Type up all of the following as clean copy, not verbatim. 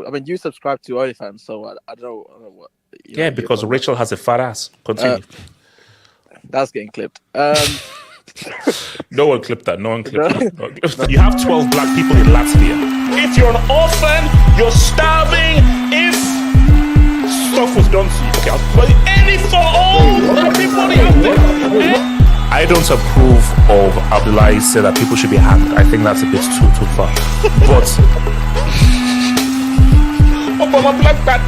I mean, you subscribe to OnlyFans, so I don't know what. Yeah, because Rachel has a fat ass. Continue. That's getting clipped. No one clipped that. No one clipped that. You have 12 black people in Latvia. If you're an orphan, you're starving. If stuff was done to you, okay, I'll play any for all everybody out there. I don't approve of Abdullahi said that people should be hanged. I think that's a bit too far. But Obama black bat.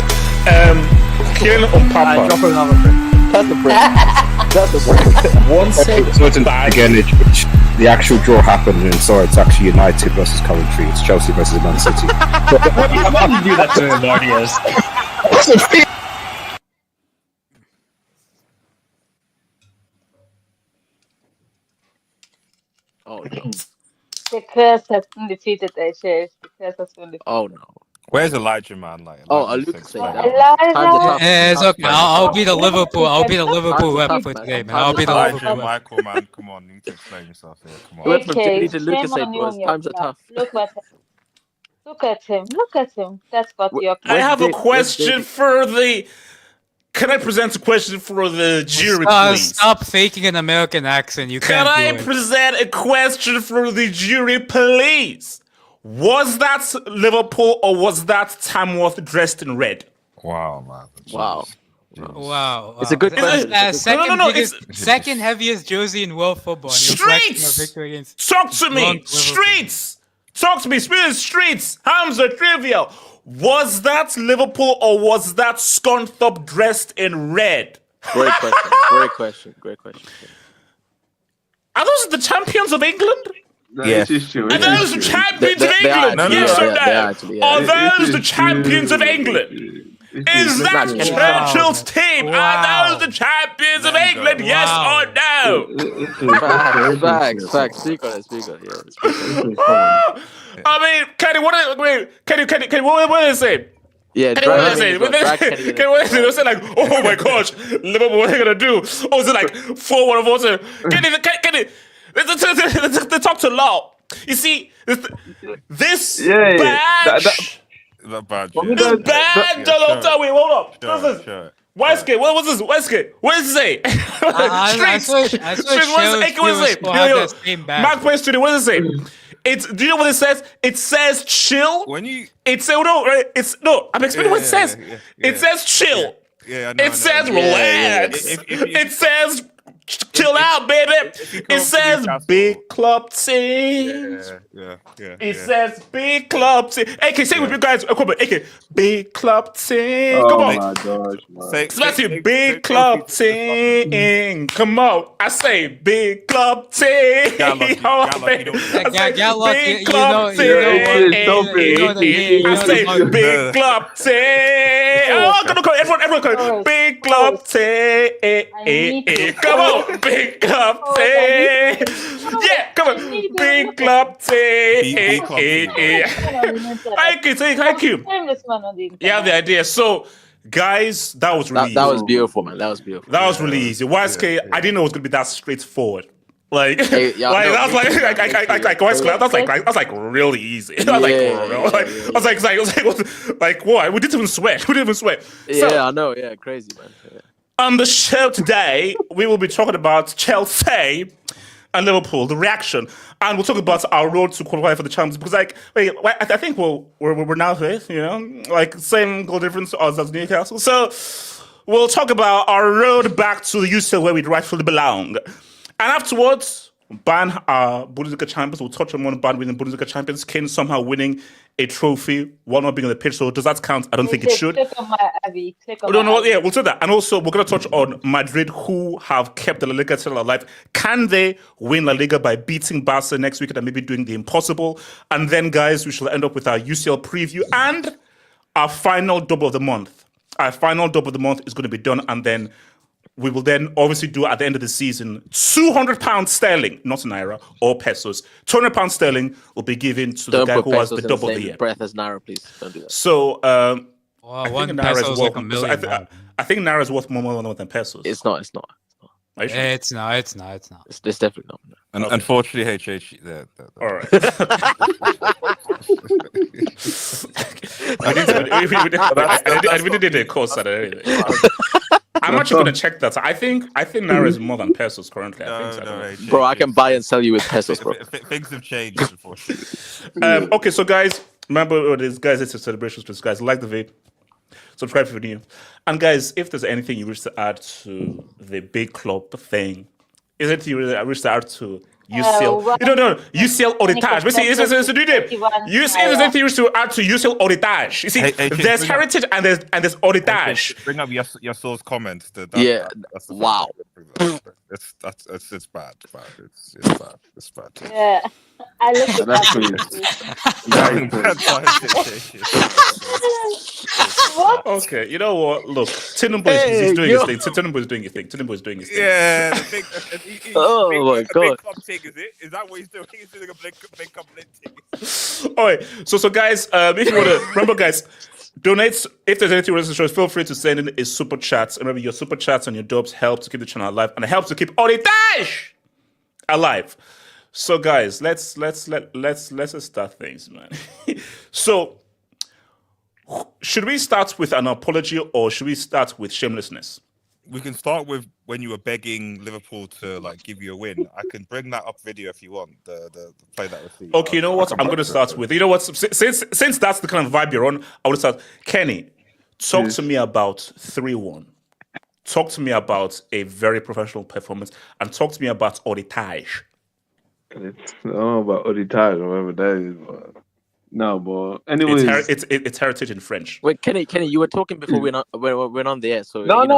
Killing on Papa. Drop another thing. That's the break. That's the break. One second. So it's again, the actual draw happened, and so it's actually United versus Coventry. It's Chelsea versus Man City. Why did you do that to me, Mardias? Oh no. The curse has been defeated, Chase. The curse has been defeated. Oh no. Where's Elijah, man? Like, Lucas said that. Elijah. It's okay. I'll be the Liverpool. I'll be the Liverpool rep for today, man. I'll be the Elijah, Liverpool rep. Michael, man, come on, you need to explain yourself here. Come on. Went from Okay, Tiffany to Lucas shame said, on you boys, and your times are club. tough. Look at him. Look at him. Look at him. That's what you're. I have a question for the. Can I present a question for the jury, please? Stop faking an American accent. You Can can't I do it. present a question for the jury, please? Was that Liverpool or was that Tamworth dressed in red? Wow, man. Wow. Wow. It's a good question. Second heaviest jersey in world football. Streets! Talk to me! Streets! Talk to me! Streets! Hamza, trivial! Was that Liverpool or was that Scunthorpe dressed in red? Great question. Are those the champions of England? Yeah. Are those the champions of England? Yes or no? Are those the champions of England? Is that Churchill's team? Are those the champions of England? Yes or no? Facts. Speak on it. I mean, Kenny, what is it? Yeah, What is it? What is it like? Oh my gosh, Liverpool, what are they gonna do? Or is it like 4-1 or 4-2? Kenny, they talk to law. You see, this badge. That bad. This badge. Hold up. What's this? Westgate. What was this? Westgate. What does it say? Streets. What does it say? Mark Point Studio. What does it say? Do you know what it says? It says chill. When you, I'm explaining what it says. It says chill. It says relax. It says chill out, baby. It says big club teams. It says big club team. AK, say with you guys. Come on, AK, big club team. Come on. Oh my gosh, man. Let's see, big club team. Come on, I say big club team. Big club team. I say big club team. Oh, come on, everyone, big club team. Come on, big club team. Yeah, come on, big club team. Thank you. You have the idea. So, guys, that was really easy. That was beautiful, man. That was really easy. YSK, I didn't know it was gonna be that straightforward. Like, that's like really easy. I was like, what? We didn't even sweat. Yeah, I know. Yeah, crazy, man. Yeah. On the show today, we will be talking about Chelsea and Liverpool, the reaction, and we'll talk about our road to qualify for the Champions. Because, I think we're now here, like same goal difference as Newcastle. So we'll talk about our road back to the UCL where we rightfully belong, and afterwards, Bayern are Bundesliga champions. We'll touch on one Bayern winning Bundesliga champions. Kane somehow winning a trophy while not being on the pitch. So does that count? I don't think it should. Click on my Abby. Yeah, we'll do that. And also, we're going to touch on Madrid, who have kept the La Liga title alive. Can they win La Liga by beating Barca next week and maybe doing the impossible? And then, guys, we shall end up with our UCL preview and our final double of the month. Our final double of the month is going to be done, and then we will then obviously do at the end of the season £200 sterling, not naira or pesos. £200 sterling will be given to the Don't guy put who has pesos the in the double of the same year. breath as naira, please. Don't do that. So Wow, I think one naira peso is is like worth. a million now. I think naira is worth more than pesos. It's not. It's not. Are you sure? It's not. It's not. It's not. It's definitely not. And Okay. unfortunately, HH. There. All right. We did a course at it anyway. I'm actually going to check that. I think naira is more than pesos currently. I think so. HH, Bro, I can buy and sell you with pesos, bro. Things have changed, unfortunately. Okay, so guys, remember what it is, guys. It's a celebration space, guys. Like the vid, subscribe if you're new, and guys, if there's anything you wish to add to the big club thing, is it you wish to add to UCL? No, UCL Auditage. But see, it's do it. UCL is anything you wish to add to UCL Auditage. You see, there's heritage and there's Auditage. Bring up your source comments. That's the Wow. It's bad. It's bad. Yeah, I looked at That's What? Okay, you know what? Look, Tinubu is doing his thing. Tinubu is doing his thing. Yeah. Oh my God. Is that what he's doing? He's doing a big club thing. All right. So guys, if you want to remember, guys, donate. If there's anything you want to show, feel free to send in a super chat. Remember, your super chats and your dubs help to keep the channel alive, and it helps to keep Auditage alive. So guys, let's start things, man. So, should we start with an apology or should we start with shamelessness? We can start with when you were begging Liverpool to give you a win. I can bring that up video if you want. The play that receipt. Okay, you know what? I'm going to start with. You know what? Since that's the kind of vibe you're on, I want to start. Kenny, talk to me about 3-1. Talk to me about a very professional performance, and talk to me about Auditage. I don't know about Auditage or whatever that is, but no, but anyways, it's heritage in French. Wait, Kenny, you were talking before we went on the air, so no, yes.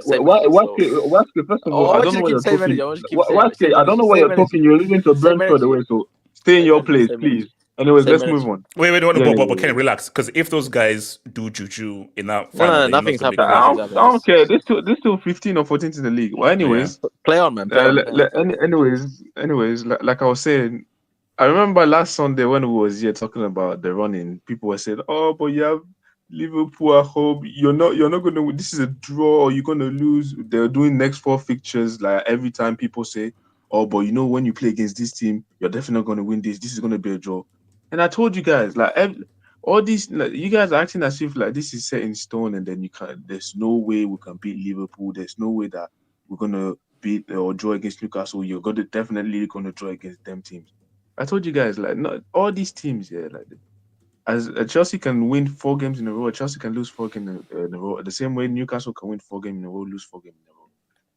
Waske, first of all, I don't know what you're talking. Waske, I don't know what you're talking. You're leaving to Brentford away, so stay in your place, please. Anyways, let's move on. Wait, but Kenny, relax, because if those guys do juju in that final, final, nothing's happening. I don't care. They're still 15 or 14th in the league. Well, anyways, play on, man. Anyways, like I was saying, I remember last Sunday when we was here talking about the running, people were saying, "Oh, but you have Liverpool at home. You're not going to. This is a draw, or you're going to lose." They're doing next 4 fixtures. Like every time people say, "Oh, but you know when you play against this team, you're definitely going to win this. This is going to be a draw." And I told you guys, all these, you guys are acting as if this is set in stone, and then you can't. There's no way we can beat Liverpool. There's no way that we're going to beat or draw against Newcastle. You're definitely going to draw against them teams. I told you guys, not all these teams, as Chelsea can win 4 games in a row, Chelsea can lose 4 games in a row. The same way Newcastle can win 4 games in a row, lose 4 games in a row.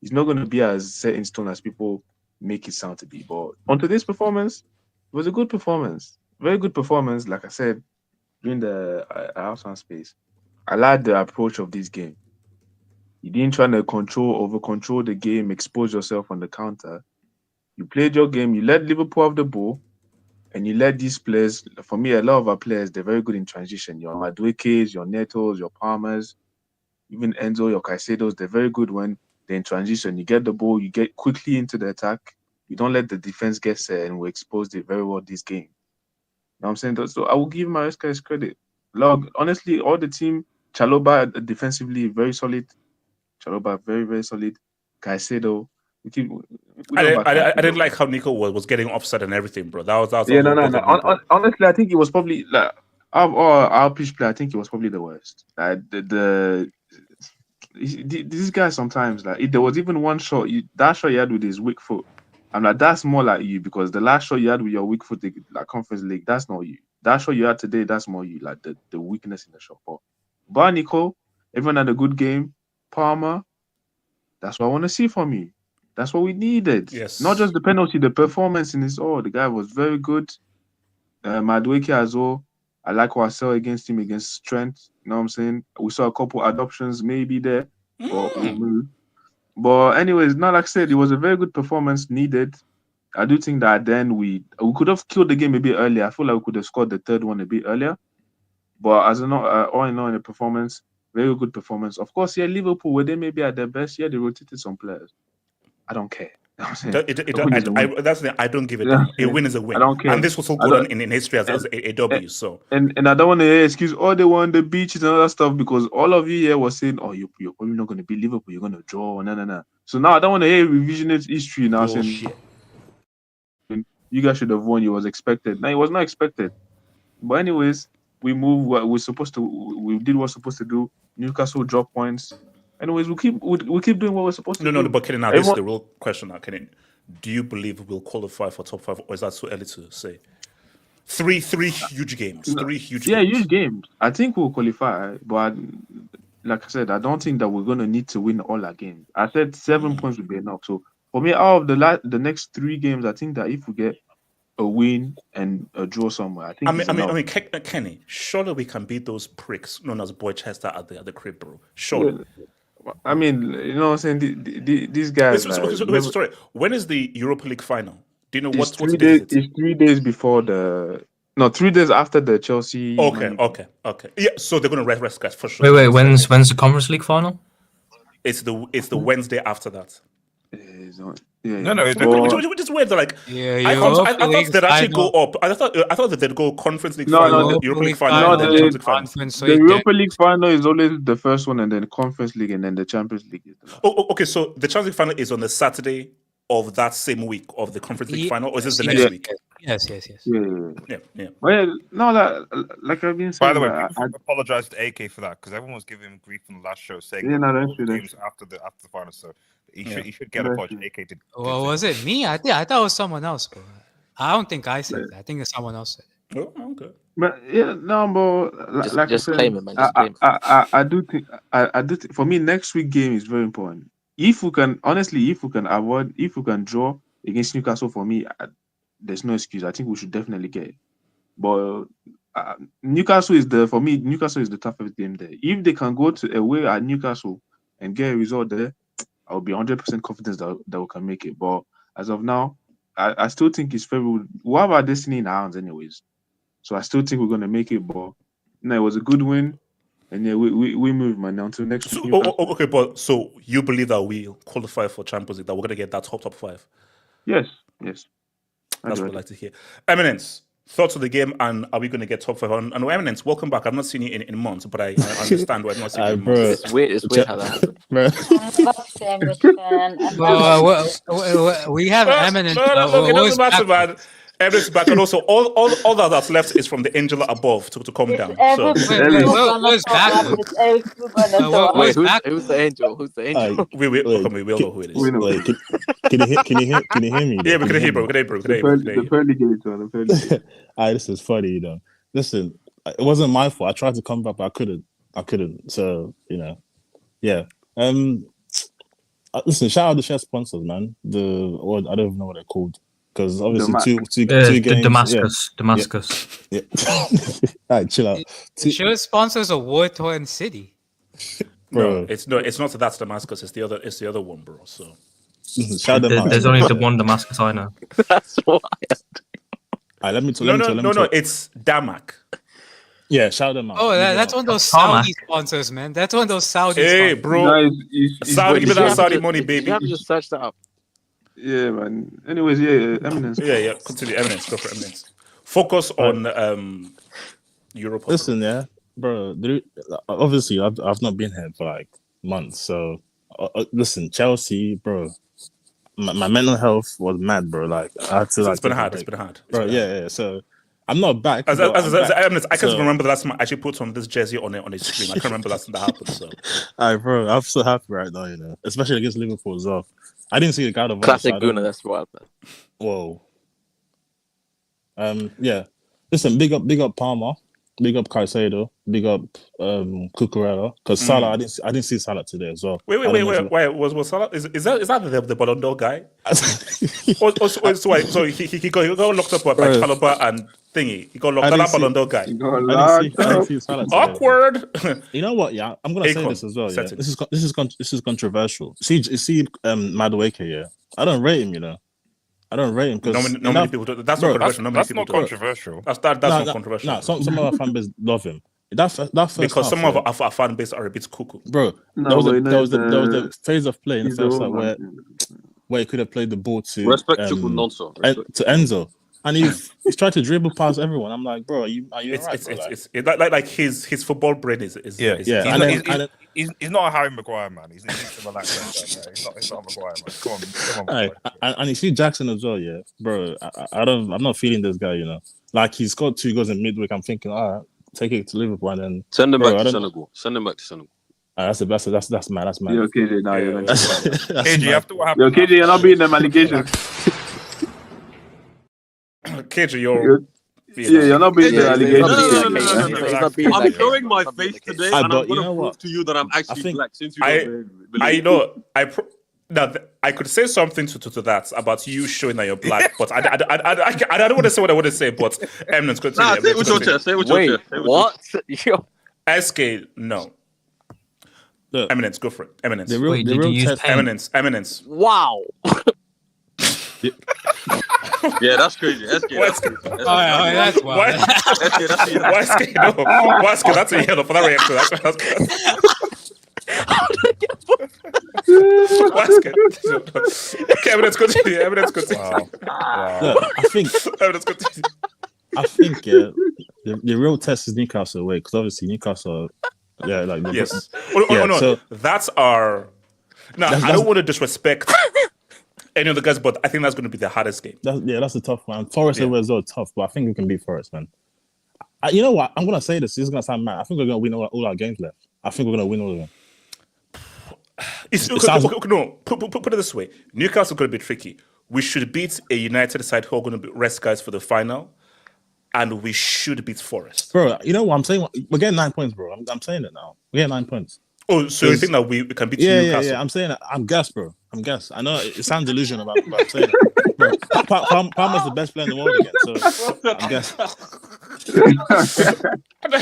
It's not going to be as set in stone as people make it sound to be. But on today's performance, it was a good performance, very good performance. Like I said during the halftime space, I like the approach of this game. You didn't try to over control the game, expose yourself on the counter. You played your game. You let Liverpool have the ball. And you let these players, for me, a lot of our players, they're very good in transition. Your Maduekes, your Netos, your Palmers, even Enzo, your Caicedos, they're very good when they're in transition. You get the ball, you get quickly into the attack. You don't let the defense get set, and we exposed it very well this game. You know what I'm saying? So I will give Maresca his credit. Honestly, all the team, Chalobah defensively, very solid. Chalobah, very, very solid. Caicedo, I didn't like how Nico was getting offside and everything, bro. That was no. Honestly, I think it was probably our pitch play. I think it was probably the worst. These guys sometimes if there was even one shot, that shot you had with his weak foot, I'm like, that's more like you, because the last shot you had with your weak foot, like Conference League, that's not you. That shot you had today, that's more you, like the weakness in the shot. But Nico, everyone had a good game. Palmer, that's what I want to see from you. That's what we needed. Yes. Not just the penalty, the performance in his all. The guy was very good. Madueke as well. I like what I saw against him against Trent. You know what I'm saying? We saw a couple adoptions maybe there. But anyways, not like I said, it was a very good performance needed. I do think that then we could have killed the game a bit earlier. I feel like we could have scored the third one a bit earlier. But all in all, in the performance, Very good performance. Of course, yeah, Liverpool, were they maybe at their best? Yeah, they rotated some players. I don't care. You know what I'm saying? A win is a win. That's the thing, I don't give a You know damn. what I'm A saying? win is a I win. don't care. And this will still I go don't- down in history as a W. So And I don't want to hear excuse. Oh, they won the beaches and all that stuff because all of you here was saying, "Oh, you're probably not going to beat Liverpool. You're going to draw." No. So now I don't want to hear revisionist history now saying bullshit. you guys should have won. It was expected. No, it was not expected. But anyways, we moved what we're supposed to. We did what's supposed to do. Newcastle drop points. Anyways, we keep doing what we're supposed to do. No, but Kenny, now this is the real question now, Kenny. Do you believe we'll qualify for top 5, or is that too early to say? Three huge games. Three huge games. Huge games. I think we'll qualify, but like I said, I don't think that we're gonna need to win all our games. I said 7 points would be enough. So for me, out of the next 3 games, I think that if we get a win and a draw somewhere, I think. I mean, Kenny, surely we can beat those pricks known as Boychester at the crib, bro. Surely. Yeah. I mean, you know what I'm saying? These guys. Sorry. When is the Europa League final? Do you know what It's day is it? It's 3 days before 3 days after the Chelsea. Okay. Yeah, so they're gonna rest guys for sure. Wait, when's the Conference League final? It's the Wednesday after that. No, Which is weird. Like, I thought they'd actually go up. I thought that they'd go Conference League final, Europa League final, and then Champions League final. The Europa League final is always the first one, and then Conference League, and then the Champions League is the last. Okay. So the Champions League final is on the Saturday of that same week of the Conference League final, or is this the next week? Yes. Yeah. Well, no, like I've been saying. By the way, I apologize to AK for that because everyone was giving him grief on the last show saying games after the final. So he should get a apology. AK did. Well, was it me? I thought it was someone else, bro. I don't think I said that. I think it's someone else said it. Oh, okay. But yeah, no, but Just claim it, man. Just claim it. I do think for me next week game is very important. If we can draw against Newcastle, for me, there's no excuse. I think we should definitely get it. But Newcastle is the toughest game there. If they can go to away at Newcastle and get a result there, I'll be 100% confident that we can make it. But as of now, I still think it's fair. We have our destiny in our hands, anyways. So I still think we're gonna make it. But no, it was a good win, and yeah, we move, man. Now until next week. Okay, but so you believe that we'll qualify for Champions League, that we're gonna get that top 5? Yes. That's what I'd like to hear. Eminence, thoughts of the game, and are we going to get top 5? And Eminence, welcome back. I've not seen you in months, but I understand why I've not seen you in months. It's weird how that happened. We have Eminence. No, it doesn't matter, man. Eminence back, and also all that's left is from the angel above to come down. So where's back? Who's the angel? Who's the angel? We will know who it is. Wait, can you hear me? Yeah, we can hear, bro. The pearly gate. This is funny, you know. Listen, it wasn't my fault. I tried to come back, but I couldn't. So, you know, yeah. Listen, shout out the share sponsors, man. I don't even know what they're called. Because obviously two games. Damascus. Yeah. All right, chill out. Sure sponsors a war-torn city. Bro, it's not that's Damascus. It's the other one, bro. So listen, shout them out. There's only the one Damascus I know. That's why. Let me tell. No, it's Damak. Yeah, shout them out. Oh, that's one of those Saudi sponsors, man. That's one of those Saudi sponsors. Bro. Saudi, give me that Saudi money, baby. You have to just search that up. Yeah, man. Anyways, Eminence. Yeah. Continue, Eminence. Go for Eminence. Focus on Europe. Listen, yeah, bro. Obviously, I've not been here for like months. So, listen, Chelsea, bro. My mental health was mad, bro. Like I had to. It's been hard. Bro. Yeah. So I'm not back. Eminence, I can't remember the last time I actually put on this jersey on a screen. I can't remember the last time that happened. So, all right, bro. I'm so happy right now. You know, especially against Liverpool as well. I didn't see the guy of classic Guna. That's wild, man. Whoa. Yeah. Listen, big up Palmer, big up Caicedo, big up Cucurella. Because Salah, I didn't see Salah today as well. Wait. Was Salah? Is that the Ballon d'Or guy? So he got locked up by Chalobah and thingy. He got locked up by Ballon d'Or guy. I didn't see Salah today. Awkward. You know what? Yeah, I'm gonna say this as well. Yeah, this is controversial. See, Madueke. Yeah, I don't rate him. You know, I don't rate him because many people. That's not controversial. That's not controversial. That's not controversial. No, some of our fan base love him. That first because half, some of our fan base are a bit cuckoo. bro. No, there was a phase of play in the he's first the half one, where he could have played the ball to Respectable nonsense. to Enzo, and he's tried to dribble past everyone. I'm like, bro, are you alright, bro? Like his football brain is Yeah. He's not a Harry Maguire, man. He needs to relax. He's not Maguire, man. Come on. And you see Jackson as well, yeah, bro. I'm not feeling this guy, you know. Like he scored 2 goals in midweek. I'm thinking, all right, take it to Liverpool and then send him back to Senegal. Send him back to Senegal. That's mad. That's mad. You're KJ now. You're not. KJ, after what happened? KJ, you're not being them allegations. KJ, you're not being the allegations. No. I'm showing my face today, and I'm going to prove to you that I'm actually black. Since you I could say something to that about you showing that you're black, but I don't want to say what I want to say. But Eminence, continue. Say it with your chest. Say it with your chest. What? SK, no. Look, Eminence, go for it. Eminence. The real test. Eminence. Wow. Yeah, that's crazy. SK. That's wild. Why SK? No. Why SK? That's a yellow for that reaction. That's Why SK? Okay, Eminence, continue. Wow. Look, I think the real test is Newcastle away, because obviously Newcastle. Yeah, like yes. No. So that's our. Now I don't want to disrespect any of the guys, but I think that's going to be the hardest game. That's a tough one. Forest away is all tough, but I think we can beat Forest, man. You know what? I'm gonna say this. This is gonna sound mad. I think we're gonna win all our games left. I think we're gonna win all of them. Put it this way: Newcastle going to be tricky. We should beat a United side who are going to rest guys for the final. And we should beat Forest. Bro, you know what I'm saying? We're getting 9 points, bro. I'm saying it now. We're getting 9 points. Oh, so you think that we can beat Newcastle? Yeah. I'm saying it. I'm gassed, bro. I'm gassed. I know it sounds delusional, but I'm saying it. Bro, Palmer's the best player in the world again, so I'm gassed.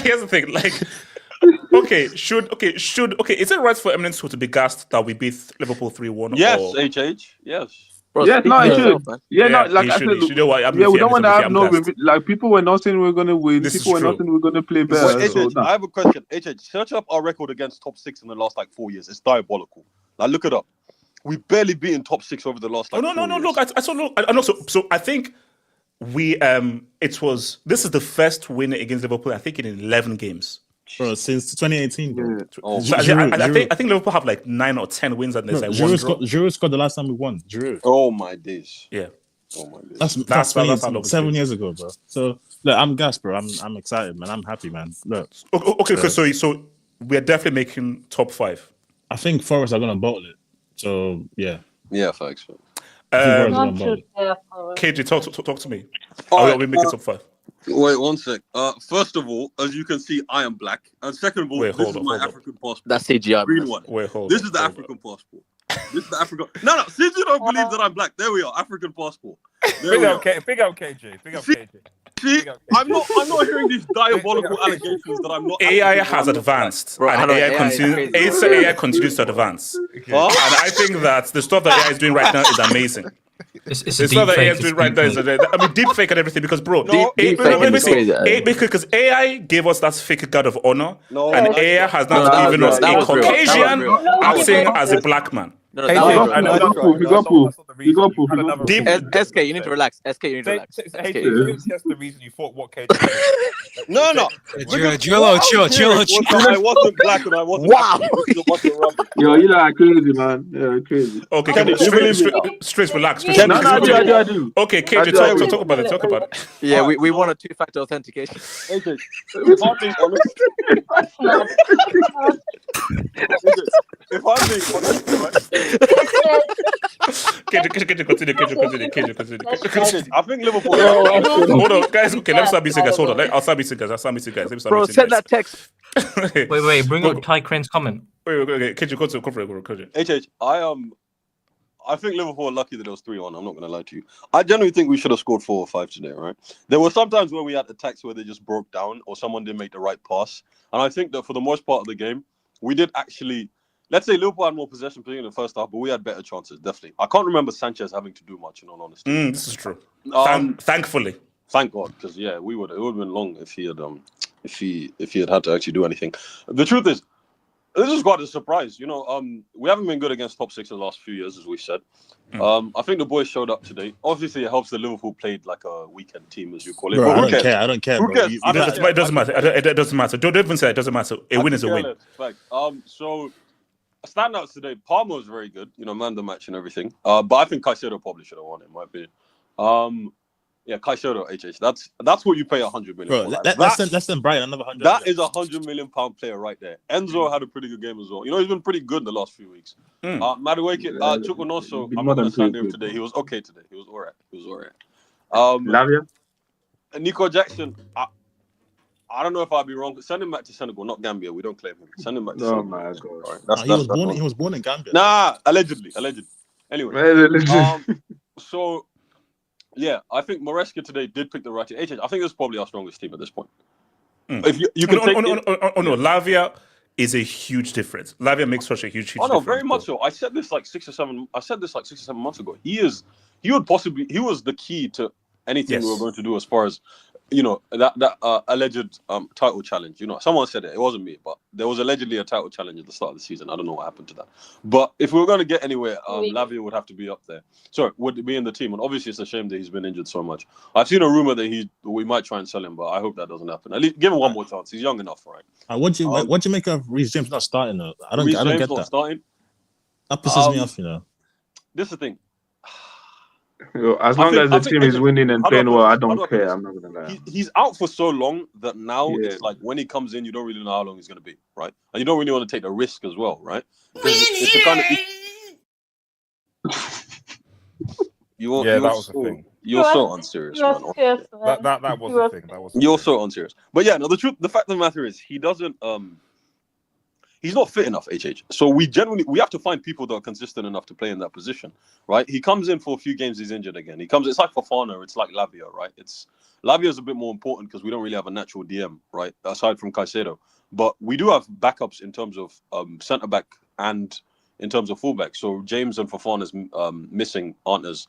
Here's the thing, like, is it right for Eminence to be gassed that we beat Liverpool 3-1? Yes, HH, yes. Bro, it should. Like I said, you know what? We don't want to have like people were not saying we're gonna win. People were not saying we're gonna play better. Wait, I have a question. HH, search up our record against top 6 in the last 4 years. It's diabolical. Like, look it up. We barely beaten top 6 over the last 4 years. No. Look, I saw. Look, and also, so I think we this is the first win against Liverpool. I think in 11 games. Bro, since 2018, bro. So I think Liverpool have like 9 or 10 wins and there's like one draw. Giroud scored the last time we won. Giroud. Oh my days. Yeah. Oh my days. That's 7 years ago, bro. So look, I'm gassed, bro. I'm excited, man. I'm happy, man. Look. Okay. So we're definitely making top 5. I think Forest are gonna bottle it. So yeah. Yeah, thanks. KJ, talk to me. Are we making top 5? Wait 1 sec. First of all, as you can see, I am black. And second of all, this is my African passport. That's CGI. Green one. This is the African passport. This is the African. No. Since you don't believe that I'm black, there we are. African passport. Big up KJ. See, I'm not hearing these diabolical allegations that I'm not. AI has advanced, and AI continues to advance. Okay. And I think that the stuff that AI is doing right now is amazing. The stuff that AI is doing right now is, deep fake and everything, because bro, because AI gave us that fake guard of honor, and AI has now given us a Caucasian acting as a black man. Deep SK, you need to relax. SK, you need to relax. That's the reason you thought what KJ. No. Chill. I wasn't black and I wasn't. Wow. Yo, you like crazy, man. Yeah, crazy. Okay, straight, relax. I do. Okay, KJ, talk about it. Yeah, we want a 2-factor authentication. If I'm being honest, KJ, continue. I think Liverpool. Hold on, guys. Okay, let's start beating guys. Hold on. I'll start beating guys. Bro, send that text. Wait. Bring up Ty Crane's comment. Wait. KJ, go for it. I think Liverpool are lucky that it was 3-1. I'm not going to lie to you. I genuinely think we should have scored 4 or 5 today, right? There were some times where we had attacks where they just broke down or someone didn't make the right pass. And I think that for the most part of the game, we did actually... Let's say Liverpool had more possession in the first half, but we had better chances, definitely. I can't remember Sanchez having to do much, in all honesty. This is true. Thankfully. Thank God, because, it would have been long if he had if he had to actually do anything. The truth is, this is quite a surprise. You know, we haven't been good against top 6 in the last few years, as we said. I think the boys showed up today. Obviously, it helps that Liverpool played like a weekend team, as you call it. Bro, But I who cares? don't care, Who bro. cares? It doesn't matter. It doesn't matter. Don't even say it doesn't matter. A win is a win. Fact. So standouts today. Palmer was very good. You know, man the match and everything. But I think Caicedo probably should have won it, in my opinion. Yeah, Caicedo, HH. That's what you pay 100 million Bro, for. less than Brighton, another 100. That is £100 million player right there. Enzo had a pretty good game as well. You know, he's been pretty good in the last few weeks. Madueke, Chukwunoso, I'm not going to stand him today. He was okay today. He was all right. Lavia? Nico Jackson, I don't know if I'll be wrong. Send him back to Senegal, not Gambia. We don't claim him. Send him back to Senegal. My God. All right. He was born in Gambia. Nah, allegedly. Anyway, so... Yeah, I think Maresca today did pick the right team. I think it's probably our strongest team at this point. If you can no, Lavia is a huge difference. Lavia makes such a huge difference. Oh no, very much so. I said this like 6 or 7 months ago. He was the key to anything we were going to do as far as, you know, that alleged title challenge. You know, someone said it wasn't me, but there was allegedly a title challenge at the start of the season. I don't know what happened to that. But if we were going to get anywhere, Lavia would have to be up there. Sorry, would be in the team. And obviously, it's a shame that he's been injured so much. I've seen a rumor that we might try and sell him, but I hope that doesn't happen. At least give him one more chance. He's young enough, right? What do you make of Reece James not starting though? I don't get that. Starting? That pisses me off, you know. This is the thing. As long as the team is winning and playing well, I don't care. I'm not gonna lie. He's out for so long that now it's like when he comes in, you don't really know how long he's gonna be, right? And you don't really want to take the risk as well, right? It's the kind of that was the thing. You're so unserious, man. That was the thing. You're so unserious. But yeah, no. The fact of the matter is, he doesn't. He's not fit enough, HH. So we have to find people that are consistent enough to play in that position, right? He comes in for a few games, he's injured again. It's like Fofana, it's like Lavia, right? Lavia is a bit more important because we don't really have a natural DM, right? Aside from Caicedo. But we do have backups in terms of centre-back and in terms of fullback. So James and Fofana's missing aren't as...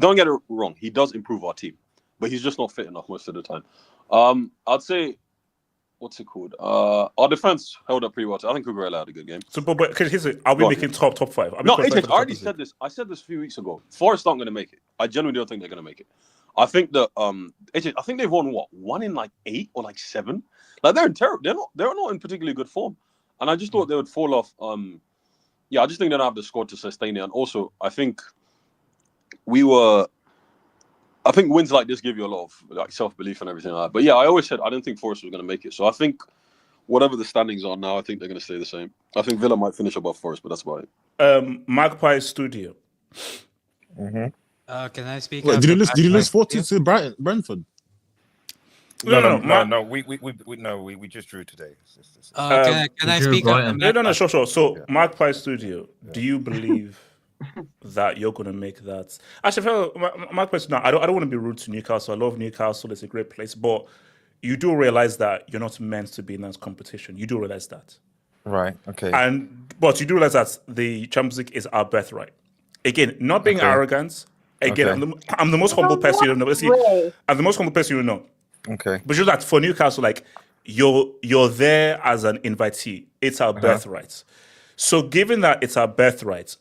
Don't get it wrong, he does improve our team. But he's just not fit enough most of the time. I'd say... What's it called? Our defense held up pretty well. I think Cucurella had a good game. So, but here's it. Are we making top 5? No, I already said this. I said this a few weeks ago. Forest aren't going to make it. I genuinely don't think they're going to make it. I think that I think they've won what 1 in like 8 or like 7. Like they're in terrible. They're not in particularly good form. And I just thought they would fall off. I just think they don't have the squad to sustain it. And also, I think wins like this give you a lot of like self-belief and everything like that. But yeah, I always said I didn't think Forest was going to make it. So I think whatever the standings are now, I think they're going to stay the same. I think Villa might finish above Forest, but that's about it. Magpie Studio. Can I speak? Wait, did you lose 40 to Brentford? No. We just drew today. Can I speak? No, sure. So Magpie Studio, do you believe that you're going to make that? Actually, my question now, I don't want to be rude to Newcastle. I love Newcastle. It's a great place. But you do realize that you're not meant to be in that competition. You do realize that. Right. Okay. But you do realize that the Champions League is our birthright. Again, not being arrogant. Again, I'm the most humble person you know. I'm the most humble person you know. Okay. But just that for Newcastle, like you're there as an invitee. It's our birthright. So given that it's our birthright,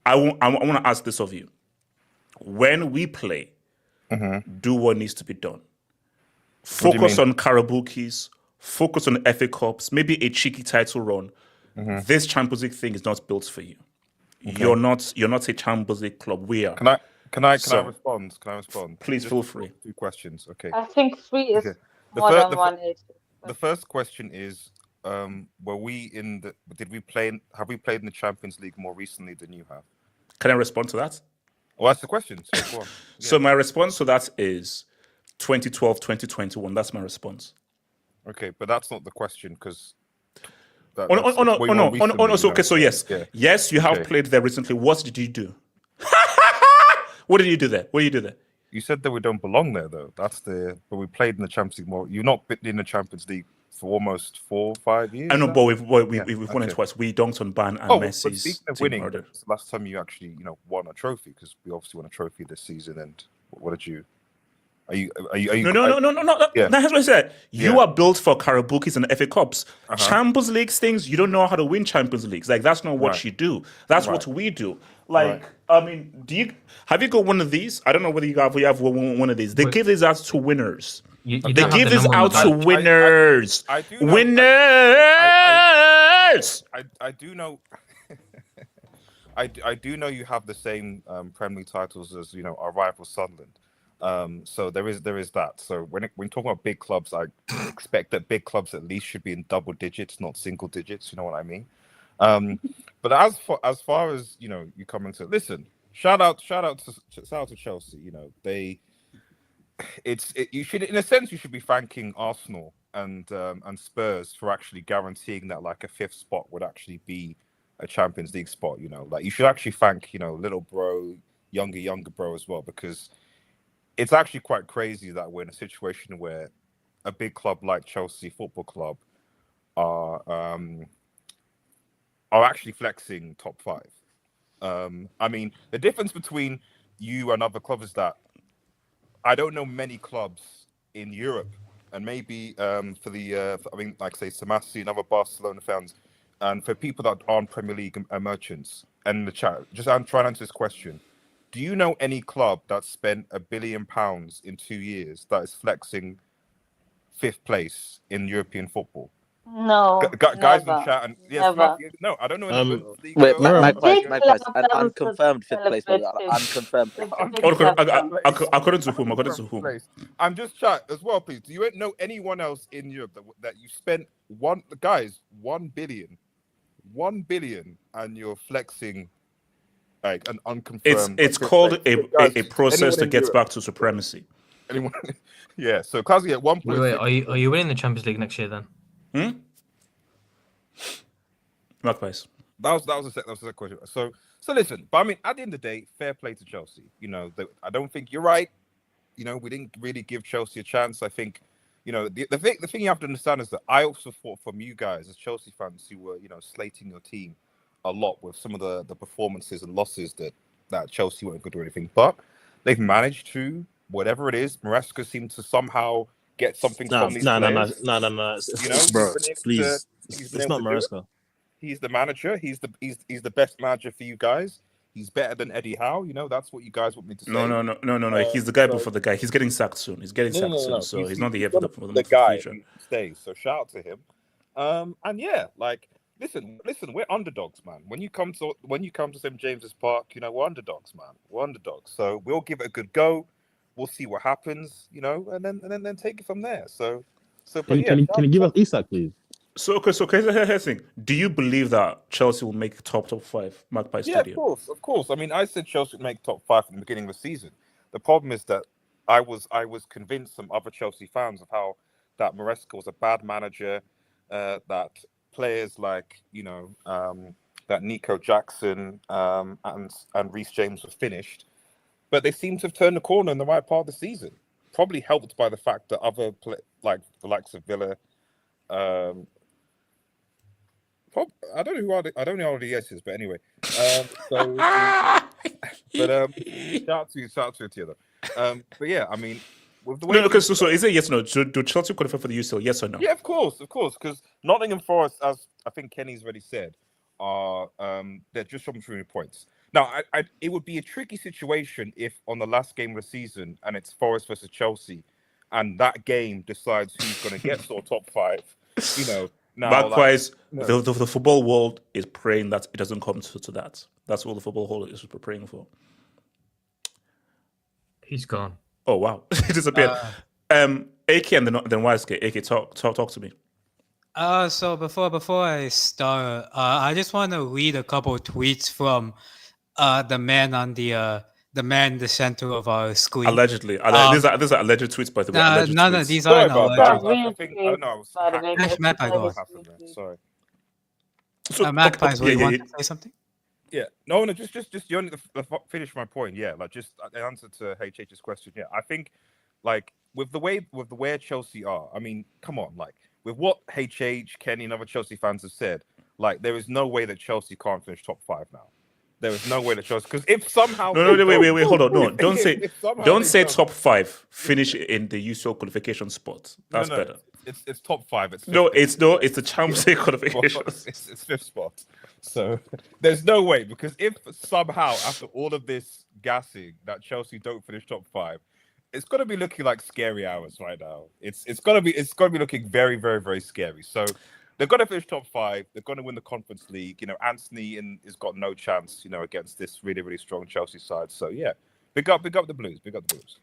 I want to ask this of you. When we play, do what needs to be done. Focus on Karabukis, focus on FA Cups, maybe a cheeky title run. This Champions League thing is not built for you. Okay. You're not a Champions League club. We are. Can I respond? Please Just feel free. 2 questions. Okay. I think 3 is more than 1 is. The first question is, have we played in the Champions League more recently than you have? Can I respond to that? Well, that's the question. So go on. Yeah. So my response to that is 2012, 2021. That's my response. Okay, but that's not the question because. Yes, you have played there recently. What did you do? What did you do there? You said that we don't belong there, though. But we played in the Champions League more. You've not been in the Champions League for almost 4 or 5 years. I know, but we've won it twice. We dunked on Bayern and Messi's. But speaking of winning, last time you actually won a trophy, because we obviously won a trophy this season. And what did you? Are you? No, No. Yeah. That's what I said. You Yeah. are built for Karabukis and FA Cups. Uh-huh. Champions League things, you don't know how to win Champions Leagues. Like, that's not what you do. That's what we do. Like, I mean, have you got one of these? I don't know whether you have one of these. They give these out to winners. You They don't have give the this number out on to the winners. I do know, Winners! I do know. I do know you have the same Premier League titles as our rival Sunderland. So there is that. So when talking about big clubs, I expect that big clubs at least should be in double digits, not single digits. You know what I mean? But as far as you come into listen, shout out to Chelsea. You should, in a sense, you should be thanking Arsenal and Spurs for actually guaranteeing that like a fifth spot would actually be a Champions League spot. Like you should actually thank little bro, younger bro as well, because it's actually quite crazy that we're in a situation where a big club like Chelsea Football Club are actually flexing top 5. I mean, the difference between you and other clubs is that I don't know many clubs in Europe, and maybe like say Samasi and other Barcelona fans, and for people that aren't Premier League merchants, and in the chat, just I'm trying to answer this question. Do you know any club that spent £1 billion in 2 years that is flexing 5th place in European football? No, Guys in never. chat, and yes, Never. no, I don't know any Bundesliga. Wait, Big Magpies, clubs unconfirmed fifth place, brother. Unconfirmed. According to whom? According to whom? I'm just chat as well, please. Do you know anyone else in Europe that you spent $1 billion, and you're flexing like an unconfirmed? It's called a process that gets back to supremacy. Anyone? Yeah. So Kazi at 1 point. Wait, are you winning the Champions League next year then? That Magpies. was the second question. So listen, but I mean, at the end of the day, fair play to Chelsea. I don't think you're right. We didn't really give Chelsea a chance. I think, the thing you have to understand is that I also thought from you guys as Chelsea fans who were, slating your team a lot with some of the performances and losses that Chelsea weren't good or anything, but they've managed to, whatever it is, Maresca seemed to somehow get something from these players. No. Bro, please. It's not Maresca. He's the manager. He's the best manager for you guys. He's better than Eddie Howe. That's what you guys want me to say. No. He's the guy before the guy. He's getting sacked soon. He's getting sacked soon, so he's not the for the guy future. Stays. So shout out to him. And yeah, like listen, we're underdogs, man. When you come to St. James's Park, we're underdogs, man. We're underdogs. So we'll give it a good go. We'll see what happens, and then take it from there. Can you give us Isak, please? So here's the thing. Do you believe that Chelsea will make top 5 Magpie Stadium? Yeah, of course. I mean, I said Chelsea would make top 5 from the beginning of the season. The problem is that I was convinced some other Chelsea fans of how that Maresca was a bad manager, that players like that Nico Jackson and Reece James were finished, but they seem to have turned the corner in the right part of the season. Probably helped by the fact that other like the likes of Villa. I don't know who the yes is, but anyway. Shout out to you, Theodore. But yeah, I mean, with the way so is it yes or no? Do Chelsea qualify for the UCL? Yes or no? Yeah, of course, because Nottingham Forest, as I think Kenny's already said, are they're just from 3 points. Now, it would be a tricky situation if on the last game of the season and it's Forest versus Chelsea, and that game decides who's going to get sort of top 5. Now, Magpies, the football world is praying that it doesn't come to that. That's all the football world is praying for. He's gone. Oh wow, he disappeared. AK and then YSK. AK, talk to me. So before I start, I just want to read a couple of tweets from the man in the center of our screen. Allegedly. These are alleged tweets, by the way. No, these aren't alleged. Sorry. So, Magpies, you want to say something? Yeah. No, just you only finish my point. Yeah, like just an answer to HH's question. Yeah, I think like with the way Chelsea are, I mean, come on, like with what HH, Kenny, and other Chelsea fans have said, like there is no way that Chelsea can't finish top 5 now. There is no way that Chelsea, because if somehow No, wait, hold on. No, don't say if somehow don't they say don't- top 5. Finish in the UCL qualification spot. That's No, better. It's top 5. It's No, fifth. it's the Champions League qualification. It's fifth spot. So there's no way, because if somehow after all of this gassing that Chelsea don't finish top 5, it's gonna be looking like scary hours right now. It's gonna be looking very, very, very scary. So they're gonna finish top 5. They're gonna win the Conference League. You know, Anthony has got no chance. You know, against this really, really strong Chelsea side. So yeah, big up the Blues. Big up the Blues.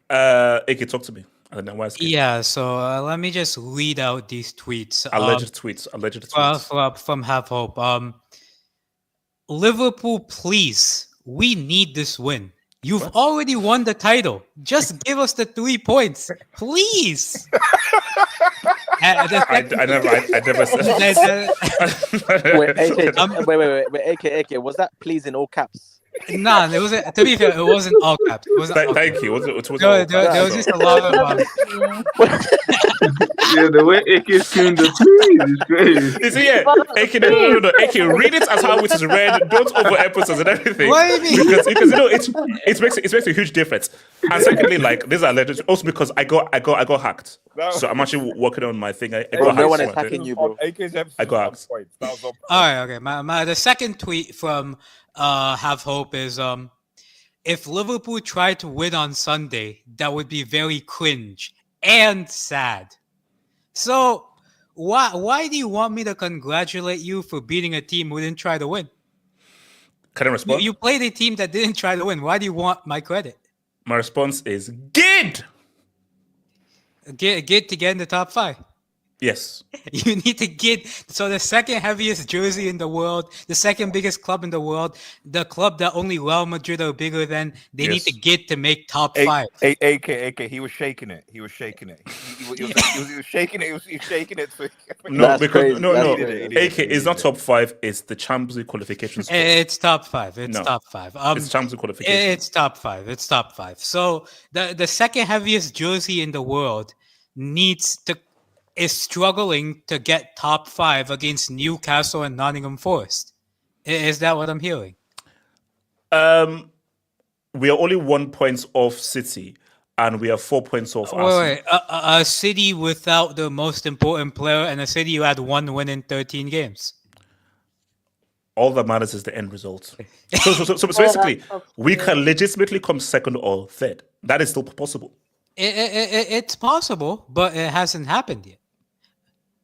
AK, talk to me. I don't know why. Yeah, so let me just read out these tweets. Alleged tweets. From Have Hope. Liverpool, please. We need this win. You've already won the title. Just give us the 3 points, please. I never said that. Wait, AK, was that please in all caps? Nah, it wasn't. To be fair, it wasn't all caps. It wasn't all Thank caps. you. It was There was just a lot of Yeah, the way AK screamed the please is crazy. You see, yeah, AK, no, AK, read it as how it is read. Don't overemphasize and everything. What do you mean? Because you know it makes a huge difference. And secondly, like these are legends. Also because I got hacked, so I'm actually working on my thing. I got hacked. No one is hacking you, bro. I got hacked. All right, okay. The second tweet from Have Hope is if Liverpool tried to win on Sunday, that would be very cringe and sad. So why do you want me to congratulate you for beating a team who didn't try to win? Can I respond? You played a team that didn't try to win. Why do you want my credit? My response is good. Get to get in the top 5. Yes. You need to get the second heaviest jersey in the world, the second biggest club in the world, the club that only Real Madrid are bigger than. They need to get to make top 5. AK, he was shaking it. He was shaking it. He was shaking it. He was shaking it. So No, because crazy. no. It AK is not top 5. It's the Champions League qualification spot. It's top 5. It's No. top 5. It's Champions League qualification. It's top 5. It's top 5. So the second heaviest jersey in the world is struggling to get top 5 against Newcastle and Nottingham Forest. Is that what I'm hearing? We are only 1 point off City, and we are 4 points off Arsenal. Wait. A City without the most important player, and a City who had 1 win in 13 games. All that matters is the end result. So basically, we can legitimately come second or third. That is still possible. It's possible, but it hasn't happened yet.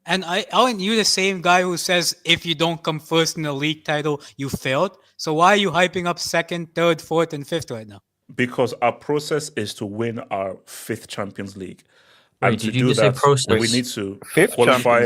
And aren't you the same guy who says if you don't come first in the league title, you failed? So why are you hyping up 2nd, 3rd, 4th, and 5th right now? Because our process is to win our 5th Champions League. Wait, And did to you do just say that, process? we need to 5th qualify.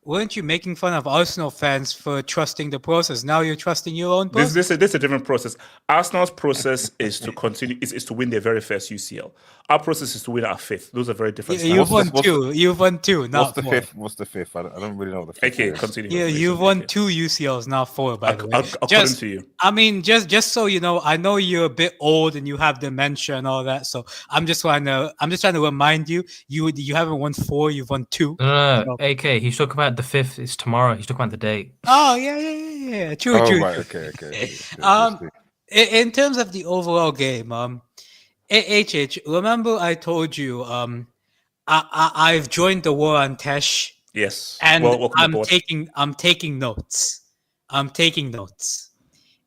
Weren't you making fun of Arsenal fans for trusting the process? Now you're trusting your own process. This is a different process. Arsenal's process is to continue is to win their very first UCL. Our process is to win our 5th. Those are very different. You've won 2. You've won 2. Not what's the 4. 5th? What's the 5th? I don't really know the 5th. Okay, continue. Yeah, you've won 2 UCLs, not 4. By the way, According to you. I mean, just so you know, I know you're a bit old and you have dementia and all that. So I'm just trying to remind you, you haven't won 4. You've won 2. No. AK, he's talking about the 5th. It's tomorrow. He's talking about the date. Oh yeah. True. Right, okay. In terms of the overall game, HH, remember I told you, I've joined the war on Tesh. Yes. And welcome aboard. I'm taking notes.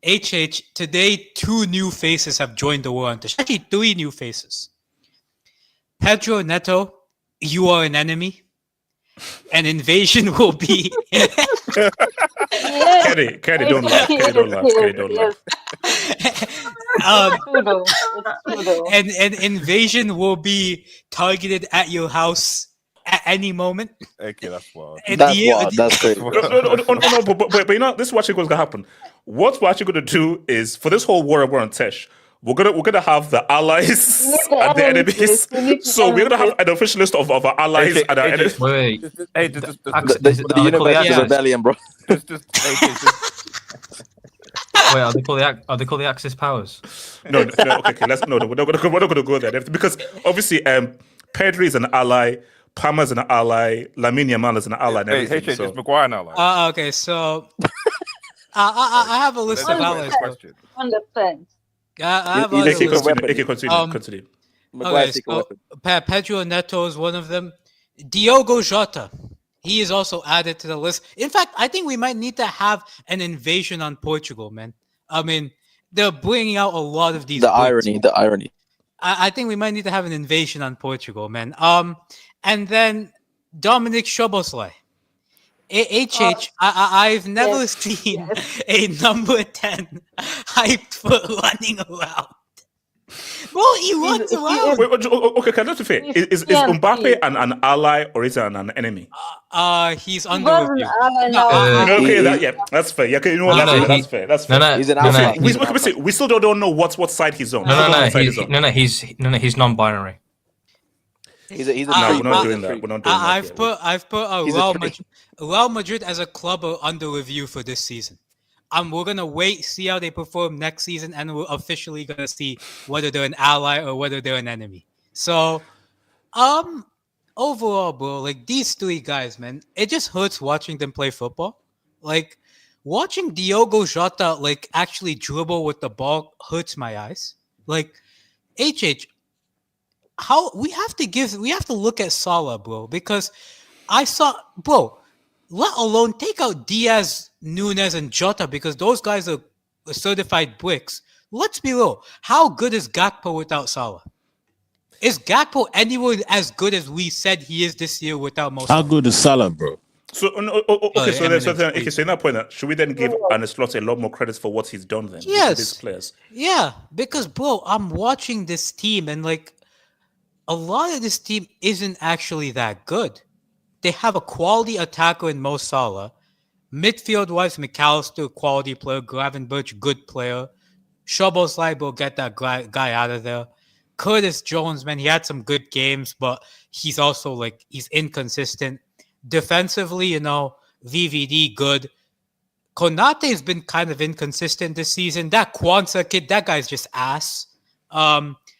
HH, today 2 new faces have joined the war on Tesh. Actually, 3 new faces. Pedro Neto, you are an enemy. An invasion will be. Kenny, don't laugh. Kenny, don't laugh. An invasion will be targeted at your house at any moment. Okay, that's wild. That's crazy. No, but you know, this is what's going to happen. What we're actually going to do is, for this whole war on Tesh, we're gonna have the allies and the enemies. So we're gonna have an official list of our allies and our enemies. Wait. Hey, The Universal Rebellion, bro. Wait, are they called the Axis powers? No. Okay. We're not gonna go there because obviously, Pedri is an ally. Palmer's an ally. Lamine Yamal is an ally. And everything, HH, so. is Maguire an ally? Okay, so I have a list of allies. On the fence. I have He's other a secret lists. weapon. Continue. Maguire's Okay, secret so weapon. Pedro Neto is one of them. Diogo Jota, he is also added to the list. In fact, I think we might need to have an invasion on Portugal, man. I mean, they're bringing out a lot of these. The irony. I think we might need to have an invasion on Portugal, man. And then Dominic Szoboszlai. I've never seen a number 10 hyped for running around. Bro, he runs around. Wait, okay, can I just say, is Mbappe an ally or is he an enemy? He's under review. That's fair. Yeah, okay, you know what? That's fair. That's fair. He's an ally. We still don't know what side he's on. He's non-binary. We're not doing that. We're not doing that. I've put Real Madrid as a club are under review for this season. We're gonna see how they perform next season, and we're officially gonna see whether they're an ally or whether they're an enemy. So, overall, bro, like these three guys, man, it just hurts watching them play football. Like watching Diogo Jota like actually dribble with the ball hurts my eyes. Like how we have to look at Salah, bro, because let alone take out Diaz, Nunes, and Jota because those guys are certified bricks. Let's be real. How good is Gakpo without Salah? Is Gakpo anywhere as good as we said he is this year without Mo Salah? How good is Salah, bro? So in that point, should we then give Arne Slot a lot more credit for what he's done then? Yes. These players. Yeah, because bro, I'm watching this team and like a lot of this team isn't actually that good. They have a quality attacker in Mo Salah. Midfield-wise, McAllister, quality player. Gravenberch, good player. Szoboszlai will get that guy out of there. Curtis Jones, man, he had some good games, but he's also he's inconsistent. Defensively, VVD, good. Konate's been kind of inconsistent this season. That Kwanzaa kid, that guy's just ass.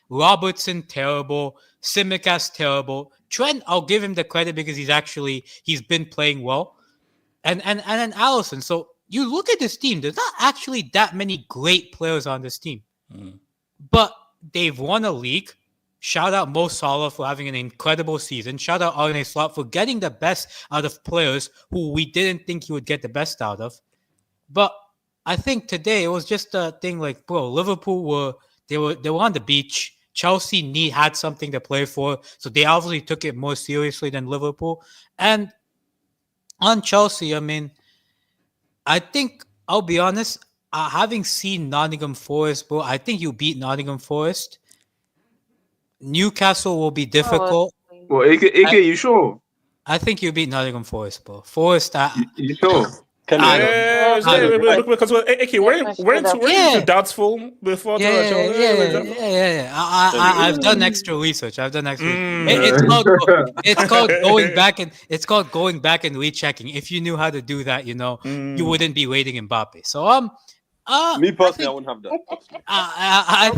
Robertson, terrible. Tsimikas, terrible. Trent, I'll give him the credit because he's been playing well. And then Alisson. So you look at this team, there's not actually that many great players on this team. But they've won a league. Shout out Mo Salah for having an incredible season. Shout out Arne Slot for getting the best out of players who we didn't think he would get the best out of. But I think today it was just a thing like, bro, Liverpool were on the beach. Chelsea had something to play for, so they obviously took it more seriously than Liverpool. And on Chelsea, I mean, I think, I'll be honest, having seen Nottingham Forest, bro, I think you beat Nottingham Forest. Newcastle will be difficult. Well, AK, you sure? I think you beat Nottingham Forest, bro. Forest, you sure? Because weren't you doubtful before? I've done extra research. It's called going back and rechecking. If you knew how to do that, you wouldn't be waiting Mbappe. So me personally, I wouldn't have that. I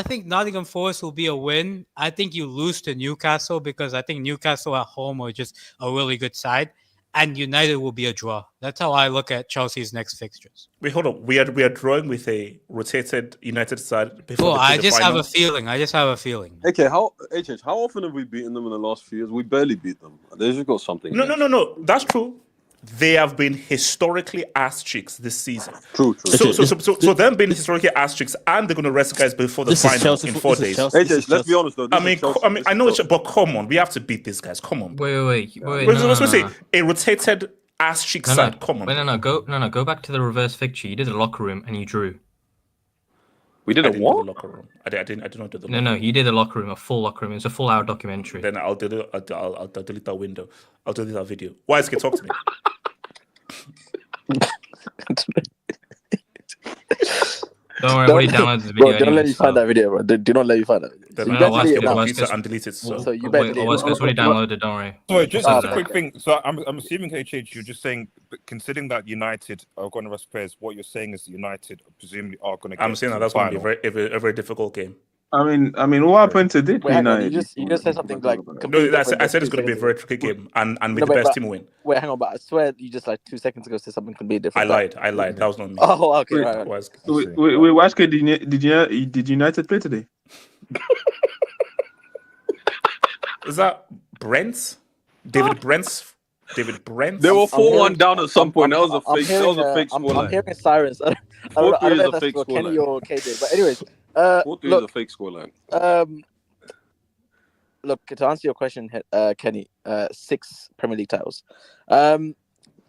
think Nottingham Forest will be a win. I think you lose to Newcastle because I think Newcastle at home are just a really good side. And United will be a draw. That's how I look at Chelsea's next fixtures. Wait, hold on. We are drawing with a rotated United side before. I just have a feeling. Okay, how often have we beaten them in the last few years? We barely beat them. They just got something. No. That's true. They have been historically ass cheeks this season. True. So them being historically ass cheeks, and they're going to rest guys before the final in 4 days. Let's be honest though. I know, but come on, we have to beat these guys. Come on. Wait. A rotated ass cheek side. Come on. Go back to the reverse fixture. You did a locker room and you drew. We did a what? Locker room. I did not do the. No. You did a locker room, a full locker room. It's a full-hour documentary. Then I'll delete that window. I'll delete that video. Why can talk to me? Don't worry, already downloaded the video. Bro, don't let me find that video, bro. Do not let me find that video. Then I'll ask you to delete it. So you better. It's already downloaded. Don't worry. Sorry, just a quick thing. So I'm assuming HH, you're just saying, considering that United are going to rest players, what you're saying is United presumably are going to. I'm saying that's going to be a very difficult game. I mean, what happened to this Wait, hang on. United? You just said something like No, completely I different. said it's going to be a very tricky game, and No, with the best team win. Wait, hang on. But I swear you just like 2 seconds ago said something completely I different. lied. That was not me. Oh, okay. Wait, Right. Wait, Washke, did United play today? Is that Brent? David Brent? David Brent? They were I'm hearing- 4-1 down at some point. That was a fake. That was a fake I'm scoreline. hearing sirens. I don't know if that's for Kenny or KJ. But anyways, 4-3 is a look, fake scoreline. look, to answer your question, Kenny, 6 Premier League titles.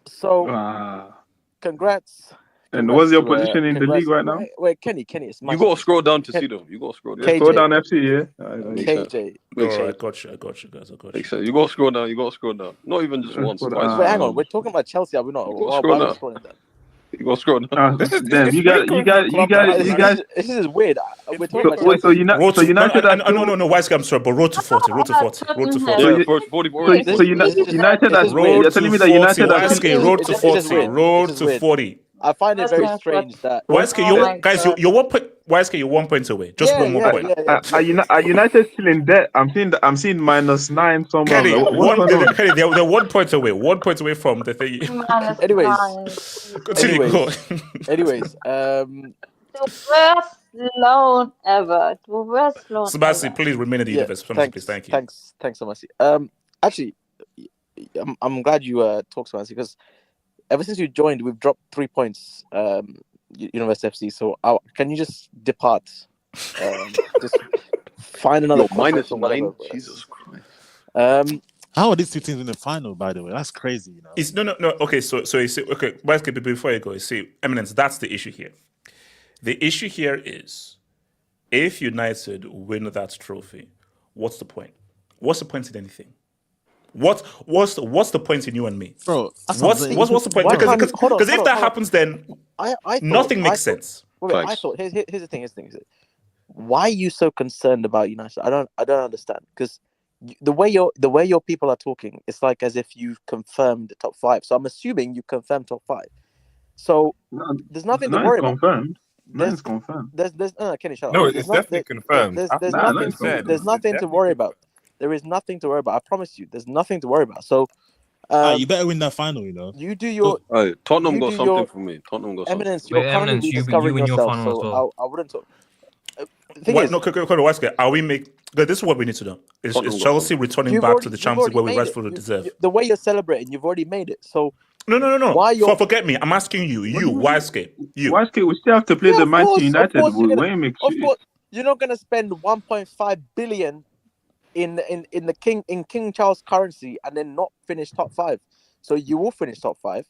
So congrats. And what's your to, position in the league right now? Wait, Kenny, it's You got to scroll down to see them. You got to scroll down. KJ. Scroll down FC, yeah. KJ. All right, I got you, guys. I got you. Makes sense. You got to scroll down. You got to scroll down. Not even just once, twice. Wait, hang on. We're talking about Chelsea, are we not? You gotta scroll down. Scrolling down? You got to scroll down. This is you guys. This is weird. We're talking about Wait, Chelsea. so United. No, Wise guy, I'm sorry, but road to 40. Tottenham. Yeah, 40. So United. You're telling me that United. Road to 40. Road to 40. I find it very strange that YSK, you're 1 point. YSK, you're 1 point away. Just one more point. Are United still in debt? I'm seeing -9 somewhere. Kenny, they're 1 point away. 1 point away from the thing. Anyways, the worst loan ever. The worst loan. Sebastian, please remain in the universe. Please, thank you. Thanks, Sebastian. Actually, I'm glad you talked, Sebastian, because ever since you joined, we've dropped 3 points, University FC. So can you just depart? Just find another -9. Jesus Christ. How are these 2 teams in the final? By the way, that's crazy. You know. It's no. Okay, so you see, okay, before you go, you see, Eminence. That's the issue here. The issue here is, if United win that trophy, what's the point? What's the point in anything? What's the point in you and me, bro? What's the point? Because if that happens, then nothing makes sense. I thought here's the thing. Why are you so concerned about United? I don't understand, because the way your people are talking, it's like as if you've confirmed the top 5. So I'm assuming you confirmed top 5. So there's nothing to worry about. It's confirmed. There's Kenny, shut up. No, it's definitely confirmed. There's nothing to worry about. There is nothing to worry about. I promise you, there's nothing to worry about. So you better win that final, you know. You do your. Tottenham got something for me. Tottenham got Eminence, something. you're currently discovering yourself, so I wouldn't talk. Are we make? This is what we need to do. Is Chelsea returning back to the Champions League where we rightfully deserve? The way you're celebrating, you've already made it. So no. Why forget me? I'm asking you, YSK. YSK, we still have to play the Manchester United. Of course, you're not gonna spend 1.5 billion in King Charles currency and then not finish top 5. So you will finish top 5.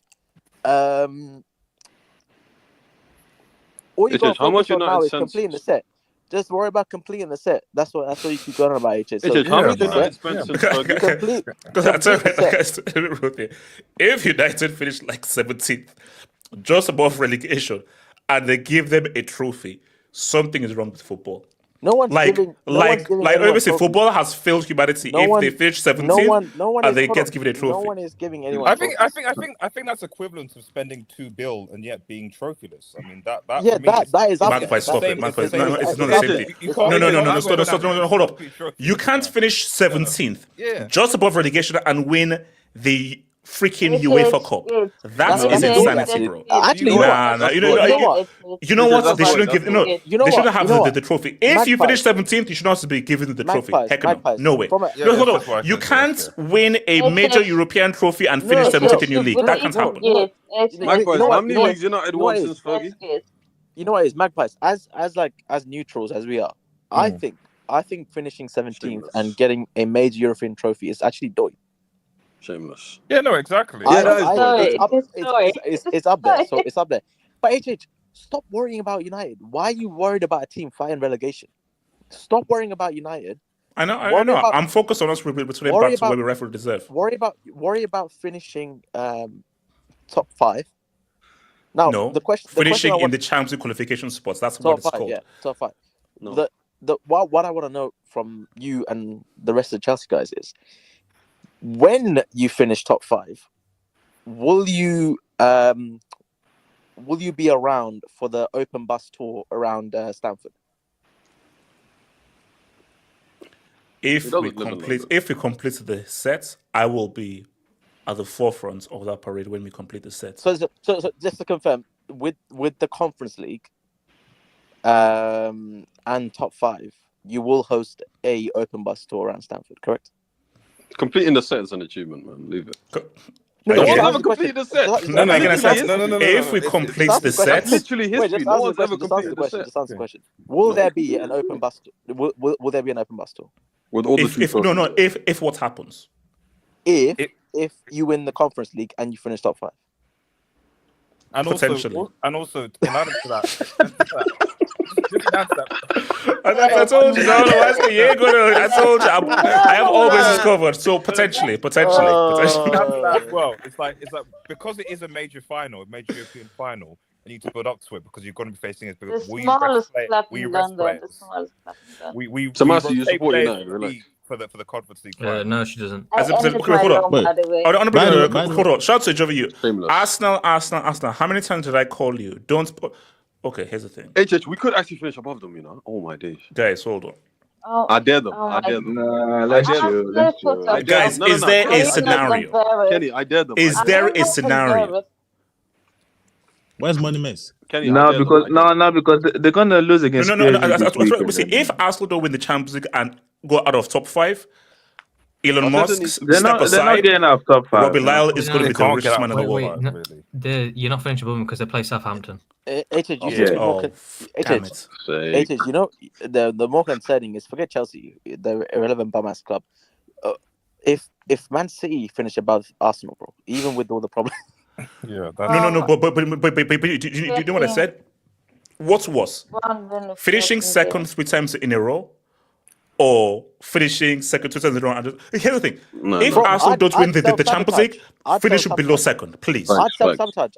All you got to focus on now is completing the set. Just worry about completing the set. That's what you keep going on about, HH. So how much if United finish like 17th, just above relegation, and they give them a trophy, something is wrong with football. No one's giving. Obviously, football has failed humanity. If they finish 17th, and they get given a trophy. No one is giving anyone. I think that's equivalent to spending $2 billion and yet being trophyless. I mean that. Yeah, that is up there. Magpie, stop it. Magpie, no, it's not the same thing. No, hold up. You can't finish 17th, just above relegation, and win the freaking UEFA Cup. That is insanity, bro. Actually, you know what? They shouldn't give. No, they shouldn't have the trophy. If you finish 17th, you should not be given the trophy. Heck no way. No, hold on. You can't win a major European trophy and finish 17th in your league. That can't happen. Magpies, how many leagues United won since Fergie? You know what it is, Magpies? As neutrals as we are, I think finishing 17th and getting a major European trophy is actually doing. Shameless. Yeah, no, exactly. It's up there. So it's up there. But HH, stop worrying about United. Why are you worried about a team fighting relegation? Stop worrying about United. I know. I'm focused on us returning back to where we rightfully deserve. Worry about finishing top 5. Now, no, the question finishing in the Champions League qualification spots. That's what it's called. Yeah, top 5. No. What I want to know from you and the rest of the Chelsea guys is, when you finish top 5, will you be around for the open bus tour around Stamford? It doesn't live in London. If we complete the set, I will be at the forefront of that parade when we complete the set. So just to confirm, with the Conference League, and top 5, you will host a open bus tour around Stamford, correct? Completing the set is an achievement, man. Leave it. No, No just one's answer ever the question. completed the set. Just- No, No. If we complete the That's set, literally Wait, history. just No answer one's the ever question. completed the set. Just answer the question. Will there be an open bus? Will there be an open bus tour? With all the if what happens? If you win the Conference League and you finish top 5. And Potentially. also, in order to that, I told you, you ain't gonna. I told you, I have all bases covered. So potentially. well, it's like because it is a major European final, and you need to build up to it because you're going to be facing it. The smallest club in London. The smallest club in London. Samasi, you rotate support players United, relax. for the Conference League. Final. No, she doesn't. I ended my hold on. loan, by the way. Hold on. Shout out to you. Shameless. Arsenal. How many times did I call you? Don't put. Okay, here's the thing. HH, we could actually finish above them, you know. Oh my days. Guys, hold on. Oh, I dare them. oh I my dare them. Nah, let's I dare chill. them. Let's chill. I dare Guys, them. is there Are a you not scenario? embarrassed? Kenny, I dare them. Is I there I'm a not scenario? embarrassed. Where's Money Mace? Kenny, I No, dare them. because I dare them. because they're gonna lose against No. PSG this weekend. See, if Arsenal don't win the Champions League and go out of top 5, Elon Musk They're step not aside. getting out of top 5. Robbie Lyle is going to be the can't richest get man in out. the world. Really. You're not finishing above them because they play Southampton. HH, you Yeah. said more Oh, HH, damn it. Say. HH, you know, the more concerning is forget Chelsea, the irrelevant bum-ass club. If Man City finish above Arsenal, bro, even with all the problems. Yeah. No. But do you know what I said? What's worse? Finishing second 3 times in a row, or finishing second 2 times in a row? Here's the thing: No, if no. Arsenal don't win the Champions League, I'd finish self-sabotage. below second, please. Right. I'd self-sabotage.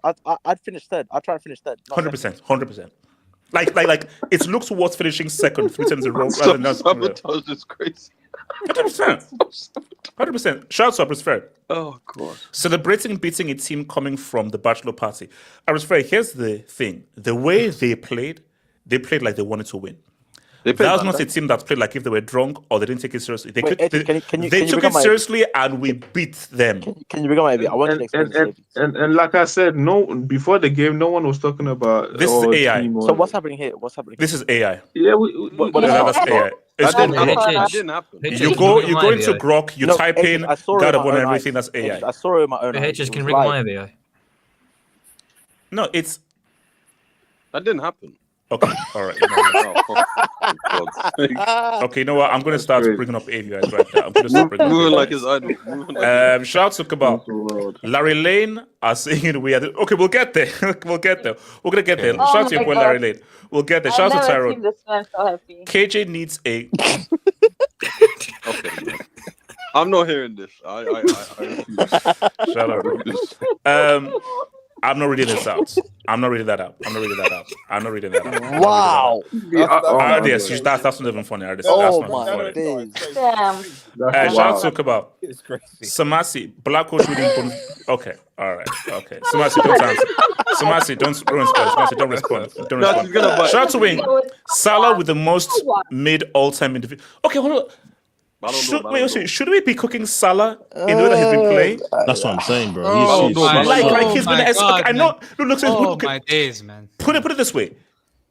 I'd finish third. I'd try and finish third. not second. 100%. Like it looks towards finishing second 3 times in a row rather than not. Sabotage is crazy. 100%. Shout out to Fred. Oh god. Celebrating beating a team coming from the bachelor party. Fred, here's the thing. The way they played like they wanted to win. That was not a team that played like if they were drunk or they didn't take it seriously. They Wait, can you took become it my- seriously and we beat them. Can you bring up my I want you to explain this. And like I said, before the game, no one was talking about This is AI. team So what's happening here? This is AI. Yeah, That's AI. It's That called didn't Grok. happen. That didn't happen. You go into Grok, you type in I saw it God with of my War and own everything. eyes. That's AI. I saw it with my own eyes. HS It can was ring live. my VI. No, it's That didn't happen. okay. All right. Oh, for God's sake. Okay, you know what? I'm going to start bringing up AVIs right now. I'm going to start bringing Moving up like his AVIs. idol. Moving like Shout to Kabal. Larry Lane are saying we are. Okay, we'll get there. We're going to get there. Oh Shout to my your boy God. Larry Lane. We'll get there. I've Shout to never Tyrone. seen this man so happy. KJ needs a. Okay, man. I'm not hearing this. I refuse. Shut up. I'm not reading this out. I'm not reading that out. Wow. Yes, that's not even funny. That's Oh not my funny. days. Damn. Shout out to Kabal. It's crazy. Samasi, Black Coach reading. Okay, all right, okay. Samasi, don't answer. Samasi, don't respond. Samasi, don't respond. Don't No, she's gonna respond. bite. Shout out to Wing. Salah with the most mid all-time individual. Okay, hold on. Should we be cooking Salah in the way that he's been playing? That's what I'm saying, bro. Oh He's my Like he's been. my God, I know. Look, Oh my days, man. Put it this way: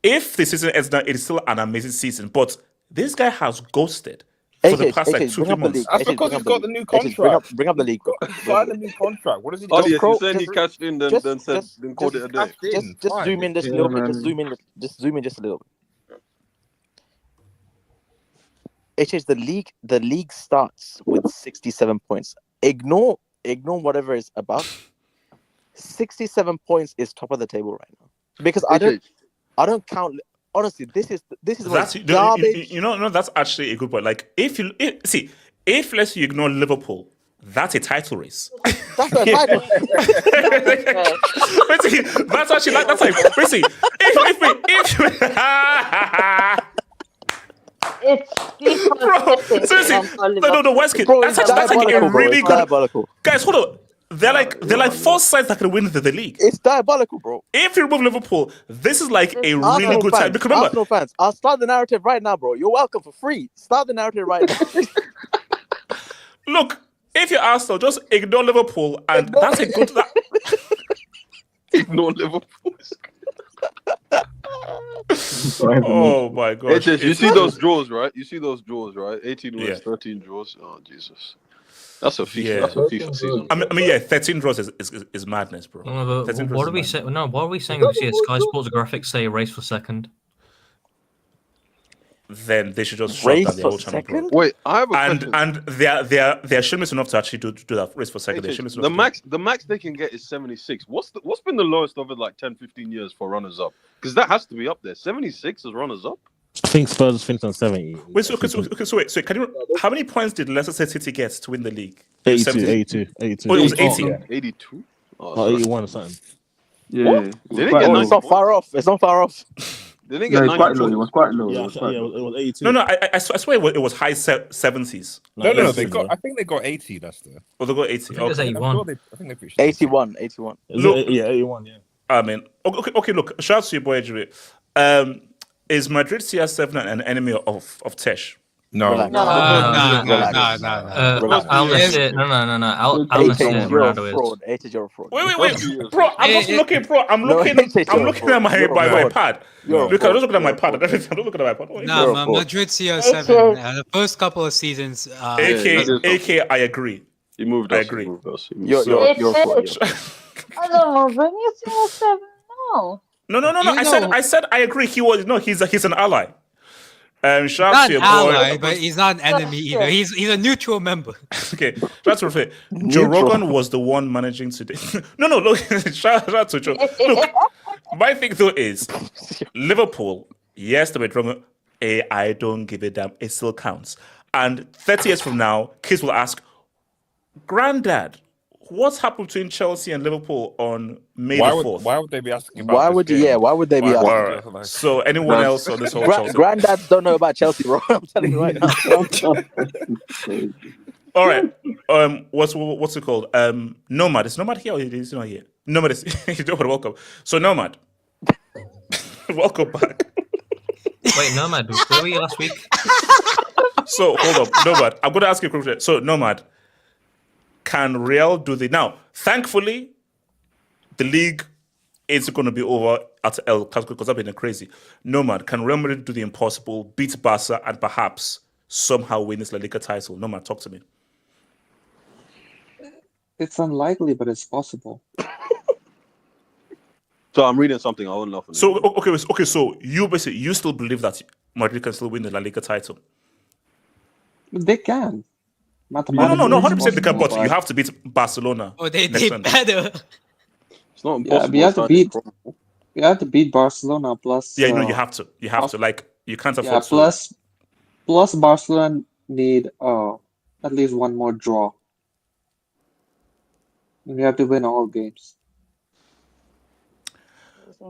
if the season ends now, it is still an amazing season. But this guy has ghosted for the past like 2-3 months. That's because he's got the new contract. Bring up the league. Signed a new contract. What does he do? Oh, yes, Crow- you said he just- cashed in, then called it a day. Just Fine. zoom in just a little bit. Just zoom in just a little bit. The league starts with 67 points. Ignore whatever is above. 67 points is top of the table right now. Because I don't count. Honestly, this is That's garbage. no, that's actually a good point. Like if let's say you ignore Liverpool, that's a title race. That's a title. Basically, that's actually like that's like basically if It's bro, seriously, no, West Kid, Bro, that's it's like a diabolical, bro. really It's good. diabolical. Guys, hold on. They're like 4 sides that can win the league. It's diabolical, bro. If you remove Liverpool, this is like a really Arsenal good fans, time. Because remember, Arsenal fans, I'll start the narrative right now, bro. You're welcome for free. Start the narrative right now. if you're Arsenal, just ignore Liverpool, and that's a good. Ignore Liverpool. Oh my gosh! You see those draws, right? 18 wins, 13 draws. Oh Jesus, that's a FIFA. Yeah. That's a FIFA season. I mean, yeah, 13 draws is madness, bro. No, but 13 draws what are we is saying? madness. No, what are we saying? If we see a Sky Sports graphics say race for second. Then they should just shut Race down the for whole channel, bro. second? Wait, I have a question. And they're shameless enough to actually do that race for second. They're shameless enough The max they can get is 76. What's been the lowest of it like 10, 15 years for runners up? Because that has to be up there. 76 as runners up. I think Spurs finished on 70. Wait, so can you? How many points did Leicester City get to win the league? 82. Oh, it was 80. 82. Oh, 81 or something. Yeah, What? They didn't get It's not far off. It's not far off. They didn't No, get it's quite 92. low. It was quite low. Yeah, It was quite low. it was 82. No, I swear it was high 70s. No. They got. I think they got 80. Leicester. Oh, they got 80. I think it was Okay. 81. I think they preached 81. Look- Yeah, 81, yeah. I mean, okay. Look, shout out to your boy, Ejiri. Is Madrid CR7 an enemy of Tesh? No. Relax. No. Al Nassr, no. Al Nassr, Ronaldo is. Fraud. 80 you're a fraud. Wait, bro. I'm not looking, bro. I'm looking at my pad. You're a Look, I'm fraud. just looking at my pad and everything. I'm not looking at my pad. No, You're a fraud. Madrid CR7. The first couple of seasons. AK, I agree. He moved I us. agree. He moved us. You're a fraud. I don't know. Bring you to 7 now. No. I said I agree. He's an ally. Shout out Not to your an ally, boy. but he's not an enemy either. He's a neutral member. Okay, that's perfect. Joe Rogan was the one managing today. No, look, shout out to Joe. Look, my thing though is Liverpool. Yes, they were wrong. I don't give a damn. It still counts. And 30 years from now, kids will ask, "Granddad, what's happened between Chelsea and Liverpool on May the 4th?" Why would they be asking about Why this would game? Why would they be asking? Alright. So anyone else on this whole Chelsea? Granddads don't know about Chelsea, bro. I'm telling you right now. All right. What's it called? Nomad. Is Nomad here or is he not here? Nomad is welcome. So Nomad. Welcome back. Wait, Nomad, where were you last week? So hold up, Nomad. I'm gonna ask you a question. So Nomad, can Real do the now? Thankfully, the league is going to be over at El Clasico because I've been crazy. Nomad, can Real Madrid do the impossible, beat Barca, and perhaps somehow win this La Liga title? Nomad, talk to me. It's unlikely, but it's possible. So I'm reading something. I won't laugh. So okay. So you still believe that Madrid can still win the La Liga title? They can. No. 100% they can, but you have to beat Barcelona. Oh, they next Sunday. better. It's not Yeah, impossible. we have to beat Barcelona plus. Yeah, you have to. You have to. Like, you can't afford Yeah, plus Barcelona need at least one more draw. We have to win all games.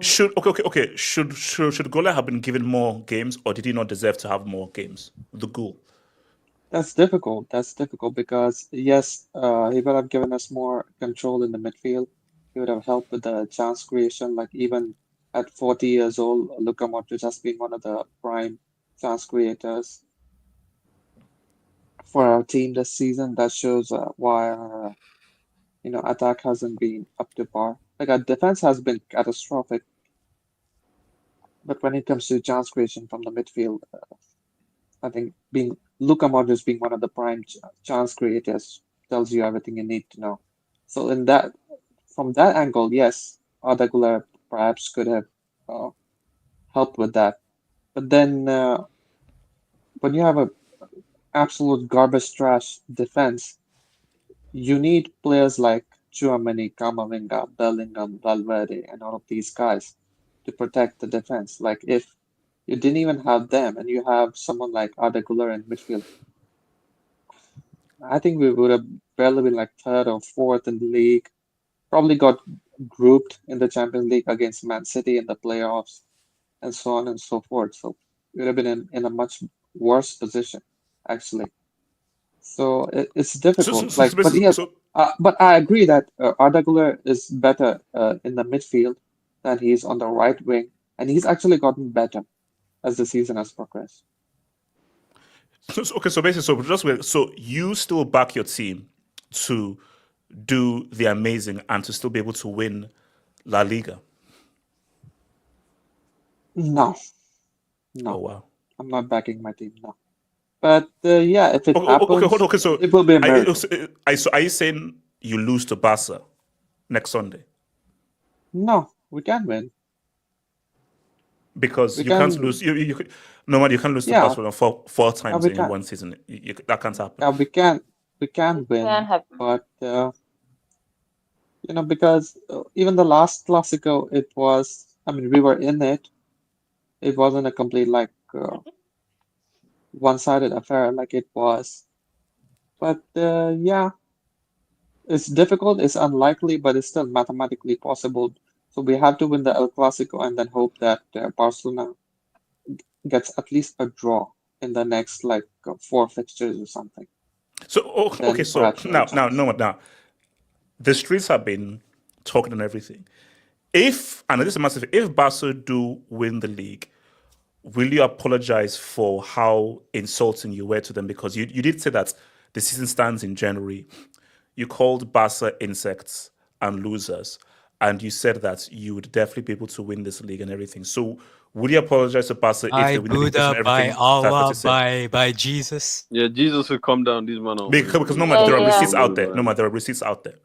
Should Gola have been given more games, or did he not deserve to have more games? The goal. That's difficult. Because yes, he would have given us more control in the midfield. He would have helped with the chance creation. Like even at 40 years old, Luka Modric has been one of the prime chance creators for our team this season. That shows why our attack hasn't been up to par. Like our defense has been catastrophic, but when it comes to chance creation from the midfield, I think Luka Modric being one of the prime chance creators tells you everything you need to know. So from that angle, yes, Arda Güler perhaps could have helped with that. But then when you have a absolute garbage trash defense, you need players like Tchouaméni, Camavinga, Bellingham, Valverde, and all of these guys to protect the defense. Like if you didn't even have them and you have someone like Arda Güler in midfield, I think we would have barely been like third or fourth in the league. Probably got grouped in the Champions League against Man City in the playoffs and so on and so forth. So we would have been in a much worse position, actually. So it's difficult. But I agree that Arda Güler is better in the midfield than he is on the right wing, and he's actually gotten better as the season has progressed. So you still back your team to do the amazing and to still be able to win La Liga? No. Oh wow. I'm not backing my team, no. But yeah, if it happens, okay, so it will be a miracle. Are you saying you lose to Barca next Sunday? No, we can win. Because you can't lose. You can't lose to Barcelona four times in one season. That can't happen. Yeah, we can win, but because even the last Clasico, it was. I mean, we were in it. It wasn't a complete one-sided affair like it was. But yeah, it's difficult. It's unlikely, but it's still mathematically possible. So we have to win the El Clasico and then hope that Barcelona gets at least a draw in the next 4 fixtures or something. So now the streets have been talking and everything. If Barca do win the league, will you apologize for how insulting you were to them? Because you did say that the season starts in January. You called Barca insects and losers, and you said that you would definitely be able to win this league and everything. So would you apologize to Barca if they win the league and everything? By Allah, by Jesus. Yeah, Jesus will come down. These men are because no matter there are receipts out there. No matter there are receipts out there.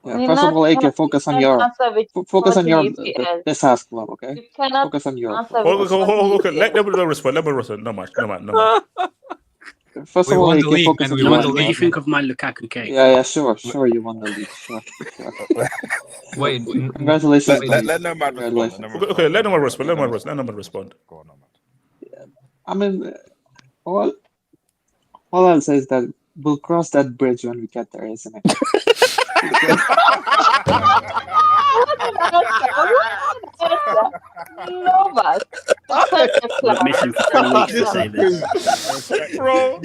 Yeah, first of all, AK, focus on your Desas club, okay? Focus on your. Okay, let me respond. No much. First of all, AK, focus on your. What do you think of my Lukaku cake? Yeah, sure, you won the league, sure. Wait, congratulations. Let Nomad respond. Okay, let Nomad respond. Let Nomad respond. Go on, Nomad. I mean, all I'll say is that we'll cross that bridge when we get there, isn't it? No, but We've missing for 3 weeks to say this. Bro.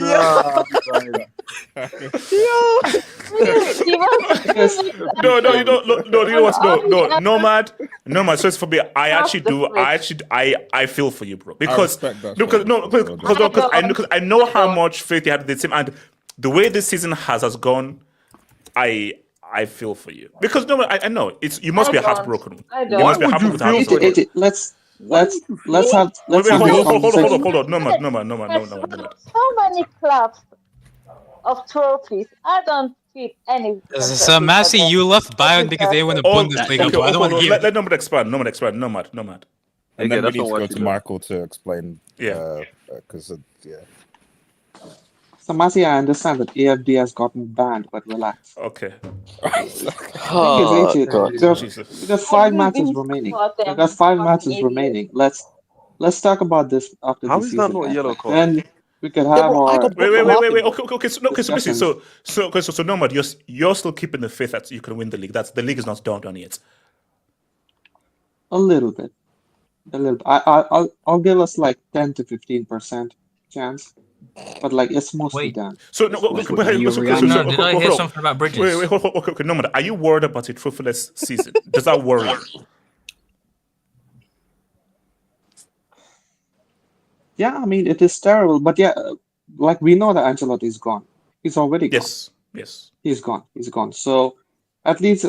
No, you don't. No, you know what? No, Nomad. So it's for me. I feel for you, bro. Because I know how much faith you had in the team, and the way this season has gone, I feel for you because I know you must be heartbroken. You must be heartbroken. Let's have. Hold on. No. So many clubs of trophies. I don't feel any. So Massey, you left Bayern because they won the Bundesliga. Okay, I don't want to hear. Let Nomad expand. Nomad. And then we need to go to Marco to explain. Because So Masi, I understand that AFD has gotten banned, but relax. Okay. There's 5 matches remaining. Let's talk about this after the season. How is that not a yellow card? Then we could have Wait. Okay. So Nomad, you're still keeping the faith that you can win the league. The league is not done yet. A little bit. I'll give us 10 to 15% chance. But it's mostly done. So did I hear something about Bridges? Wait, okay, Nomad, are you worried about a trophyless season? Does that worry you? Yeah, I mean it is terrible, but yeah, we know that Ancelotti is gone. He's already gone. Yes. He's gone. So at least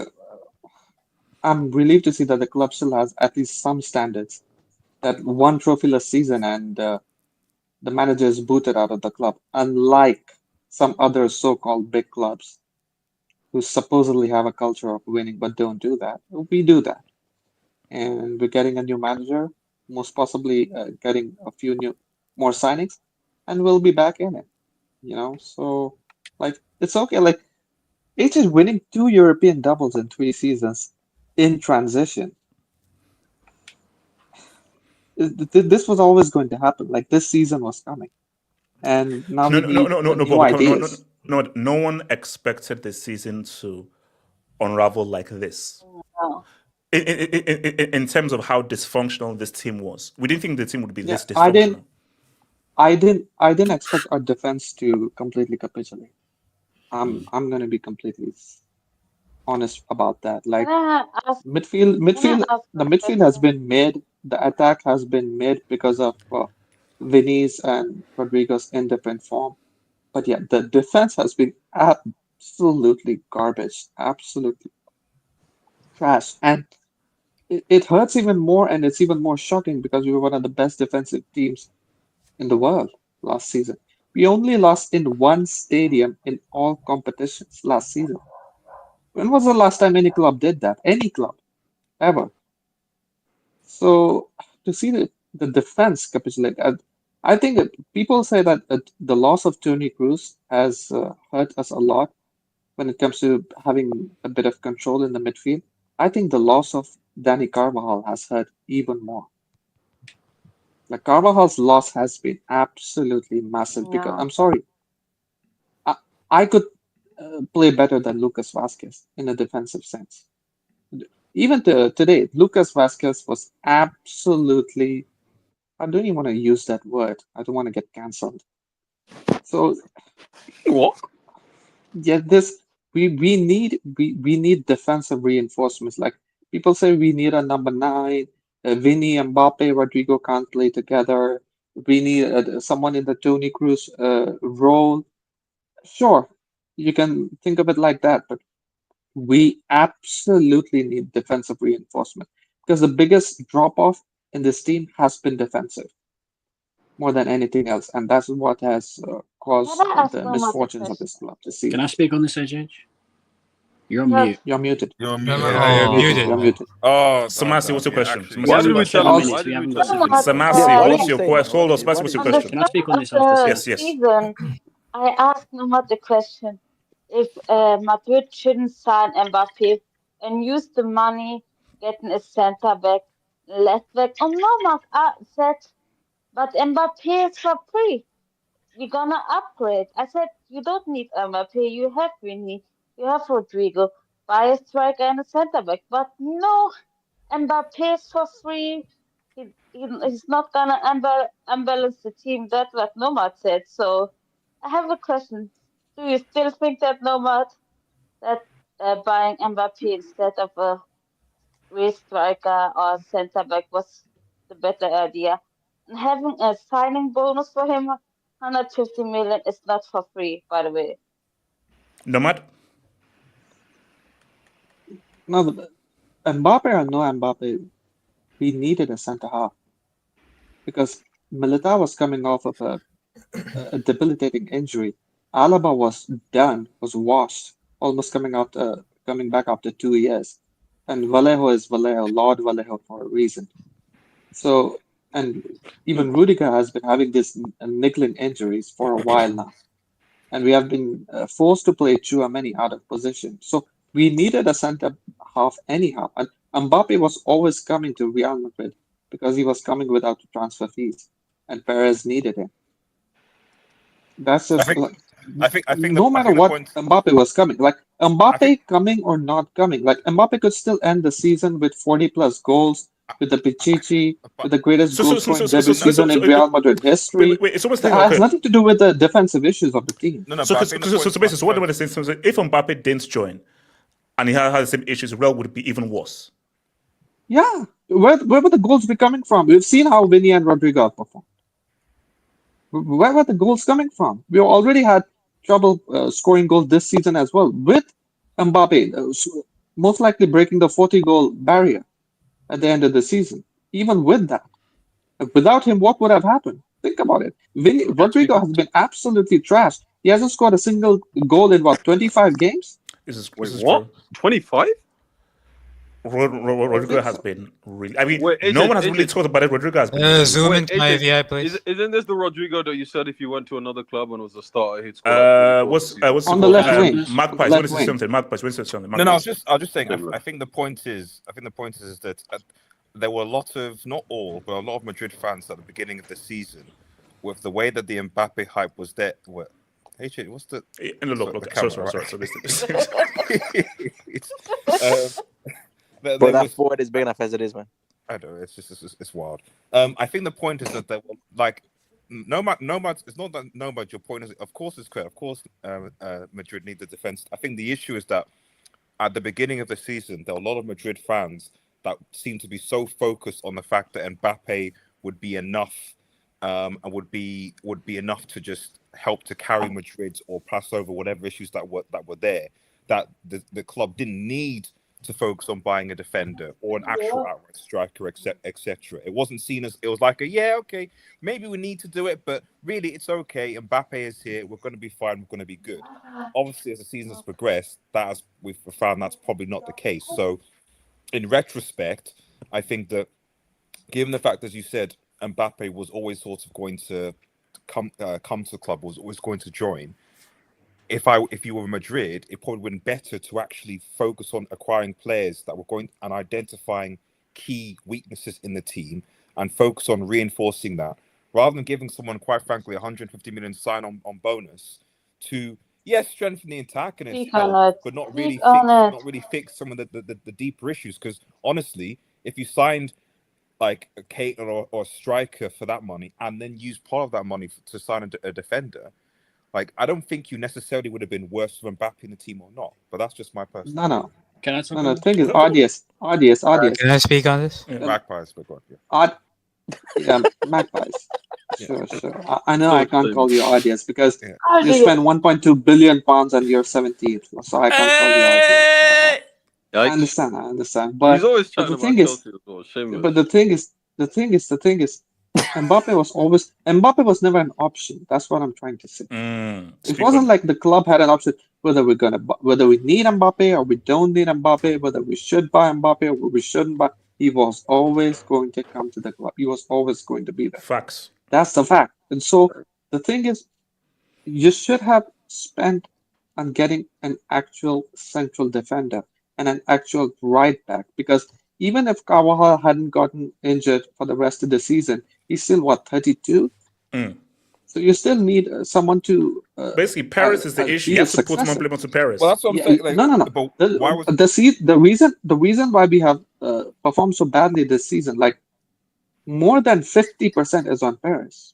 I'm relieved to see that the club still has at least some standards. That one trophyless season and the manager is booted out of the club, unlike some other so-called big clubs who supposedly have a culture of winning but don't do that. We do that. And we're getting a new manager, most possibly getting a few more signings, and we'll be back in it. So it's okay. H is winning 2 European doubles in 3 seasons in transition. This was always going to happen. This season was coming, and now no one expected the season to unravel like this. No. In terms of how dysfunctional this team was, we didn't think the team would be this dysfunctional. I didn't expect our defense to completely capitulate. I'm gonna be completely honest about that. Midfield, the midfield has been made. The attack has been made because of Vinny's and Rodrigo's indifferent form. But yeah, the defense has been absolutely garbage, absolutely trash. And it hurts even more, and it's even more shocking because we were one of the best defensive teams in the world last season. We only lost in one stadium in all competitions last season. When was the last time any club did that? Any club, ever. So to see the defense capitulate, I think that people say that the loss of Toni Kroos has hurt us a lot when it comes to having a bit of control in the midfield. I think the loss of Danny Carvajal has hurt even more. Like Carvajal's loss has been absolutely massive because Yeah. I'm sorry, I could play better than Lucas Vasquez in a defensive sense. Even today, Lucas Vasquez was absolutely. I don't even want to use that word. I don't want to get cancelled. So What? yeah, we need defensive reinforcements. Like people say, we need a number 9. Vinny, Mbappe, Rodrigo can't play together. We need someone in the Toni Kroos role. Sure, you can think of it like that, but we absolutely need defensive reinforcement because the biggest drop off in this team has been defensive more than anything else, and that's what has Can caused I ask the Nomad a misfortunes of question? this club this Can season. I speak on this, AJ? You're on Yes. mute. You're muted. You're No, muted. no, Yeah, you're oh. Muted. You're muted. muted. Oh, Samasi, what's your yeah, question? actually, Why We've did we got tell 7 him? minutes. Why We did we haven't got tell him? civilians. Samasi, Uh, what's your question? Hold on, Samasi, what's your on the question? Can I start speak on of this after the Sim? Yes. season, I asked Nomad the question if Madrid shouldn't sign Mbappe and use the money getting a center back, left back. And Nomad said, but Mbappe is for free. We're gonna upgrade. I said, you don't need Mbappe. You have Vinny. You have Rodrigo. Buy a striker and a center back. But no, Mbappe is for free. He's not gonna unbalance the team. That's what Nomad said. So I have a question. Do you still think that Nomad that buying Mbappe instead of a real striker or center back was the better idea? And having a signing bonus for him, 150 million, is not for free, by the way. Nomad? No, but Mbappe or no Mbappe, we needed a center half because Militao was coming off of a debilitating injury. Alaba was done, was washed, almost coming back after 2 years. And Vallejo is Vallejo, Lord Vallejo for a reason. So, and even Rudiger has been having this niggling injuries for a while now. And we have been forced to play Tchouaméni out of position. So we needed a center half anyhow. And Mbappe was always coming to Real Madrid because he was coming without the transfer fees, and Perez needed him. That's I just think, like I think no matter the what point. Mbappe was coming. Like I Mbappe think, coming or not coming, like Mbappe could still end the season with 40 plus goals, with the Pichichi, but with the greatest So, goal so, so, so, scoring so, so, debut so, so, season in so Real Madrid history. wait, it's almost That like, has okay. nothing to do with the defensive issues of the team. no, So, but I so, think the so, point. so basically, so what about the same? So if Mbappe didn't join and he had the same issues, Real would be even worse. Yeah, where would the goals be coming from? We've seen how Vinny and Rodrigo perform. Where were the goals coming from? We already had trouble scoring goals this season as well with Mbappe, most likely breaking the 40-goal barrier at the end of the season. Even with that, without him, what would have happened? Think about it. Rodrigo has been absolutely trashed. He hasn't scored a single goal in what, 25 games? This Wait, is what? true. 25? I Rodrigo think has so. been really. I mean, Wait, no one has really AJ, talked about it. Rodrigo has been Zoom really. wait, into my AJ, VI, please. isn't this the Rodrigo that you said if you went to another club and was a starter, he'd score like 40 goals a season? What's it On the called? left wing. On the Magpies. When left is wing. something? Magpies. When is something? No, I was Magpies. just saying. Similar. I think the point is, that there were a lot of, not all, but a lot of Madrid fans at the beginning of the season, with the way that the Mbappe hype was there. What? Hey, what's the? Look. Camera, Sorry. right? So this. Bro, There that was. forward is big enough as it is, man. I don't know. It's wild. I think the point is that there were like Nomad. It's not that Nomad. Your point is, of course, it's correct. Of course, Madrid need the defense. I think the issue is that at the beginning of the season, there were a lot of Madrid fans that seemed to be so focused on the fact that Mbappe would be enough and would be enough to just help to carry Madrid or pass over whatever issues that were there. That the club didn't need to focus on buying a defender or an actual outright striker, etc. It wasn't seen as, it was like okay, maybe we need to do it, but really it's okay. Mbappe is here. We're going to be fine. We're going to be good. Obviously, as the season has progressed, we've found that's probably not the case. So, in retrospect, I think that given the fact, as you said, Mbappe was always sort of going to come to the club, was always going to join. If you were Madrid, it probably would have been better to actually focus on acquiring players that were going and identifying key weaknesses in the team and focus on reinforcing that, rather than giving someone, quite frankly, 150 million sign-on bonus to strengthen the attack and its help, but not really fix some of the deeper issues. Because honestly, if you signed like a Kate or a striker for that money and then use part of that money to sign a defender, like, I don't think you necessarily would have been worse with Mbappe in the team or not. But that's just my personal. No. Can I talk? No, the thing is, audience. Can I speak on this? Magpies, but God, Magpies. Sure. I know I can't call you audience because you spend 1.2 billion pounds and you're 17th, so I can't call you audience. I understand. But he's always the thing is, the thing is, Mbappe was never an option. That's what I'm trying to say. It wasn't like the club had an option whether we need Mbappe or we don't need Mbappe, whether we should buy Mbappe or we shouldn't buy. He was always going to come to the club. He was always going to be there. Facts. That's the fact. And so the thing is, you should have spent on getting an actual central defender and an actual right back, because even if Carvajal hadn't gotten injured for the rest of the season, he's still 32. So you still need someone to basically Paris is the issue. You have to put more people to Paris. Well, that's what I'm saying. Like, no. Why was the reason why we have performed so badly this season, like more than 50% is on Paris.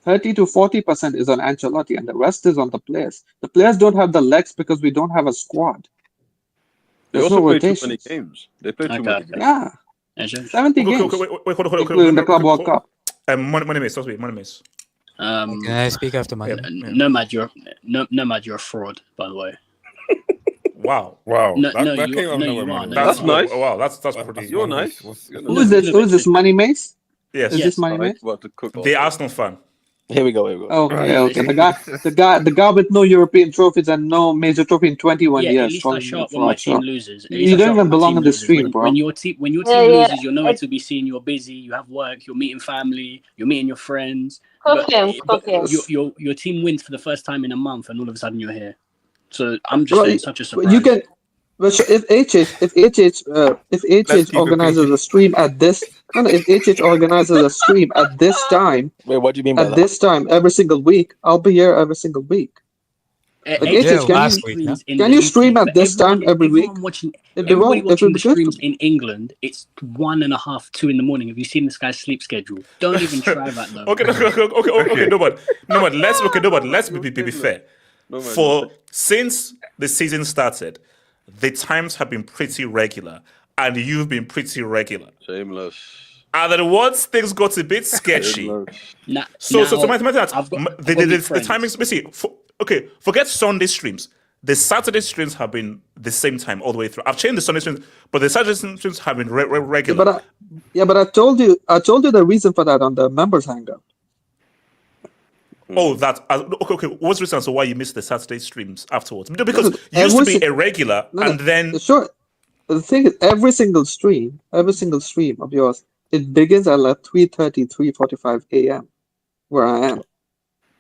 30 to 40% is on Ancelotti, and the rest is on the players. The players don't have the legs because we don't have a squad. They also play too many games. They play too many games. Yeah. 70 games. Wait, including the Club World Cup. Money miss. Can I speak after my Nomad, you're a fraud, by the way. Wow. That came out of nowhere. That's nice. Wow, that's pretty. You're nice. Who is this? Money Mace? Yes. Is this Money Mace? The Arsenal fan. Here we go. Okay. The guy with no European trophies and no major trophy in 21 years. At least I show up when my team loses. You don't even belong on the stream, bro. When your team loses, you're nowhere to be seen. You're busy. You have work. You're meeting family. You're meeting your friends. Cook him. Your team wins for the first time in a month, and all of a sudden you're here. So I'm just saying, such a surprise. You can. But if HH organizes a stream at this, if HH organizes a stream at this time, wait, what do you mean by that? At this time, every single week, I'll be here every single week. Can you stream at this time every week? Everybody watching the streams in England, it's 1:30, 2 in the morning. Have you seen this guy's sleep schedule? Don't even try that though. Okay. No, but let's be fair. Since the season started, the times have been pretty regular, and you've been pretty regular. Shameless. And then once things got a bit sketchy, so my the timings. Basically, forget Sunday streams. The Saturday streams have been the same time all the way through. I've changed the Sunday streams, but the Saturday streams have been regular. But I told you the reason for that on the members hangout. Oh, that okay. What's the reason so why you missed the Saturday streams afterwards? Because you used to be a regular, and then sure. The thing is, every single stream of yours, it begins at like 3:30, 3:45 a.m. where I am.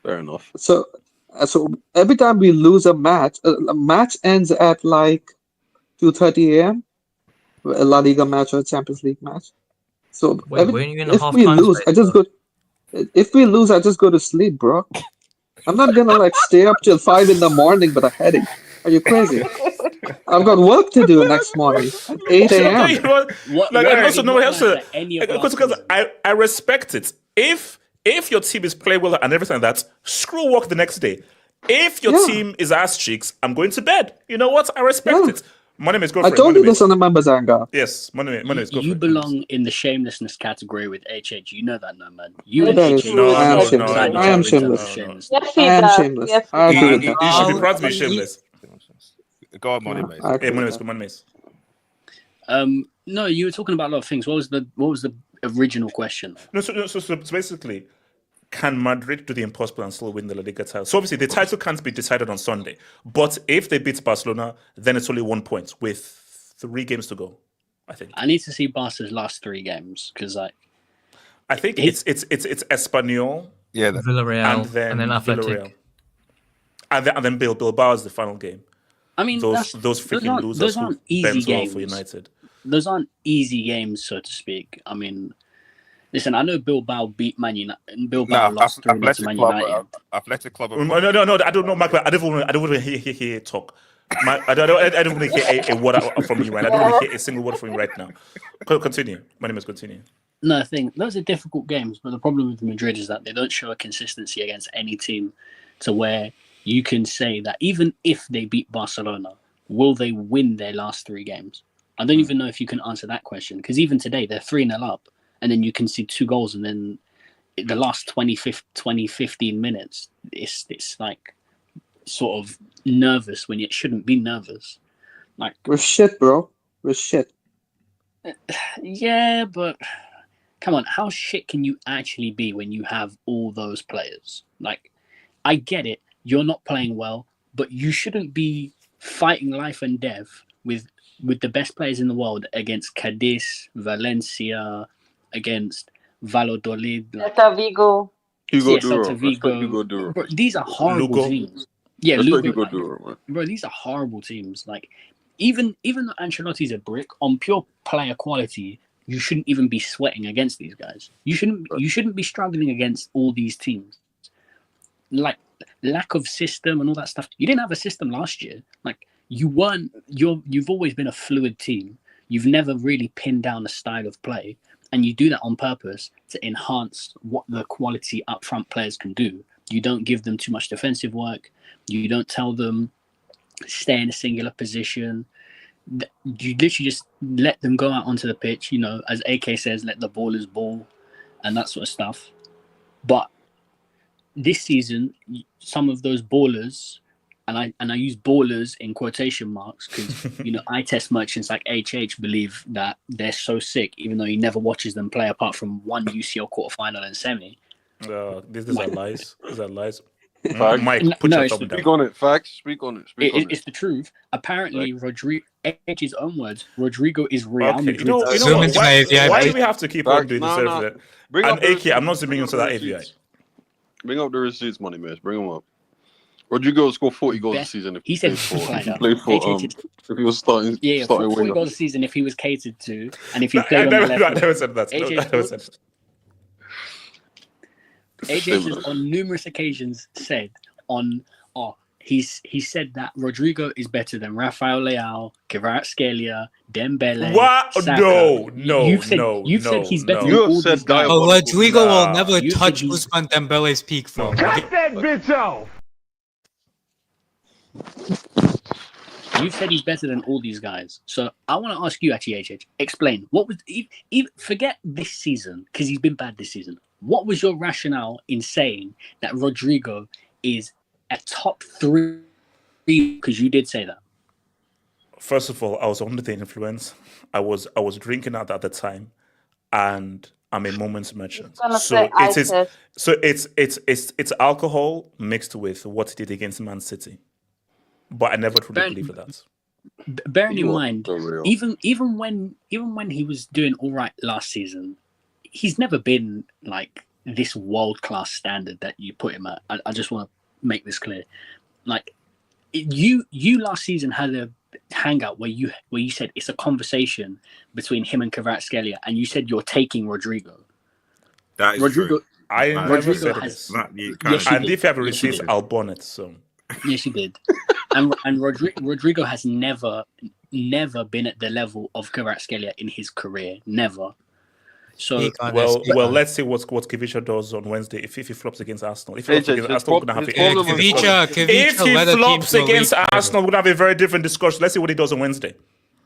Fair enough. So every time we lose a match ends at like 2:30 a.m. A La Liga match or a Champions League match. So if we lose, I just go to sleep, bro. I'm not gonna stay up till 5 in the morning with a headache. Are you crazy? I've got work to do next morning at 8 a.m. Because I respect it. If your team is playing well and everything like that, screw work the next day. If your team is ass cheeks, I'm going to bed. You know what? I respect it. My name is go I for it. told My you name this is- on the members hangar. Yes, my name is go for You it. belong in the shamelessness category with HH. You know that, no man. You Yes, and That HH is he true. would. I am No, Yes, he shameless. no, would. beside each I am other in terms shameless. of no. shameless. Yes, I he am does. shameless. Yes, I he agree He, with does. that. he should be Oh, proud to be he- shameless. Go on, Money Yeah, Mace. I agree Hey, my with that. name is. No, you were talking about a lot of things. What was the original question? No, so basically, can Madrid do the impossible and still win the La Liga title? So obviously, the title can't be decided on Sunday. But if they beat Barcelona, then it's only 1 point with 3 games to go, I think. I need to see Barca's last 3 games because I think it's Espanyol, Villarreal, and then Athletic. Villarreal, and then Bilbao is the final game. I mean, those freaking losers who aren't easy bends well games for United. Those aren't easy games, so to speak. I mean, listen, I know Bilbao beat Man United. Bilbao lost 3-0 to Man United. Athletic Club. No, I don't know, Michael. I don't want to hear talk. I don't want to hear a word from you, right? I don't want to hear a single word from you right now. Continue. My name is continue. No, those are difficult games, but the problem with Madrid is that they don't show a consistency against any team to where you can say that even if they beat Barcelona, will they win their last 3 games? I don't even know if you can answer that question because even today they're 3-0 up and then you can see 2 goals and then the last 20, 15 minutes, it's like sort of nervous when it shouldn't be nervous. Like we're shit, bro. We're shit. Yeah, but come on, how shit can you actually be when you have all those players? Like, I get it, you're not playing well, but you shouldn't be fighting life and death with the best players in the world against Cadiz, Valencia, against Valladolid, Celta Vigo. Hugo Duro. Bro, these are horrible Lugo. teams. Yeah, Respect Lugo. Hugo Duro, man. Bro, these are horrible teams. Like, even though Ancelotti's a brick, on pure player quality, you shouldn't even be sweating against these guys. You shouldn't be struggling against all these teams. Like, lack of system and all that stuff. You didn't have a system last year. Like, you've always been a fluid team. You've never really pinned down a style of play, and you do that on purpose to enhance what the quality up front players can do. You don't give them too much defensive work. You don't tell them stay in a singular position. You literally just let them go out onto the pitch, as AK says, let the ballers ball and that sort of stuff. But this season, some of those ballers, and I use ballers in quotation marks because I test merchants like HH believe that they're so sick, even though he never watches them play apart from one UCL quarterfinal and semi. These are lies. These are lies. Facts. Mike, put your thumb down. Speak on it. Facts. Speak on it. It's the truth. Apparently, HH's own words, Rodrigo is Real Okay, Madrid. you know what? Why do we have to keep on doing this? And AK, I'm not zooming into that AVI. Bring up the receipts, Money Mace. Bring them up. Rodrigo will score 40 goals a season if he said if he was starting. Yeah, 40 goals a season if he was catered to, and if he played on the left. I never said that. I never said that. AJ has on numerous occasions said he said that Rodrigo is better than Rafael Leao, Kvaratskhelia, Dembele. What? Saka. No. You've said he's better than You all have said these guys. Rodrigo will never touch Ousmane Dembele's peak form. Cut that bitch off! You've said he's better than all these guys. So I want to ask you, actually, HH, explain what was even forget this season because he's been bad this season. What was your rationale in saying that Rodrigo is a top 3? Because you did say that. First of all, I was under the influence. I was drinking at the time, and I'm a moment's merchant. So it's alcohol mixed with what he did against Man City. But I never truly believed that. Bearing in mind, even when he was doing all right last season, he's never been like this world-class standard that you put him at. I just want to make this clear. Like you last season had a hangout where you said it's a conversation between him and Kvaratskhelia, and you said you're taking Rodrigo. That is Rodrigo. true. I never said this. Yes, and if you have a receipt, I'll burn it. So yes, you did. And Rodrigo has never been at the level of Kvaratskhelia in his career. Never. So well, let's see what Kivicha does on Wednesday if he flops against Arsenal. If he flops against Arsenal, we're gonna have Kivicha, if he flops against Arsenal, we're gonna have a very different discussion. Let's see what he does on Wednesday.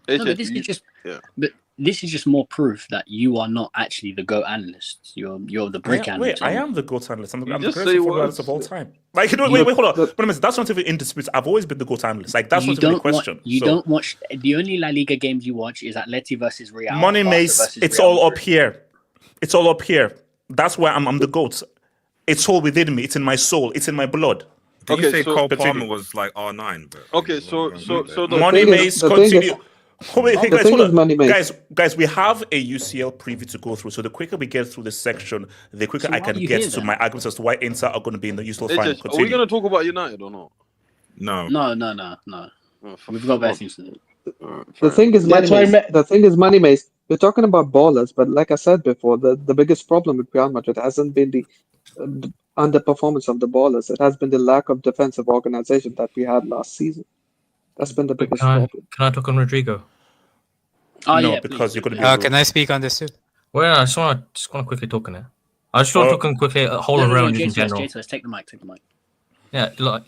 No, but this is just but this is just more proof that you are not actually the GOAT analyst. You're the brick analyst. Wait, I am the GOAT analyst. I'm the just greatest say football words. analyst of all time. Like, wait, hold on. But that's not even in dispute. I've always been the GOAT analyst. Like, that's not even a question. You don't watch the only La Liga games you watch is Atleti versus Real. Money Mace, it's all up here. It's all up here. That's why I'm the GOAT. It's all within me. It's in my soul. It's in my blood. Did you say Cole Palmer was like R9? But Okay, so the Money Mace, continue. Guys, we have a UCL preview to go through. So the quicker we get through this section, the quicker I can get to my arguments as to why Inter are going to be in the UCL final. Are we going to talk about United or not? No. We've got better things to do. The thing is, Money Mace. We're talking about ballers, but like I said before, the biggest problem with Real Madrid hasn't been the underperformance of the ballers. It has been the lack of defensive organization that we had last season. That's been the biggest problem. Can I talk on Rodrigo? No, because you're going to be. Can I speak on this too? Well, I just want to quickly talk on it. I just want to talk on quickly a whole of Real Madrid in general. Let's take the mic. Yeah, like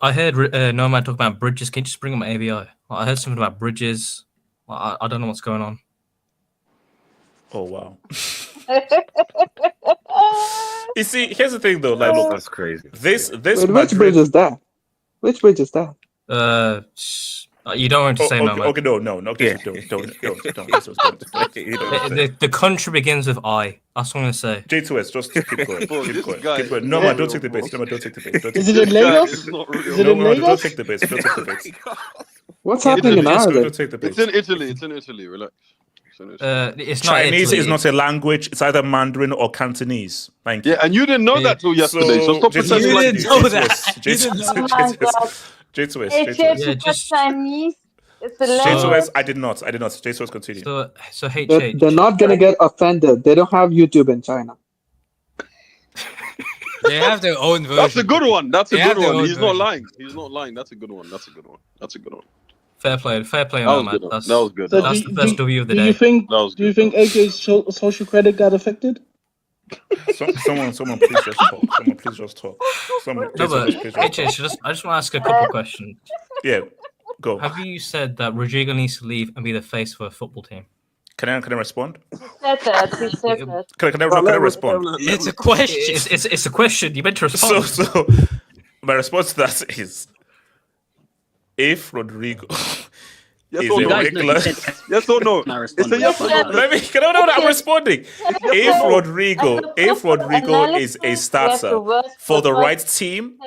I heard Nomad talk about bridges. Can you just bring up my AVI? I heard something about bridges. I don't know what's going on. Oh wow. You see, here's the thing though. Like, look, that's crazy. This which bridge is that? Which bridge is that? You don't want to say no. Okay, no. Okay, don't. The country begins with I. That's what I'm gonna say. J2S, just keep going. Keep going. No, man, don't take the base. No, man, don't take the base. Is it in Lagos? Is it in Lagos? Don't take the base. Don't take the base. What's happening in Ireland? It's in Italy. It's in Italy. Relax. It's not Chinese Italy. is not a language. It's either Mandarin or Cantonese. Thank you. Yeah, and you didn't know that till yesterday. So stop pretending like you know that. J2S. It's Chinese. It's a J2S, I did not. J2S, continue. So HH. They're not gonna get offended. They don't have YouTube in China. They have their own version. That's a good one. That's a good one. He's version. not lying. He's not lying. That's a good one. Fair play, That man. was good. So That's the first W of the do day. you think AK's social credit got affected? Someone please just talk. I just want to ask a couple of questions. Yeah, go. Have you said that Rodrigo needs to leave and be the face for a football team? Can I respond? He said that. Can I respond? It's a question. It's a question. You meant to respond. So my response to that is, if Rodrigo is a regular, yes or no? It's a yes or no. I'm responding. If Rodrigo is a starter for the right team,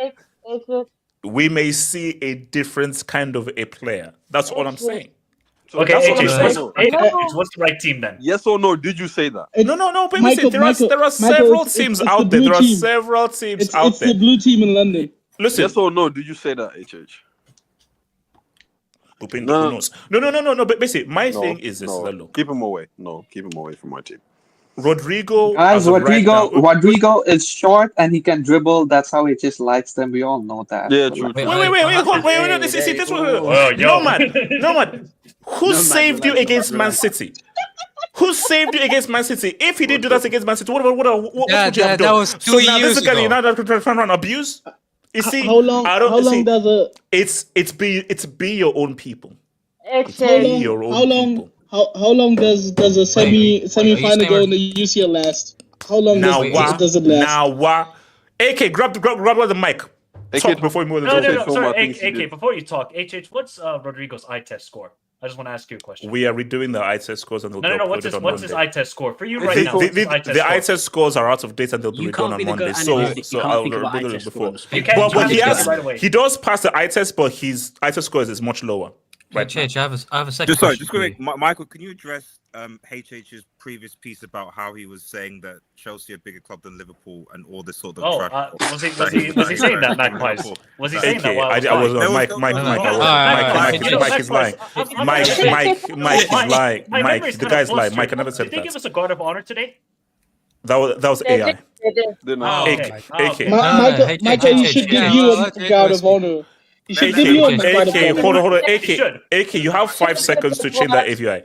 we may see a different kind of a player. That's all I'm saying. So okay, what's the right team then? Yes or no? Did you say that? No. But listen, there are several teams out there. There are several teams out there. It's the blue team in London. Listen. Yes or no? Did you say that, HH? No. But basically, my thing is this. Look. Keep him away. No, keep him away from my team. Rodrigo. Guys, Rodrigo is short and he can dribble. That's how he just likes them. We all know that. Yeah, true. Wait. This was no man. Who saved you against Man City? Who saved you against Man City? If he did do that against Man City, what would you have done? That was 2 years ago. This is going to run abuse. You see, how long does a it's be your own people. How long does a semi-final go in the UCL last? How long does it last? Now, AK, grab the mic. Talk before we move on. No. Sorry, AK, before you talk, HH, what's Rodrigo's eye test score? I just want to ask you a question. We are redoing the eye test scores and they'll No. What's his eye test score for you right now? The eye test scores are out of date and they'll be redone on Monday. So I'll redo it before. But he does pass the eye test, but his eye test score is much lower. Right. I have a second. Just quick, Michael. Can you address HH's previous piece about how he was saying that Chelsea are a bigger club than Liverpool and all this sort of trash? Was he saying that, Magpies? Was he saying that? I was Mike is lying. Mike is lying. Mike, the guy's lying. Mike, I never said that. Did they give us a guard of honor today? That was AI. AK. Michael, you should give you a guard of honor. Hold on. AK, you have 5 seconds to change that AVI.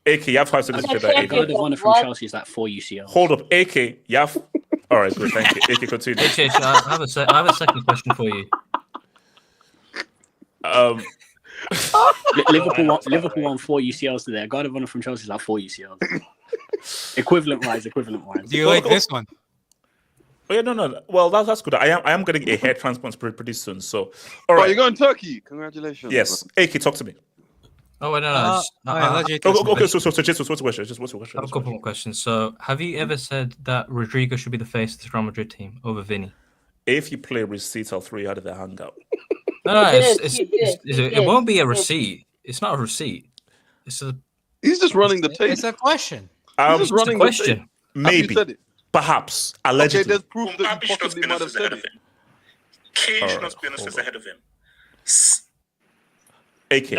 AK, you have 5 seconds to change that AVI. Guard of honor from Chelsea is that 4 UCL. Hold up, AK, you have. All right, good, thank you. AK, continue. I have a second question for you. Liverpool won 4 UCLs today. A guy that won from Chelsea is like 4 UCLs. Equivalent wise. Do you like this one? Oh, yeah, no. Well, that's good. I am getting a hair transplant pretty soon. So, all right. Oh, you're going to Turkey. Congratulations. Yes. AK, talk to me. Oh, no. Okay, so Jesus, what's your question? What's your question? I have a couple more questions. So, have you ever said that Rodrigo should be the face of the Real Madrid team over Vinny? If you play receipts, I'll throw you out of the hangout. No, it won't be a receipt. It's not a receipt. He's just running the tape. It's a question. He's just running the question. Maybe. Perhaps. Allegedly. Okay, there's proof that you possibly might have said it. Kane should not be on the ahead of him. AK.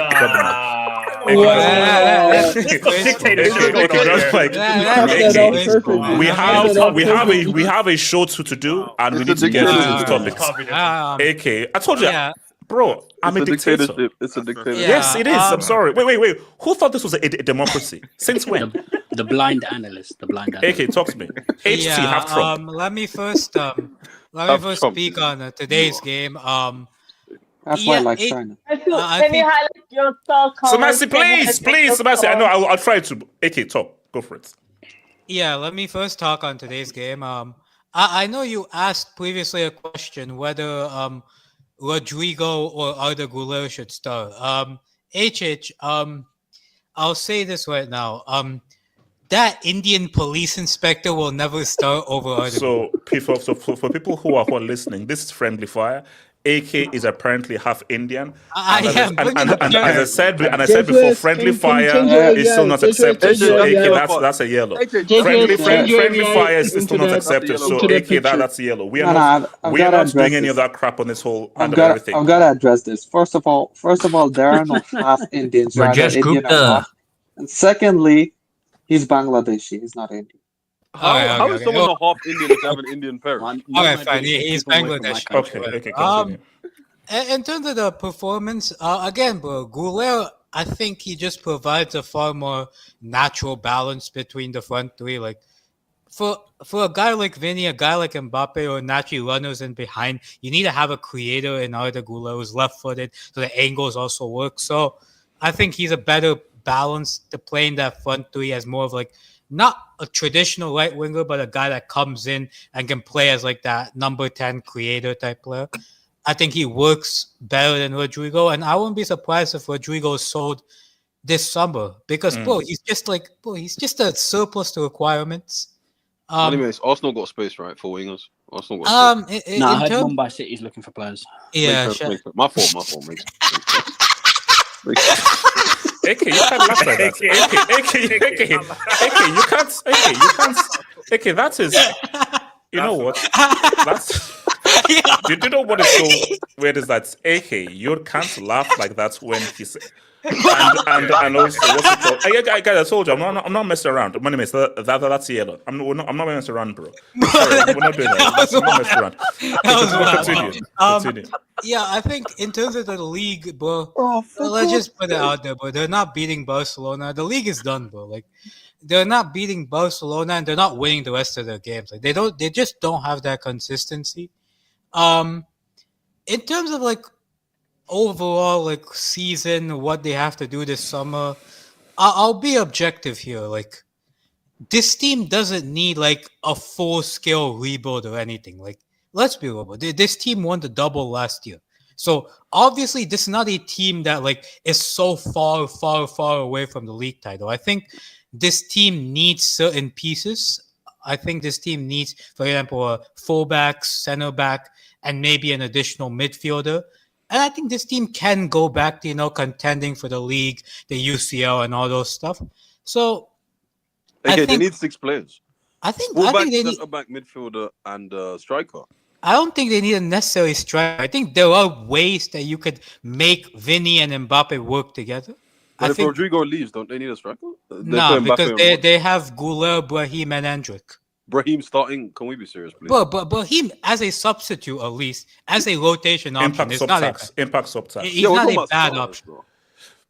We have a show to do, and we need to get into the topics. AK, I told you, bro, I'm a dictator. It's a dictatorship. Yes, it is. I'm sorry. Wait. Who thought this was a democracy? Since when? The blind analyst. AK, talk to me. HT, have Trump. Let me first speak on today's game. That's why I like China. Can you highlight your thought? Sebastian, please, Sebastian. I know. I'll try to. AK, talk. Go for it. Yeah, let me first talk on today's game. I know you asked previously a question whether Rodrigo or Arda Güler should start. I'll say this right now. That Indian police inspector will never start over Arda. So for people who are listening, this is friendly fire. AK is apparently half Indian. And as I said before, friendly fire is still not accepted. So AK, that's a yellow. Friendly fire is still not accepted. So AK, that's a yellow. We are not doing any of that crap on this whole and everything. I've got to address this. First of all, there are no half Indians. And secondly, he's Bangladeshi. He's not Indian. How is someone not half Indian if they have an Indian parent? Fine. He's Bangladesh. Okay. In terms of the performance, again, bro, Güler, I think he just provides a far more natural balance between the front three. Like, for a guy like Vinny, a guy like Mbappe, or naturally runners in behind, you need to have a creator in Arda Güler who's left-footed, so the angles also work. So I think he's a better balance to play in that front three as more of like, not a traditional right winger, but a guy that comes in and can play as like that number 10 creator type player. I think he works better than Rodrigo, and I wouldn't be surprised if Rodrigo is sold this summer because, he's just a surplus to requirements. Anyways, Arsenal got space, right, for wingers. Arsenal got space. I heard Mumbai City's looking for players. Yeah, my fault. AK, you can't laugh like that. AK, that is. You know what? That's. You know what is so weird is that AK, you can't laugh like that when he said. And also, what's it called? I told you, I'm not messing around. My name is that's yellow. I'm not messing around, bro. Sorry, we're not doing that. I'm not messing around. Continue. Yeah, I think in terms of the league, bro, let's just put it out there, bro. They're not beating Barcelona. The league is done, bro. Like, they're not beating Barcelona, and they're not winning the rest of their games. Like, they just don't have that consistency. In terms of like overall like season, what they have to do this summer, I'll be objective here. Like, this team doesn't need like a full-scale rebuild or anything. Like, let's be real. This team won the double last year. So obviously this is not a team that like is so far away from the league title. I think this team needs certain pieces. I think this team needs, for example, a fullback, center back, and maybe an additional midfielder. And I think this team can go back to, contending for the league, the UCL, and all those stuff. So, they need 6 players. I think they need a back, midfielder, and striker. I don't think they need a necessary striker. I think there are ways that you could make Vinny and Mbappe work together. But if Rodrigo leaves, don't they need a striker? No, because they have Güler, Brahim, and Endrick. Brahim starting? Can we be serious, please? But Brahim as a substitute, at least as a rotation option, impact subtax. He's not a bad option.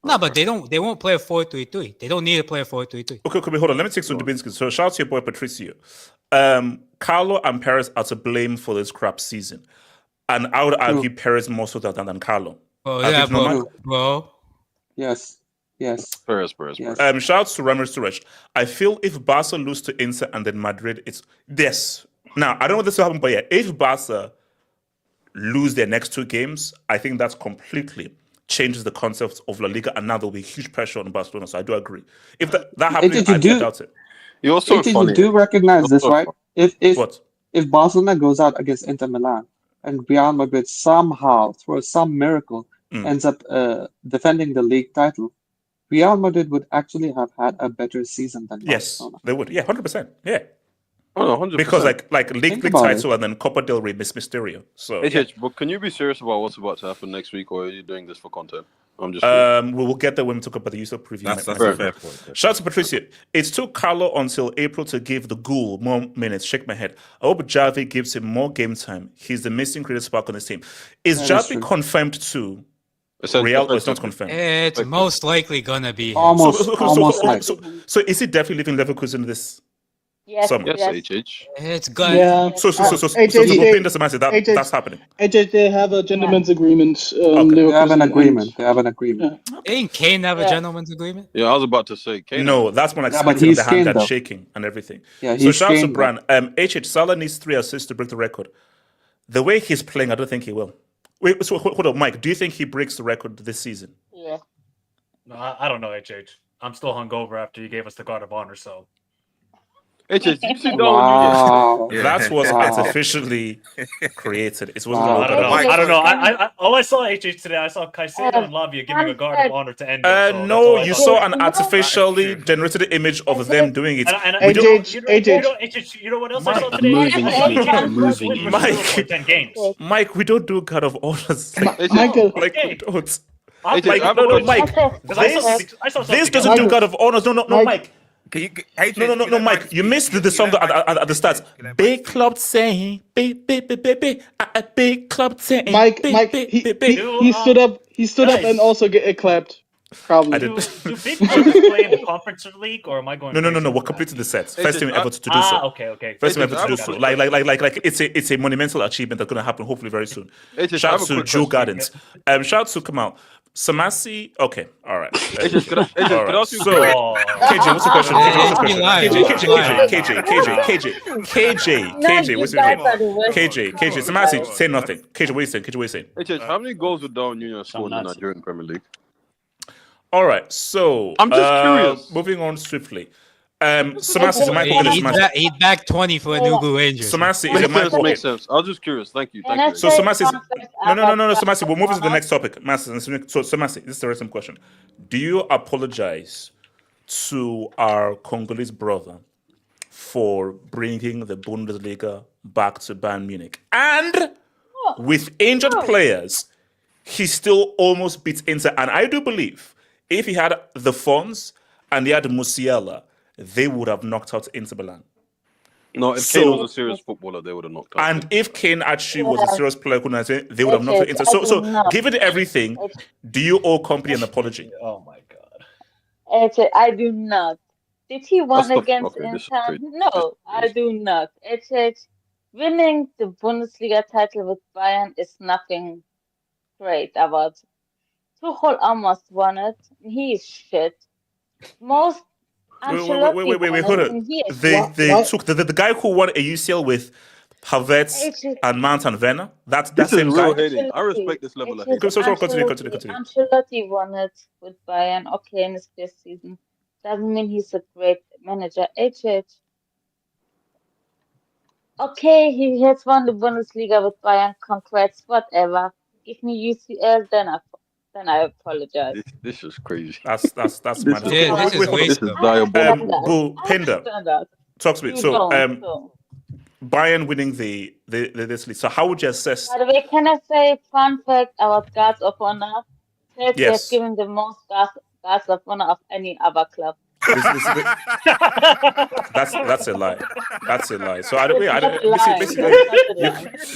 No, but they won't play a 4-3-3. They don't need to play a 4-3-3. Okay, hold on. Let me take some Dubinsky. So shout out to your boy Patricio. Carlo and Perez are to blame for this crap season, and I would argue Perez more so than Carlo. Bro. Yes. Spurs. Yes. Shout out to Ramirez Suresh. I feel if Barca lose to Inter and then Madrid, it's yes. Now I don't know what this will happen, but yeah, if Barca lose their next 2 games, I think that's completely changes the concept of La Liga, and now there'll be huge pressure on Barcelona. So I do agree. If that happens, I doubt it. You're so funny. You do recognize this, right? What? If Barcelona goes out against Inter Milan and Real Madrid somehow, through some miracle, ends up defending the league title, Real Madrid would actually have had a better season than Barcelona. Yes, they would. Yeah, 100%. Yeah. Oh, no, 100%. Because like league title and then Copa del Rey, Miss Mysterio. So but can you be serious about what's about to happen next week, or are you doing this for content? I'm just we will get there when we talk about the UCL preview. That's a fair point. Shout out to Patricia. It took Carlo until April to give the ghoul more minutes. Shake my head. I hope Javi gives him more game time. He's the missing creative spark on his team. Is Javi confirmed to Real, or it's not confirmed? It's most likely gonna be him. Almost. So is he definitely leaving Leverkusen this summer? Yes, HH. It's gonna. Yeah. So that's happening. HH, they have a gentleman's agreement. They have an agreement. Didn't Kane have a gentleman's agreement? Yeah, I was about to say Kane. No, that's when I but the he's hand Kane, got though. shaking and everything. Yeah, so he's shout out to Kane, Bran. HH Salah needs 3 assists to break the record. The way he's playing, I don't think he will. Wait, so hold on, Mike. Do you think he breaks the record this season? Yeah. No, I don't know, HH. I'm still hungover after you gave us the Guard of Honor, so. HH, did you sit down? Wow. That's what it's officially created. It wasn't I don't know. I all I saw HH today, I saw Caicedo and Lavia giving a Guard of Honor to Endo. So no, you saw an artificially generated image of them doing it. You know what else I saw today? Moving. Mike, we don't do God of Honors. Michael. Like, we don't. Mike, This doesn't do God of Honors. No, Mike. No, Mike. You missed the song at the start. Big club saying, big club saying. Mike, he stood up. He stood up and also get clapped. Probably. Do big clubs play in the Conference League, or am I going? No. We're completing the sets. First team ever to do so. Okay. First team ever to do so. Like it's a monumental achievement that's going to happen hopefully very soon. Shout out to Joe Gardens. Shout out to Kamal. Samasi, okay, all right. All right. So, KJ, what's the question? KJ, what's your name? KJ, Samasi, say nothing. KJ, what are you saying? How many goals would Darwin Nunez score in the Nigerian Premier League? All right, so I'm just curious. Moving on swiftly. Samasi, He'd back 20 for a new Blue Angels. Samasi, is it my makes sense. I was just curious. Thank you. So Samasi, no. Samasi, we'll move to the next topic. So Samasi, this is a random question. Do you apologize to our Congolese brother for bringing the Bundesliga back to Bayern Munich? And with injured players, he still almost beats Inter. And I do believe if he had the funds and he had Musiala, they would have knocked out Inter Milan. No, if Kane was a serious footballer, they would have knocked out. And if Kane actually was a serious player, they would have knocked out Inter. So given everything, do you owe company an apology? Oh my God. I do not. Did he win against Inter? No, I do not. Winning the Bundesliga title with Bayern is nothing great about it. Tuchel almost won it. He is shit. Wait, hold on. They took the guy who won a UCL with Havertz and Mount and Werner. That's real hating. I respect this level of hate. Continue. Ancelotti won it with Bayern. Okay, in his first season. Doesn't mean he's a great manager. Okay, he has won the Bundesliga with Bayern. Congrats, whatever. Give me UCL, then I apologize. This is crazy. That's mad. This is diabolical. Pinder, talk to me. So, Bayern winning this league. So, how would you assess? By the way, can I say fun fact about Guards of Honor? Chelsea has given the most Guards of Honor of any other club. That's a lie. That's a lie. So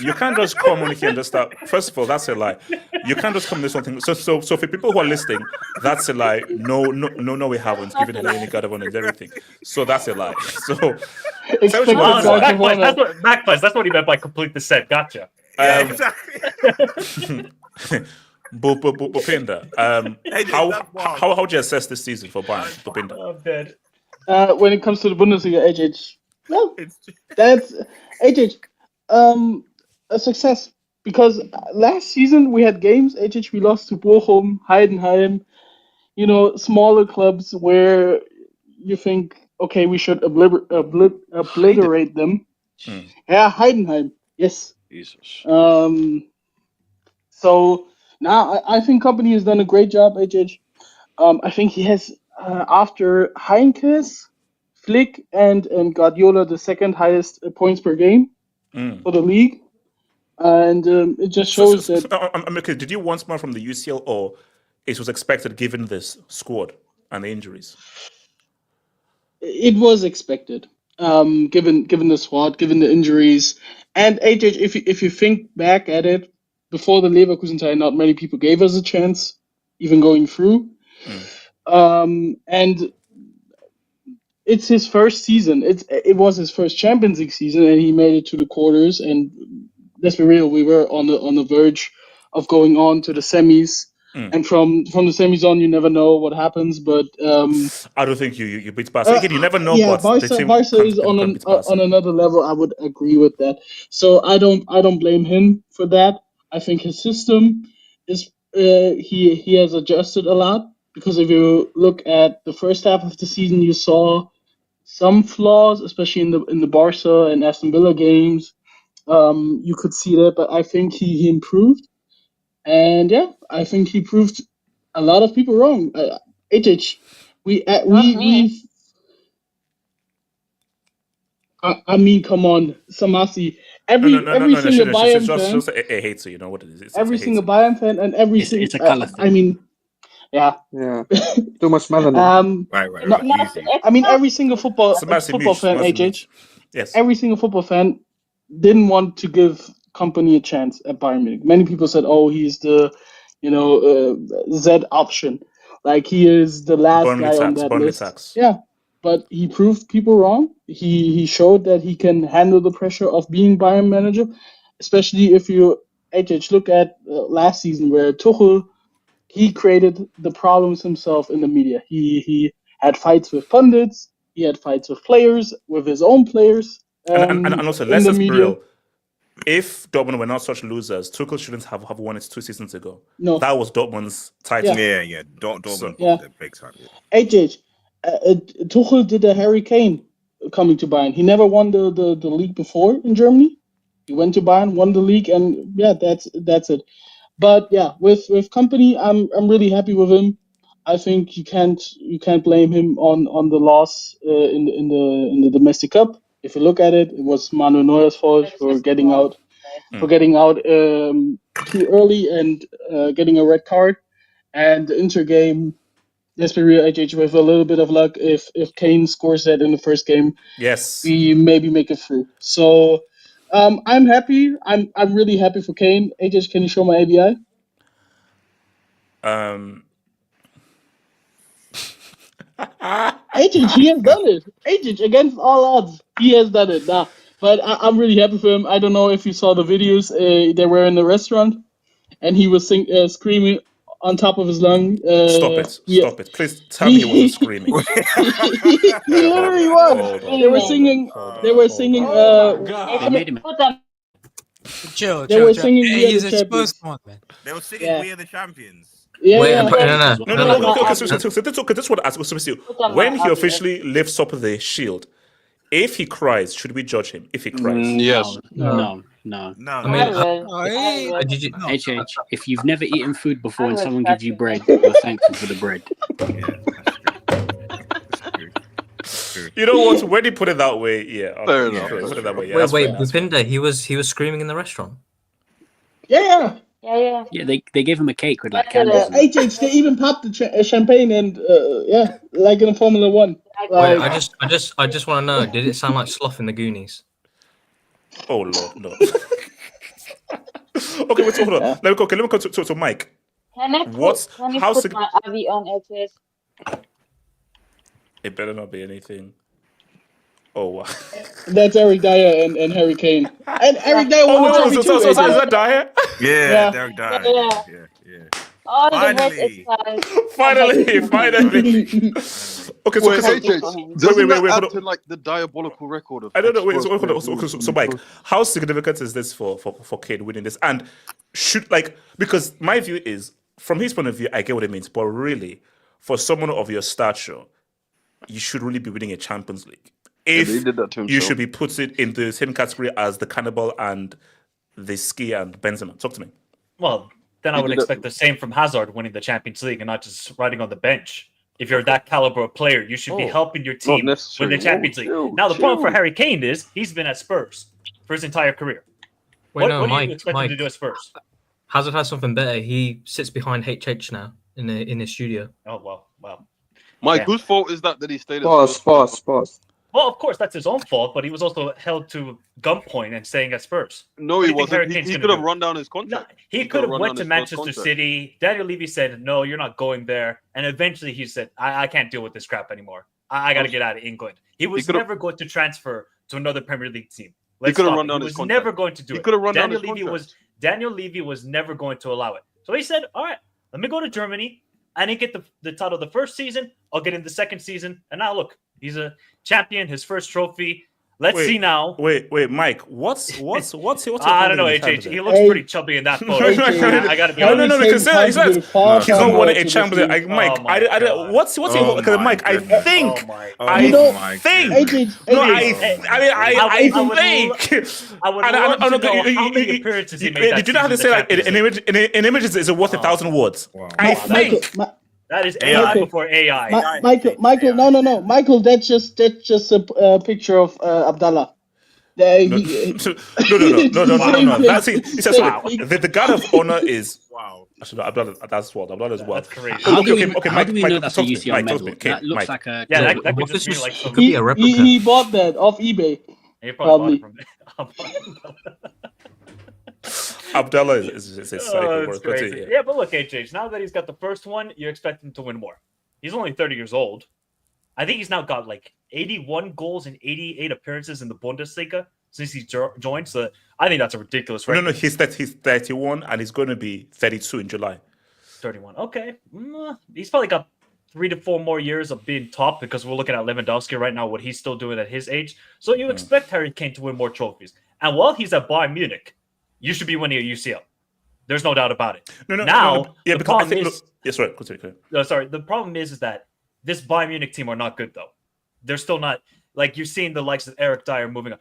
you can't just come on here and just start. First of all, that's a lie. You can't just come this one thing. So for people who are listening, that's a lie. No, we haven't given any God of Honor and everything. So that's a lie. So Magpies. That's what he meant by complete the set. Gotcha. Bupinda, how would you assess this season for Bayern, Bupinda? I'm dead. When it comes to the Bundesliga, HH, well, that's HH, a success because last season we had games. HH, we lost to Bochum, Heidenheim, smaller clubs where you think, okay, we should obliterate them. Yeah, Heidenheim, yes. Jesus. So now I think company has done a great job, HH. I think he has, after Heinkes, Flick, and Guardiola, the second highest points per game for the league. And it just shows that. Okay, did you want more from the UCL, or it was expected given this squad and the injuries? It was expected, given the squad, given the injuries, and HH. If you think back at it, before the Leverkusen tie, not many people gave us a chance, even going through. And it's his first season. It was his first Champions League season, and he made it to the quarters. And let's be real, we were on the verge of going on to the semis. And from the semis on, you never know what happens. But I don't think you beat Barca. Again, you never know. Yeah, but Barca is on another level. I would agree with that. So I don't blame him for that. I think his system is he has adjusted a lot, because if you look at the first half of the season, you saw some flaws, especially in the Barca and Aston Villa games. You could see that, but I think he improved. And yeah, I think he proved a lot of people wrong. HH, we I mean, come on, Samasi. Every single Bayern fan, just a hater, you know what it is. Every single Bayern fan, and every single. It's a color thing. I mean, yeah. Too much melanin. Right. Easy. I mean, every single football fan, HH. Yes. Every single football fan didn't want to give Company a chance at Bayern Munich. Many people said, "Oh, he's the, Z option, like he is the last guy on that list." Yeah, but he proved people wrong. He showed that he can handle the pressure of being Bayern manager, especially if you look at last season where Tuchel, he created the problems himself in the media. He had fights with pundits. He had fights with players, with his own players. And also, let's be real. If Dortmund were not such losers, Tuchel shouldn't have won it 2 seasons ago. No, that was Dortmund's title. Yeah. Dortmund the big time. Tuchel did a Harry Kane coming to Bayern. He never won the league before in Germany. He went to Bayern, won the league, and yeah, that's it. But yeah, with Company, I'm really happy with him. I think you can't blame him on the loss in the domestic cup. If you look at it, it was Manuel Neuer's fault for getting out too early and getting a red card. And the Inter game, let's be real, HH, with a little bit of luck, if Kane scores that in the first game, yes, we maybe make it through. So I'm happy. I'm really happy for Kane. HH, can you show my ABI? HH, he has done it. HH, against all odds, he has done it. Nah, but I'm really happy for him. I don't know if you saw the videos. They were in the restaurant, and he was screaming on top of his lung. Stop it. Please tell me he wasn't screaming. He literally was. They were singing. They made him. Chill. They were singing He's a Spurs one, man. They were singing "We Are the Champions." Yeah. No. Okay, so this what I ask. When he officially lifts up the shield, if he cries, should we judge him? If he cries, yes. No. I mean, HH, if you've never eaten food before and someone gives you bread, you're thankful for the bread. You know what? When you put it that way, yeah. Fair enough. Put it that way, yeah. Wait, Bupinda, he was screaming in the restaurant. Yeah. Yeah, they gave him a cake with like candles. HH, they even popped the champagne and like in a Formula One. Wait, I just want to know, did it sound like Sloth in the Goonies? Oh Lord, no. Okay, wait, hold on. Let me go to Mike. Can I put my IV on HH? It better not be anything. Oh wow. That's Eric Dyer and Harry Kane. And Eric Dyer won the championship. So is that Dyer? Yeah, Derek Dyer. All the Finally. Finally. Okay, Wait, so doesn't that hold add on. to like the diabolical record of? I don't know. Wait, Spurs players so losing Mike, trophies? how significant is this for Kane winning this? And should because my view is from his point of view, I get what it means, but really, for someone of your stature, you should really be winning a Champions League. If he did that to you himself. should be put it in the same category as the Cannibal and the Ski and Benzema. Talk to me. Well, then I would expect the same from Hazard winning the Champions League and not just riding on the bench. If you're that caliber of player, you should be helping your team win the Champions League. Now, the problem for Harry Kane is he's been at Spurs for his entire career. Wait, what do Mike, you expect him to do at Spurs? Hazard has something better. He sits behind HH now in his studio. Oh, well. Mike, whose fault is that he stayed at Spurs? Pause. Well, of course, that's his own fault, but he was also held to gunpoint and staying at Spurs. No, he wasn't. He could have run down his contract. He could have went to Manchester City. Daniel Levy said, no, you're not going there. And eventually he said, I can't deal with this crap anymore. I got to get out of England. He was never going to transfer to another Premier League team. He could have run down his contract. He was never going to do it. He could have run down his contract. Daniel Levy was never going to allow it. So he said, all right, let me go to Germany. I didn't get the title the first season. I'll get in the second season. And now look, he's a champion, his first trophy. Let's see now. Wait, Mike. What's I don't know, HH. He looks pretty chubby in that photo. I gotta be honest. No, because he's not won a Champions League. Mike, what's he? Because Mike, I think. I would love to know how many appearances he made. Did you know how to say like an image is worth 1,000 words? I think. That is AI before AI. Michael, no. Michael, that's just a picture of Abdallah. No. That's it. He says the God of honor is Actually, Abdullah, that's what Abdullah as well. That's crazy. How do we know that's a UCL medal? That looks like a that could just be like it could be a replica. He bought that off eBay. He probably bought it from Abdullah is a psycho. That's crazy. Yeah, but look, HH, now that he's got the first one, you expect him to win more. He's only 30 years old. I think he's now got like 81 goals and 88 appearances in the Bundesliga since he's joined. So I think that's a ridiculous record. No, he's 31 and he's going to be 32 in July. 31. Okay. He's probably got 3 to 4 more years of being top because we're looking at Lewandowski right now, what he's still doing at his age. So you expect Harry Kane to win more trophies. And while he's at Bayern Munich, you should be winning a UCL. There's no doubt about it. No. Yeah, because I think. Sorry. The problem is that this Bayern Munich team are not good, though. They're still not. Like, you're seeing the likes of Eric Dyer moving on.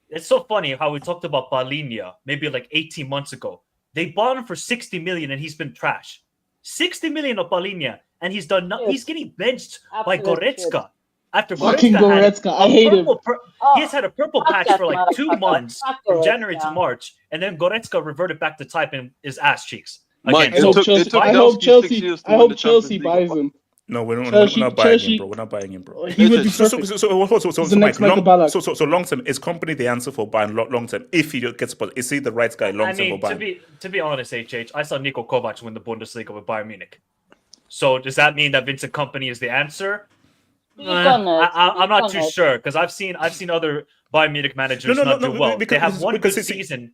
It's so funny how we talked about Balinia maybe like 18 months ago. They bought him for 60 million and he's been trash. 60 million of Balinia and he's done nothing. He's getting benched by Goretzka. After Goretzka, I hate him. He's had a purple patch for like 2 months, from January to March, and then Goretzka reverted back to type in his ass cheeks. Mike, I hope Chelsea buys him. No, we're not buying him, bro. We're not buying him, bro. He would be perfect. So Mike, long term, is company the answer for buying long term? If he gets, is he the right guy long term for buying? To be honest, HH, I saw Niko Kovac win the Bundesliga with Bayern Munich. So does that mean that Vincent Kompany is the answer? I'm not too sure because I've seen other Bayern Munich managers not do well. They have one good season.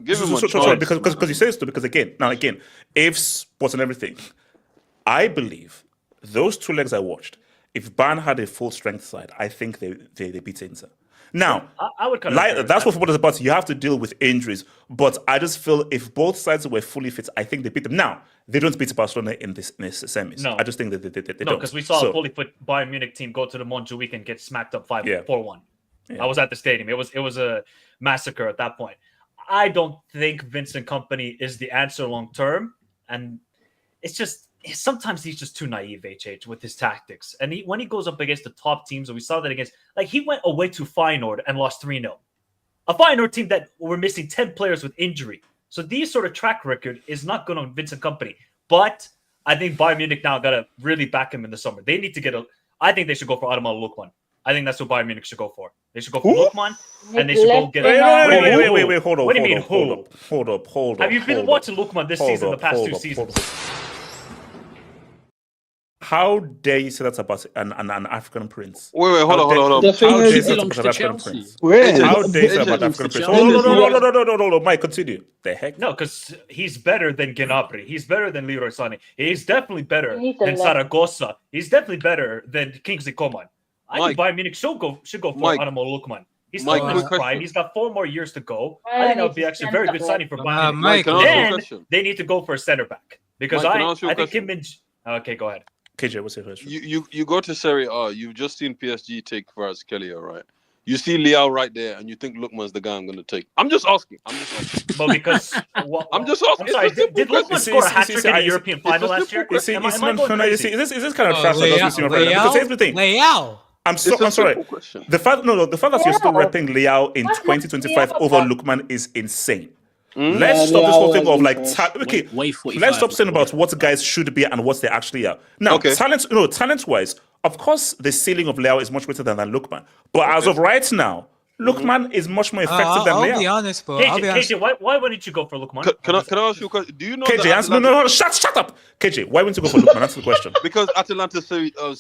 Give him a chance. Because you say this, because again, if sports and everything, I believe those 2 legs I watched, if Bayern had a full strength side, I think they beat Inter. Now, I would kind of that's what football is about. You have to deal with injuries, but I just feel if both sides were fully fit, I think they beat them. Now, they don't beat Barcelona in this semis. No. I just think that they don't. No, because we saw a fully fit Bayern Munich team go to the Montjuic and get smacked up 4-1. Yeah. I was at the stadium. It was a massacre at that point. I don't think Vincent Kompany is the answer long term, and it's just sometimes he's just too naive, HH, with his tactics. And when he goes up against the top teams, and we saw that against, like he went away to Feyenoord and lost 3-0. A Feyenoord team that were missing 10 players with injury. So these sort of track record is not good on Vincent Kompany. But I think Bayern Munich now got to really back him in the summer. They need to I think they should go for Ademola Lookman. I think that's what Bayern Munich should go for. They should go for Lookman, and they should go get. Wait, hold on. What do you mean? Hold up. Have you been watching Lookman this season, the past 2 seasons? How dare you say that's about an African prince? Wait, hold on. The thing How dare you is, say belongs that's to about African Chelsea. prince? Where? How dare you say AJ about belongs African to prince? Chelsea. No, Mike, continue. The heck? No, because he's better than Gnabry. He's better than Leroy Sané. He's definitely better You need to than let- Zaragoza. He's definitely better than Kingsley Coman. I think Bayern Munich should go for Mike. Anamol Lukman. He's Mike, still in his quick prime. question. He's got 4 more years to go. Bayern I think that would needs be a actually a very good centre signing for back. Bayern Munich. Mike, can I ask you a Then question? they need to go for a center back because Mike, can I ask you a I think question? Kim Min. Okay, go ahead. KJ, what's your question? You go to Serie A. You've just seen PSG take Kvaratskhelia, right? You see Leao right there, and you think Lookman's the guy I'm going to take. I'm just asking. But because I'm just asking. I'm sorry, It's a simple did Lookman question. score a hat trick in the European final last year? You see, Am I is going crazy? this kind of trash that doesn't seem right now? Because here's the thing. Leao. I'm It's a sorry. simple question. The fact that you're still Leao. repping Leao in What is 2025 Leao over about? Lookman is insane. Mm? Let's Yeah, stop this Leao whole thing has of been like trash. okay. Way 45. Let's stop saying about what guys should be and what they actually are. Now, Okay. talent wise, of course, the ceiling of Leao is much greater than Lookman. But as of right now, Lookman is much more effective than I'll Leao. be honest, bro. I'll be honest. KJ, why wouldn't you go for Lukman? Can I ask you a question? Do you know KJ, that answer, no, shut up. KJ, why wouldn't you go for Lookman? Answer the question. Because Atalanta's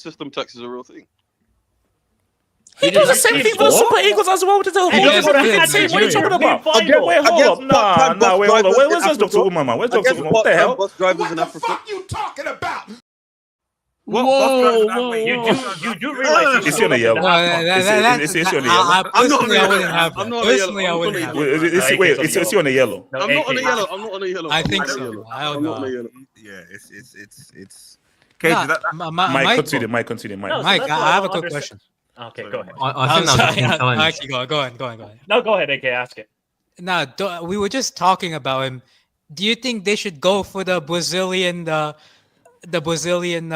system tax is a real thing. He does the same thing for the Super Eagles as well. What are you talking about? Wait, hold up. Nah, wait, hold on. Where's Dr. Umama? Where's Dr. Umama? What the hell? Bus drivers in Africa. You do realize It's on a yellow. It's on a yellow. Personally, I wouldn't have I'm that. not on a yellow. Personally, I I'm wouldn't not have on a that. yellow. Wait, it's on a yellow. No, I'm not on a AK. yellow. I'm not on a yellow. I I'm think not on a so. yellow. I don't I'm not on a know. yellow. Yeah, it's. Nah, Mike, continue. Mike. No, so Mike, that's I why have a don't quick understand- question. Okay, go ahead. I think that was a clean challenge. Actually, go on. No, go ahead, AK. Ask it. Nah, we were just talking about him. Do you think they should go for the Brazilian Brazilian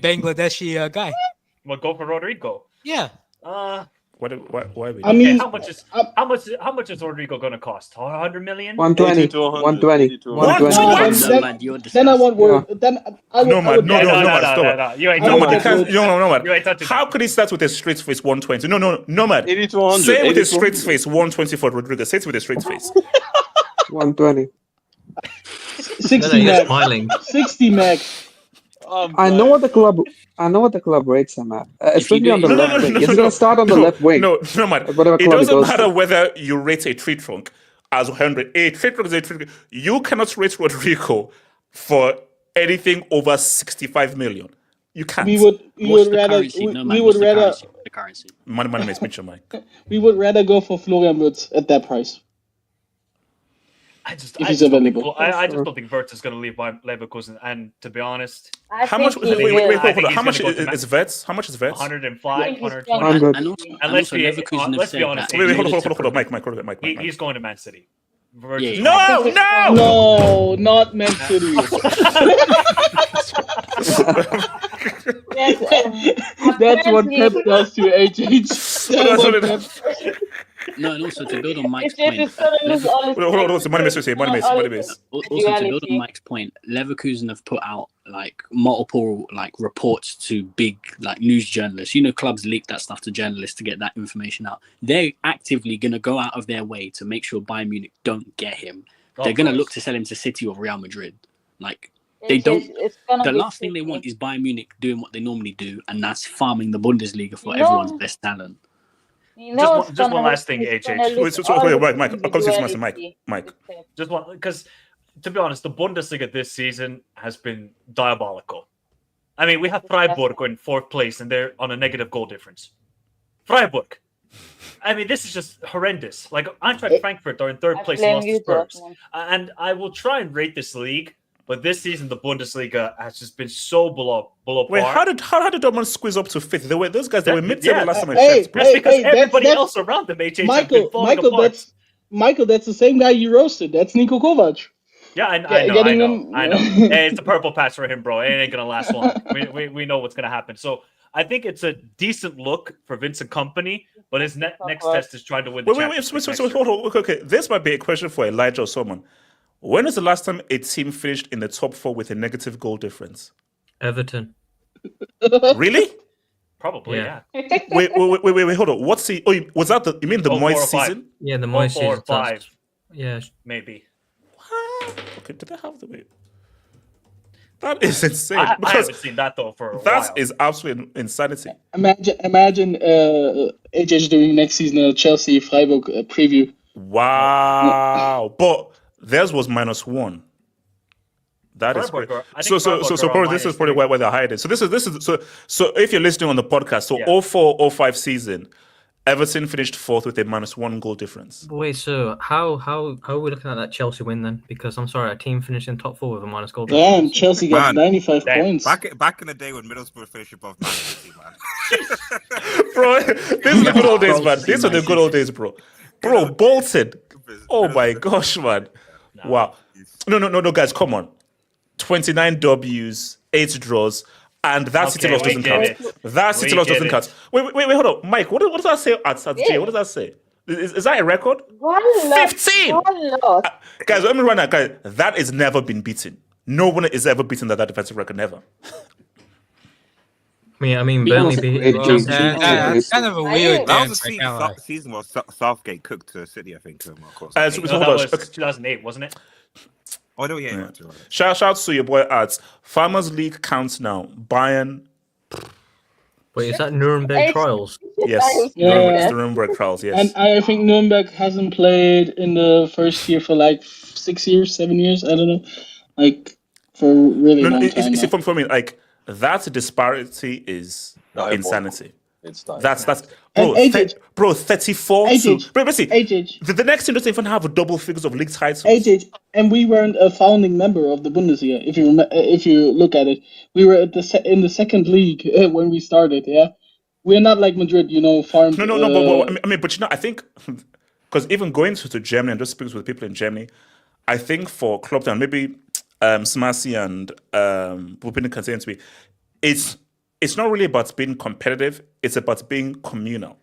Bangladeshi guy? Well, go for Rodrigo. Yeah. Why? I mean, how much is Rodrigo going to cost? 100 million? 120. 120. 120. Then I won't worry. Then I would. No, man. No. You ain't No, man. touching No, man. You ain't touching How could he start with a straight face 120? No, man. 80 to 100. Say it with 80 a to straight 100. face 120 for Rodrigo. Say it with a straight face. 120. 60 You're max. smiling. 60 max. I know what the club rates him at, especially on the left wing. He's gonna start on the left wing. No, man. Whatever It club he doesn't goes matter to. whether you rate a tree trunk as 100. A tree trunk is a tree trunk. You cannot rate Rodrigo for anything over 65 million. You can't. We would rather. We would rather. The currency. Money makes Mitchell, Mike. We would rather go for Florian Wirtz at that price. I just If he's don't think, available. I just don't think Wirtz is going to leave Leverkusen. And to be honest, How much? Wait, hold on. How much is Vets? How much is Vets? 105, 120. 100. And let's also be Leverkusen have let's be said honest. that Wait, in order hold to on. Mike. He's going to Man City. Wirtz Yeah, is yeah. going to No. No, not Man City. That's what Pep does to HH. That's what Pep. No, and also to build on Mike's If point, it's gonna lose all his Hold on. players, Money makes. also to build on Mike's point, Leverkusen have put out like multiple like reports to big like news journalists. Clubs leak that stuff to journalists to get that information out. They're actively going to go out of their way to make sure Bayern Munich don't get him. They're going to look to sell him to City or Real Madrid. Like they don't. The last thing they want is Bayern Munich doing what they normally do, and that's farming the Bundesliga for everyone's best talent. Just one last thing, HH. Wait, Mike. I'll come to this, Mike. Just one, because to be honest, the Bundesliga this season has been diabolical. I mean, we have Freiburg in 4th place, and they're on a negative goal difference. Freiburg. I mean, this is just horrendous. Like Eintracht Frankfurt are in 3rd place and lost to Spurs. And I will try and rate this league, but this season the Bundesliga has just been so below Wait, par. how did Dortmund squeeze up to 5th? Those guys were mid-table last time I Hey, checked. That's because everybody that's- else around them, HH, have been falling apart. Michael, that's the same guy you roasted. That's Niko Kovac. Yeah, I know. Hey, it's a purple patch for him, bro. It ain't gonna last long. We know what's gonna happen. So I think it's a decent look for Vincent Kompany, but his next test is trying to win the Champions League. Hold on. Okay. This might be a question for Elijah or someone. When was the last time a team finished in the top 4 with a negative goal difference? Everton. Really? Probably, yeah. Wait, hold on. What's the? Oh, was that the? You mean the Moyes season? Yeah, the Moyes 4 or season. 5, Yeah. maybe. Okay, did they have the wait? That is insane. I because haven't seen that though for a while. that is absolute insanity. Imagine HH doing next season a Chelsea Freiburg preview. Wow. But theirs was -1. That is great. So probably this is probably where they're hiding. So this is so if you're listening on the podcast, so 04-05 season, Everton finished 4th with a -1 goal difference. Wait, so how are we looking at that Chelsea win then? Because I'm sorry, a team finished in top 4 with a minus goal Damn, difference. Chelsea got 95 points. Back in the day when Middlesbrough finished above Man City, man. Bro, this is the good old days, man. These are the good old days, bro. Bro, Bolton. Oh my gosh, man. Wow. No, guys, come on. 29 W's, 8 draws, and that City loss doesn't count. That City loss doesn't count. Wait, hold on. Mike, what does that say at J? What does that say? Is that a record? 15! Guys, let me run that. Guys, that has never been beaten. No one has ever beaten that defensive record, never. I mean, Burnley beat. That's kind of a weird. That was the season where Southgate cooked to City, I think. So that was 2008, wasn't it? Oh no, yeah. Shout out to your boy ads. Farmers League counts now. Bayern. Wait, is that Nuremberg trials? Yes, it's the Nuremberg trials. Yes. And I think Nuremberg hasn't played in the first year for like 6 years, 7 years. I don't know, like for a really long time. See, for me, like that disparity is insanity. That's bro, 34 to bro, see, the next team doesn't even have a double figures of league titles. And we weren't a founding member of the Bundesliga. If you look at it, we were in the second league when we started. Yeah, we're not like Madrid, farmed. No. But I think because even going to Germany and just speaking with people in Germany, I think for clubs and maybe Smasi and Bupin can say to me, it's not really about being competitive. It's about being communal.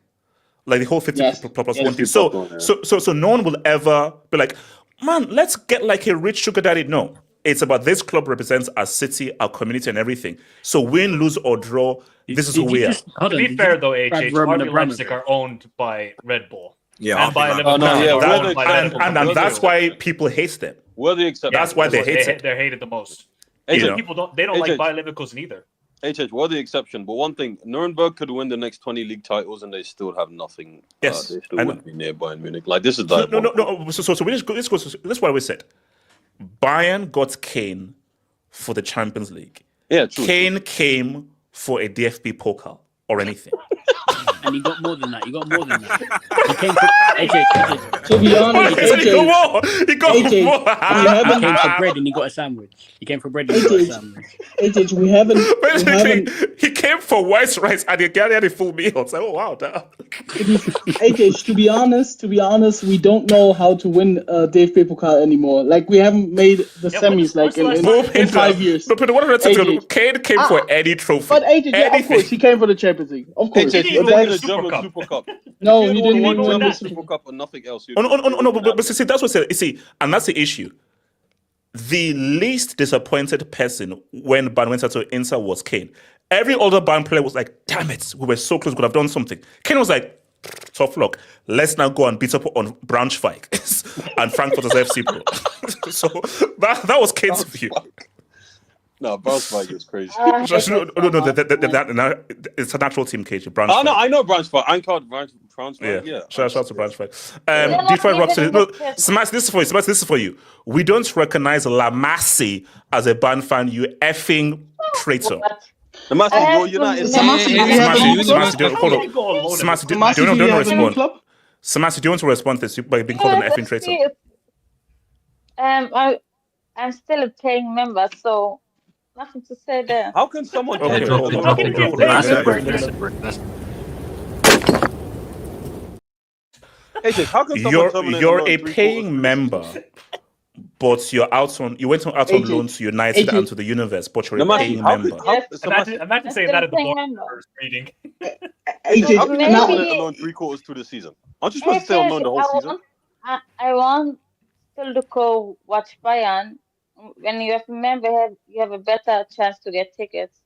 Like the whole 50 plus 1 thing. So no one will ever be like, man, let's get like a rich sugar daddy. No, it's about this club represents our city, our community, and everything. So win, lose, or draw, this is who we are. To be fair though, RB Leipzig are owned by Red Bull. Yeah, and by Liverpool. And that's why people hate them. We're the exception. That's why they hate it. They're hated the most. People don't like Bayer Leverkusen either. We're the exception, but one thing, Nuremberg could win the next 20 league titles and they still have nothing. Yes. They still wouldn't be near Bayern Munich. Like, this is No. So we this is what we said. Bayern got Kane for the Champions League. Yeah, true. Kane came for a DFB Pokal or anything. And he got more than that. He came for AJ. To be honest, he got more. He came for bread and he got a sandwich. He came for bread and he got a sandwich. AJ, we haven't. He came for white rice and he had a full meal. It's like, oh wow, damn. AJ, to be honest, we don't know how to win DFB Pokal anymore. Like we haven't made the semis in 5 years. But what I'm tell you, Kane came for any trophy. But AJ, of course, he came for the Champions League. Of course. The German Super Cup. No, he didn't win win the Super Cup and nothing else. No, but see, that's what you see, and that's the issue. The least disappointed person when Bayern went out to Inter was Kane. Every other Bayern player was like, damn it, we were so close, we could have done something. Kane was like, tough luck. Let's now go and beat up on Braunschweig and Frankfurt as FC Pro. So that was Kane's view. No, Braunschweig is crazy. No, it's a natural team, KJ. Braunschweig. I know Braunschweig. Braunschweig. Yeah. Shout out to Braunschweig. Detroit Rock City. No, Smash, this is for you. We don't recognize La Massey as a band fan, you effing traitor. The Massey, you're not in Smash, do you want to respond? Smash, do you want to respond to this by being called an effing traitor? I'm still a paying member, so nothing to say there. How can someone? Okay, how can you're a paying member, but you went out on loan to United and to the Universe, but you're a paying member. Imagine saying that at the board reading. How can you went on loan 3 quarters through the season? Aren't you supposed to stay on loan the whole season? I want still to go watch Bayern. When you have a member, you have a better chance to get tickets.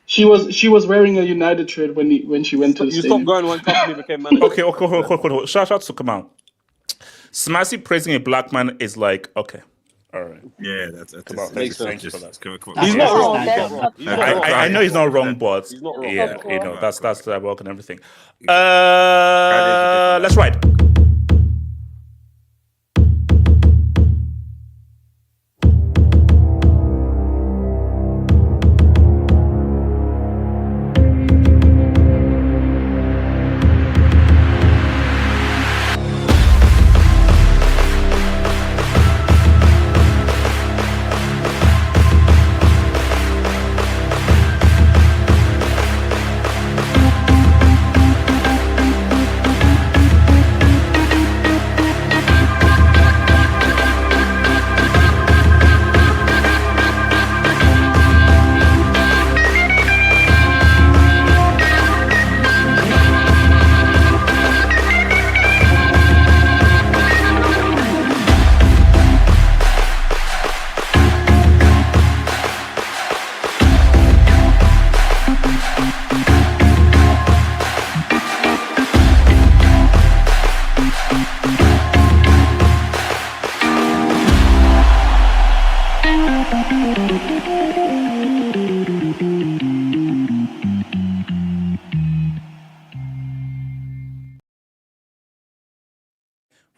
She was wearing a United shirt when she went to the stadium. You stopped going when company became manager. Okay, hold. Shout out to Kamal. Smasi praising a black man is like, okay, All right. Yeah, that's Come on, Makes thank you sense. for that. Come on. He's not No, wrong. that's not He's not wrong. I know he's not wrong, but He's not wrong. yeah, Okay. you know, that's the work and everything. different Let's ride.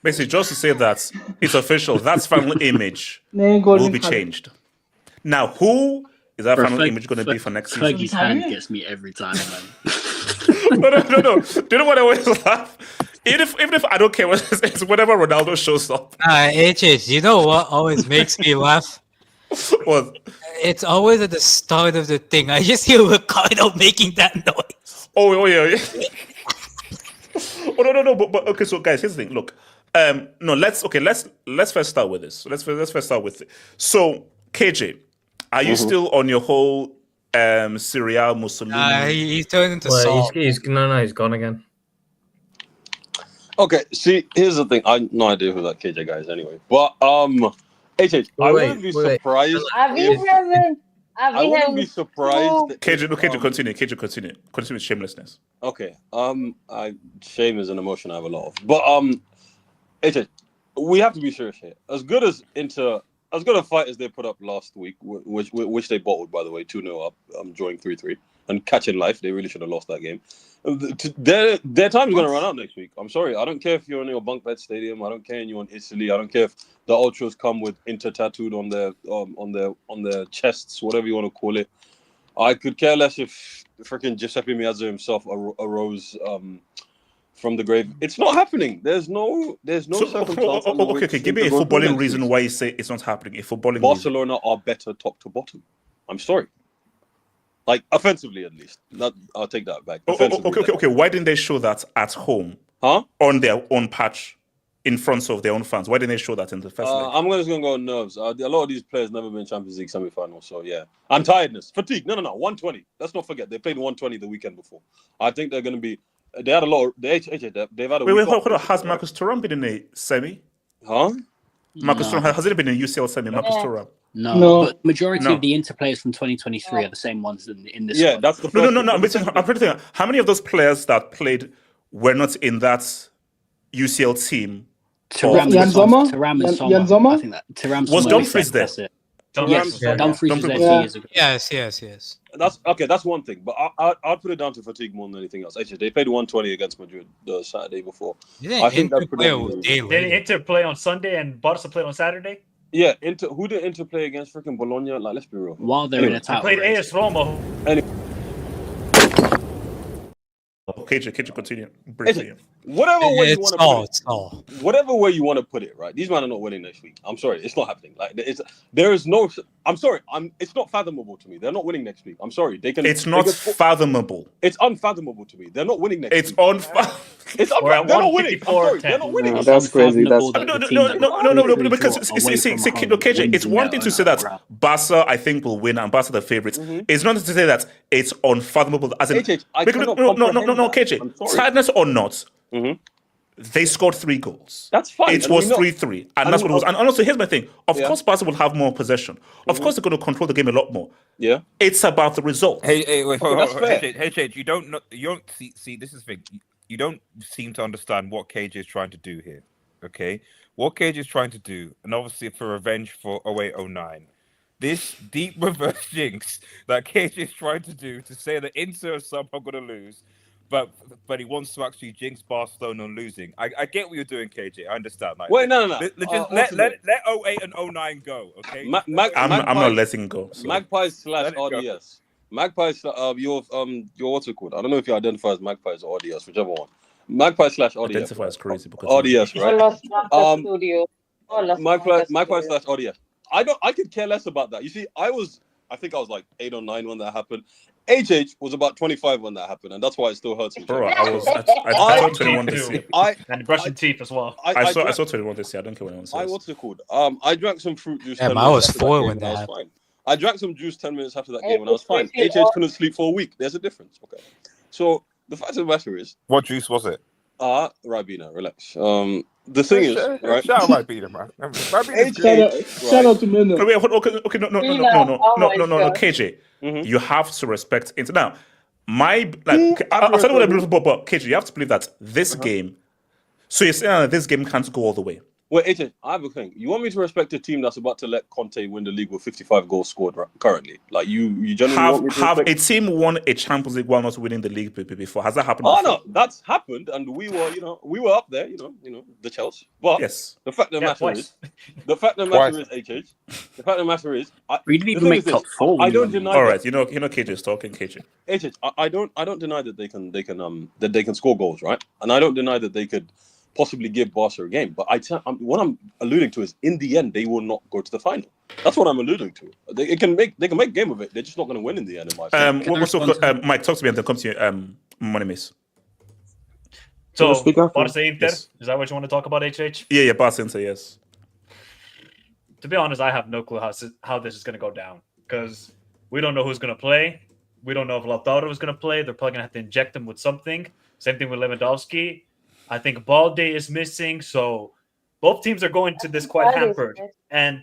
Basically, just to say that it's official, that final image Nee, will golden be card. changed. Now, who is that Bro, final image going to be for next season? Fergie's hand gets me every time, man. No. Do you know what I always laugh? Even if I don't care what it's whenever Ronaldo shows up. HH, you know what always makes me laugh? What? It's always at the start of the thing. I just hear Ricardo making that noise. Oh yeah. Oh no. But okay. So guys, here's the thing. Look, no. Let's first start with this. Let's first start with it. So KJ, are you still on your whole Serie Mussolini? He's turned into Well, Saul. he's gone again. Okay, see, here's the thing. I have no idea who that KJ guy is anyway. But HH, I wouldn't be surprised. Are we having? I wouldn't be surprised. KJ, continue. Continue with shamelessness. Okay. Shame is an emotion I have a lot of. But HH, we have to be serious here. As good a fight as they put up last week, which they bottled, by the way, 2-0 up, drawing 3-3, and catching life. They really should have lost that game. Their time's going to run out next week. I'm sorry. I don't care if you're in your bunk bed stadium. I don't care if you're in Italy. I don't care if the ultras come with Inter tattooed on their chests, whatever you want to call it. I could care less if freaking Giuseppe Meazza himself arose from the grave. It's not happening. There's no circumstance. Okay. Give me a footballing reason why you say it's not happening. Barcelona are better top to bottom. I'm sorry. Like, offensively, at least. I'll take that back. Okay. Why didn't they show that at home? Huh? On their own patch, in front of their own fans? Why didn't they show that in the first leg? I'm just going to go on nerves. A lot of these players never been Champions League semi-finals, so yeah. And tiredness. Fatigue. No. 120. Let's not forget. They played 120 the weekend before. I think they're going to be... They had a lot of... They've had a... Wait, hold on. Has Marcus Thuram been in a semi? Huh? Marcus Thuram, has it been in UCL semi? Marcus Thuram? No, but majority of the Inter players from 2023 are the same ones in this. Yeah, that's the first. No. I'm pretty thinking, how many of those players that played were not in that UCL team? Jan Sommer? Jan Sommer? I think that Thuram was Dumfries there. Yes, Dumfries was there 2 years ago. Yes. That's one thing, but I'll put it down to fatigue more than anything else. Actually, they played 120 against Madrid the Saturday before. I think that's Did Inter play on Sunday and Barca played on Saturday? Yeah, who did Inter play against freaking Bologna? Like, let's be real. While they're in a title played AS Roma. KJ, continue. Briefly. Whatever way you want to put it. all. Whatever way you want to put it, right? These men are not winning next week. I'm sorry, it's not happening. Like, there is no. I'm sorry, it's not fathomable to me. They're not winning next week. I'm sorry, they can. It's not fathomable. It's unfathomable to me. They're not winning next week. They're not winning. I'm sorry, they're not winning. No, that's crazy. That's no. Because KJ, it's one thing to say that Barca, I think, will win and Barca the favorites. It's not to say that it's unfathomable. As in, no, KJ. Sadness or not. They scored 3 goals. That's fine. It was 3-3. And that's what it was. And also, here's my thing. Of course, Barca will have more possession. Of course, they're going to control the game a lot more. Yeah. It's about the result. Hey, wait, hold on. Hey, you don't see, this is the thing. You don't seem to understand what KJ is trying to do here. Okay? what Cage is trying to do, and obviously for revenge for 0809, this deep reverse jinx that Cage is trying to do to say that Inter are somehow going to lose, but he wants to actually jinx Barcelona on losing. I get what you're doing, KJ. I understand. Like, Wait, no. Let 08 and 09 go, okay? I'm not letting go. So. Magpies / RDS. Magpies, your what's it called? I don't know if you identify as Magpies or RDS, whichever one. Magpies / RDS. Identify as crazy because RDS, right? Magpies / Magpies RDS. I could care less about that. You see, I think I was like 8 or 9 when that happened. HH was about 25 when that happened, and that's why it still hurts me. Bro, I saw 21 this year. And brushing teeth as well. I saw 21 this year. I don't care what anyone says. What's it called? I drank some fruit juice. I was 4 when that happened. I drank some juice 10 minutes after that game, and I was fine. HH couldn't sleep for a week. There's a difference. Okay. So the fact of the matter is, what juice was it? Ribena, relax. The thing is, right? Shout out Ribena, man. Shout out to Minna. Okay, no, KJ. Mm-hmm. You have to respect it. Now, I'll tell you what I believe about, but KJ, you have to believe that this game. So you're saying that this game can't go all the way. Wait, AJ, I have a thing. You want me to respect a team that's about to let Conte win the league with 55 goals scored currently? Like you generally want me to have a team won a Champions League while not winning the league before? Has that happened? Oh no, that's happened, and we were up there. You know, the Chelsea. But yes, the fact of the matter is, HH. The fact of the matter is, we didn't even make top 4. I don't deny. All right, you know, KJ is talking. KJ. HH, I don't deny that they can score goals, right? And I don't deny that they could possibly give Barca a game, but what I'm alluding to is, in the end, they will not go to the final. That's what I'm alluding to. They can make game of it. They're just not going to win in the end. In my opinion. Mike, talk to me and then come to you. Money miss. So Barca Inter, is that what you want to talk about, HH? Yeah, Barca Inter, yes. To be honest, I have no clue how this is going to go down, because we don't know who's going to play. We don't know if Lautaro is going to play. They're probably going to have to inject him with something. Same thing with Lewandowski. I think Balde is missing, so both teams are going to this quite hampered. And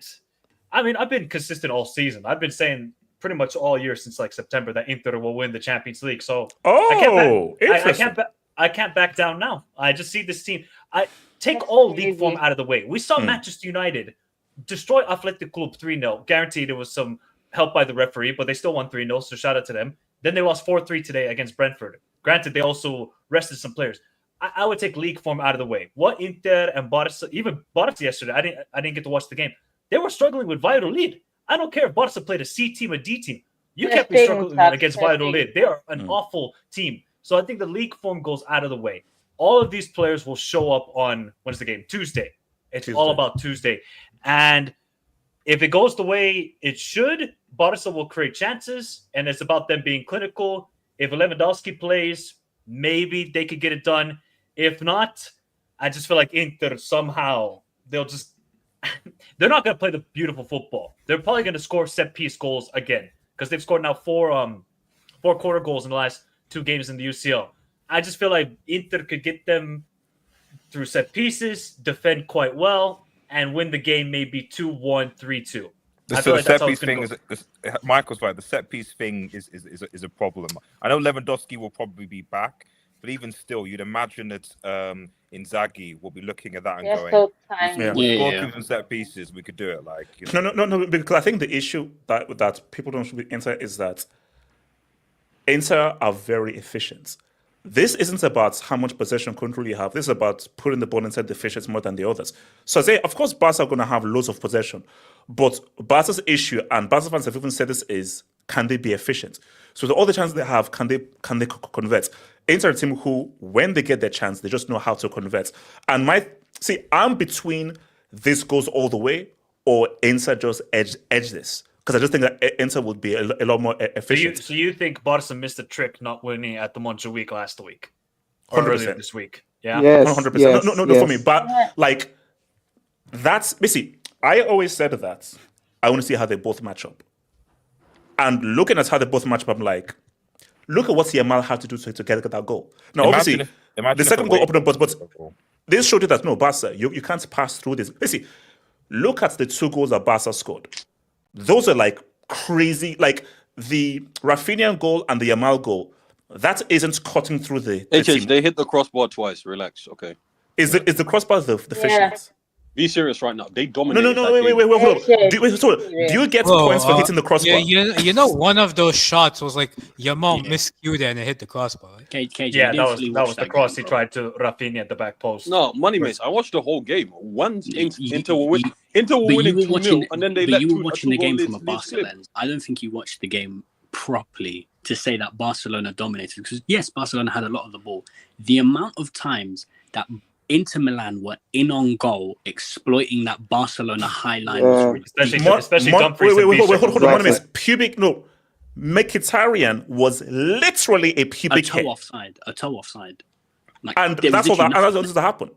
I mean, I've been consistent all season. I've been saying pretty much all year since like September that Inter will win the Champions League. So I can't back down now. I just see this team. I take all league form out of the way. We saw Manchester United destroy Athletic Club 3-0. Guaranteed it was some help by the referee, but they still won 3-0, so shout out to them. Then they lost 4-3 today against Brentford. Granted, they also rested some players. I would take league form out of the way. What Inter and Barca, even Barca yesterday, I didn't get to watch the game. They were struggling with Valladolid. I don't care if Barca played a C team, a D team. You can't be struggling against Valladolid. They are an awful team. So I think the league form goes out of the way. All of these players will show up on, when's the game? Tuesday. It's all about Tuesday. And if it goes the way it should, Barca will create chances, and it's about them being clinical. If Lewandowski plays, maybe they could get it done. If not, I just feel like Inter somehow they're not going to play the beautiful football. They're probably going to score set piece goals again, because they've scored now four quarter goals in the last 2 games in the UCL. I just feel like Inter could get them through set pieces, defend quite well, and win the game maybe 2-1, 3-2. The set piece thing is Michael's right. The set piece thing is a problem. I know Lewandowski will probably be back. But even still, you'd imagine that Inzaghi will be looking at that and going, "We score 2 set pieces. We could do it." Like, you know. No. Because I think the issue that people don't with Inter is that Inter are very efficient. This isn't about how much possession control you have. This is about putting the ball inside the fishes more than the others. So I say, of course, Barca are going to have loads of possession, but Barca's issue, and Barca fans have even said this, is can they be efficient? So all the chances they have, can they convert? Inter are a team who, when they get their chance, they just know how to convert. And I'm between this goes all the way or Inter just edge this. Because I just think that Inter would be a lot more efficient. So you think Barca missed a trick not winning at the Montjuic last week? Or 100%. earlier this week? Yeah? Yes, 100%. yes, no, for me. But, like, that's... See, I always said that I want to see how they both match up. And looking at how they both match up, I'm like, look at what Yamal had to do to get that goal. Now, obviously, the second goal opened up, but this showed you that, no, Barca, you can't pass through this. See, look at the 2 goals that Barca scored. Those are like crazy, like the Rafinha goal and the Yamal goal. That isn't cutting through the team. They hit the crossbar twice. Relax, okay. Is the crossbar the fishness? Be serious right now. They No, dominated. wait, hold on. Do you get points for hitting the crossbar? You know, one of those shots was like Yamal miscued and it hit the crossbar. Right? KJ, yeah, that was the cross he tried to Rafinha at the back post. No, money mates. I watched the whole game. Inter were winning 2-0, and then they let you were watching the game from a Barca lens. I don't think you watched the game properly to say that Barcelona dominated, because yes, Barcelona had a lot of the ball. The amount of times that Inter Milan were in on goal, exploiting that Barcelona high line, was especially Dumfries. Wait, hold on. Mkhitaryan was literally a pubic hair. A toe offside. Like, and that's what happened.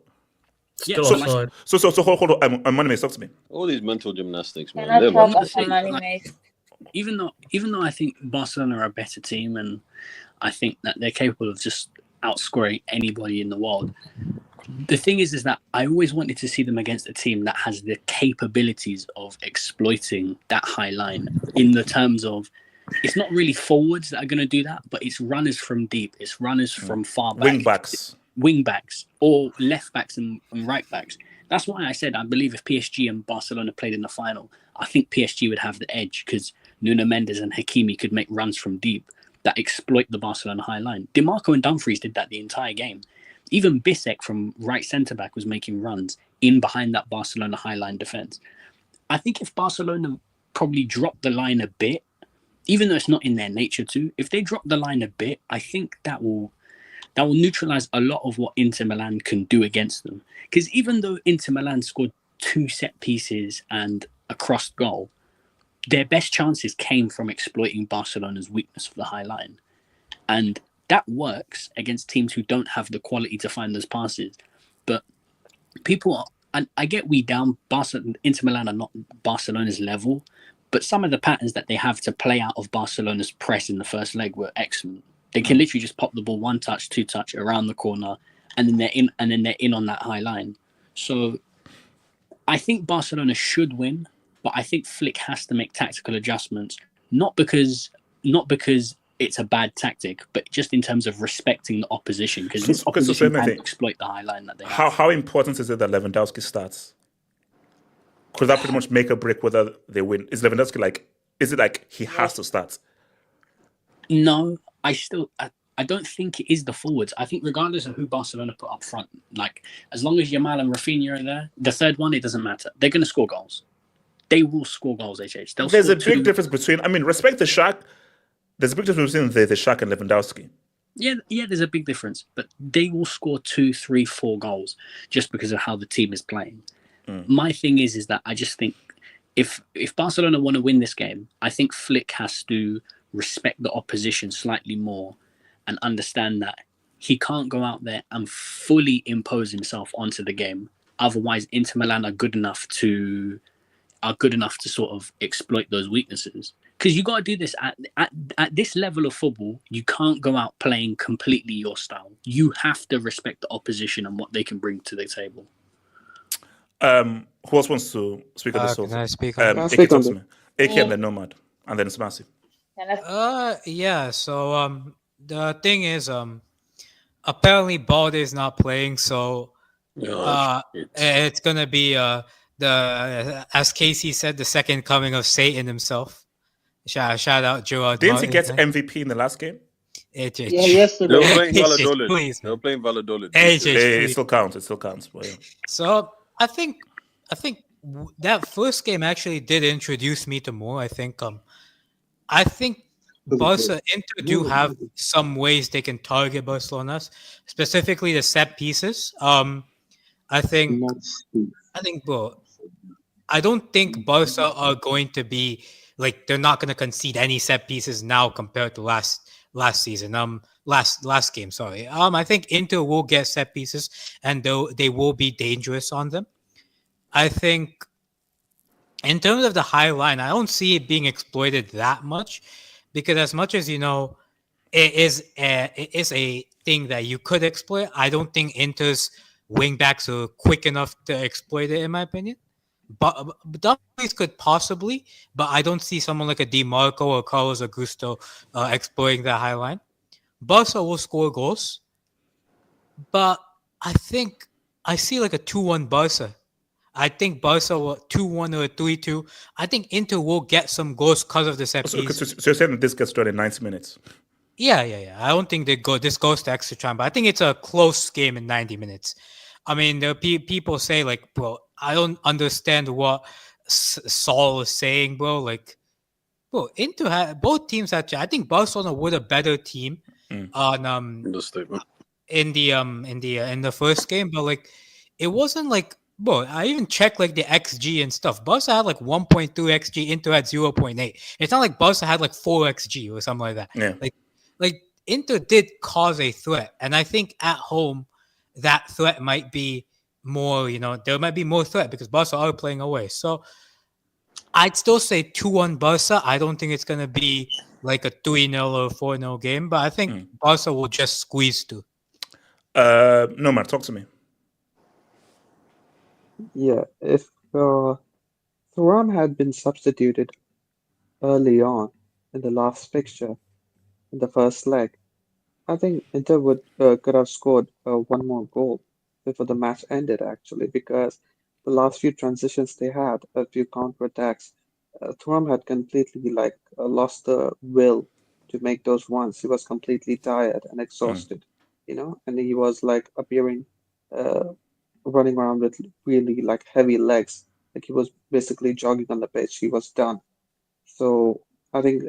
Yeah, so hold on. Money talk to me. All these mental gymnastics, man. Even though I think Barcelona are a better team, and I think that they're capable of just outscoring anybody in the world. The thing is that I always wanted to see them against a team that has the capabilities of exploiting that high line, in the terms of, it's not really forwards that are going to do that, but it's runners from deep, it's runners from far back, wing backs or left backs and right backs. That's why I said I believe if PSG and Barcelona played in the final, I think PSG would have the edge, because Nuno Mendes and Hakimi could make runs from deep that exploit the Barcelona high line. DiMarco and Dumfries did that the entire game. Even Bissek from right centre-back was making runs in behind that Barcelona high-line defence. I think if Barcelona probably dropped the line a bit, even though it's not in their nature to, if they drop the line a bit, I think that will neutralise a lot of what Inter Milan can do against them. Because even though Inter Milan scored 2 set pieces and a crossed goal, their best chances came from exploiting Barcelona's weakness of the high line. And that works against teams who don't have the quality to find those passes. But I get we down, Inter Milan are not Barcelona's level, but some of the patterns that they have to play out of Barcelona's press in the first leg were excellent. They can literally just pop the ball 1 touch, 2 touch around the corner, and then they're in on that high line. So I think Barcelona should win, but I think Flick has to make tactical adjustments, not because it's a bad tactic, but just in terms of respecting the opposition, because this opposition can exploit the high line that they have. How important is it that Lewandowski starts? Could that pretty much make or break whether they win? Is Lewandowski is it like he has to start? No, I don't think it is the forwards. I think regardless of who Barcelona put up front, as long as Yamal and Rafinha are there, the third one, it doesn't matter. They're going to score goals. They will score goals, HH. There's a big difference between, respect the Shaq. There's a big difference between the Shaq and Lewandowski. Yeah, there's a big difference. But they will score 2, 3, 4 goals just because of how the team is playing. My thing is that I just think if Barcelona want to win this game, I think Flick has to respect the opposition slightly more and understand that he can't go out there and fully impose himself onto the game. Otherwise, Inter Milan are good enough to sort of exploit those weaknesses. Because you got to do this at this level of football. You can't go out playing completely your style. You have to respect the opposition and what they can bring to the table. Who else wants to speak on this? Can I speak on it? AK and then Nomad, and then Smasi. Yeah. So the thing is, apparently Balde is not playing, so it's gonna be as Casey said, the second coming of Satan himself. Shout out Gerard. Didn't he get MVP in the last game? Yesterday. They were playing Valladolid. It still counts. But yeah. So I think that first game actually did introduce me to more. I think Barca Inter do have some ways they can target Barcelona, specifically the set pieces. I don't think Barca are going to be they're not going to concede any set pieces now compared to last season. Last game, sorry. I think Inter will get set pieces and they will be dangerous on them. I think in terms of the high line, I don't see it being exploited that much, because as much as it is a thing that you could exploit, I don't think Inter's wing backs are quick enough to exploit it, in my opinion. But Dumfries could possibly, but I don't see someone like a DiMarco or Carlos Augusto exploiting that high line. Barca will score goals, but I think I see a 2-1 Barca. I think Barca will 2-1 or 3-2. I think Inter will get some goals because of the set piece. So you're saying that this gets done in 90 minutes? Yeah. I don't think this goes to extra time, but I think it's a close game in 90 minutes. I mean, there are people say like, bro, I don't understand what Saul is saying, bro. Like, bro, both teams actually. I think Barcelona were a better team on in the first game, but like it wasn't like, bro, I even checked like the XG and stuff. Barca had like 1.2 XG, Inter had 0.8. It's not like Barca had like 4 XG or something like that. Yeah. Like Inter did cause a threat, and I think at home that threat might be more. There might be more threat because Barca are playing away. So I'd still say 2-1 Barca. I don't think it's gonna be like a 3-0 or 4-0 game, but I think Barca will just squeeze too. Nomar, talk to me. Yeah, if Thuram had been substituted early on in the last fixture, in the first leg, I think Inter could have scored one more goal before the match ended, actually, because the last few transitions they had, a few counterattacks, Thuram had completely lost the will to make those runs. He was completely tired and exhausted, and he was appearing, running around with really heavy legs, like he was basically jogging on the pitch. He was done. So I think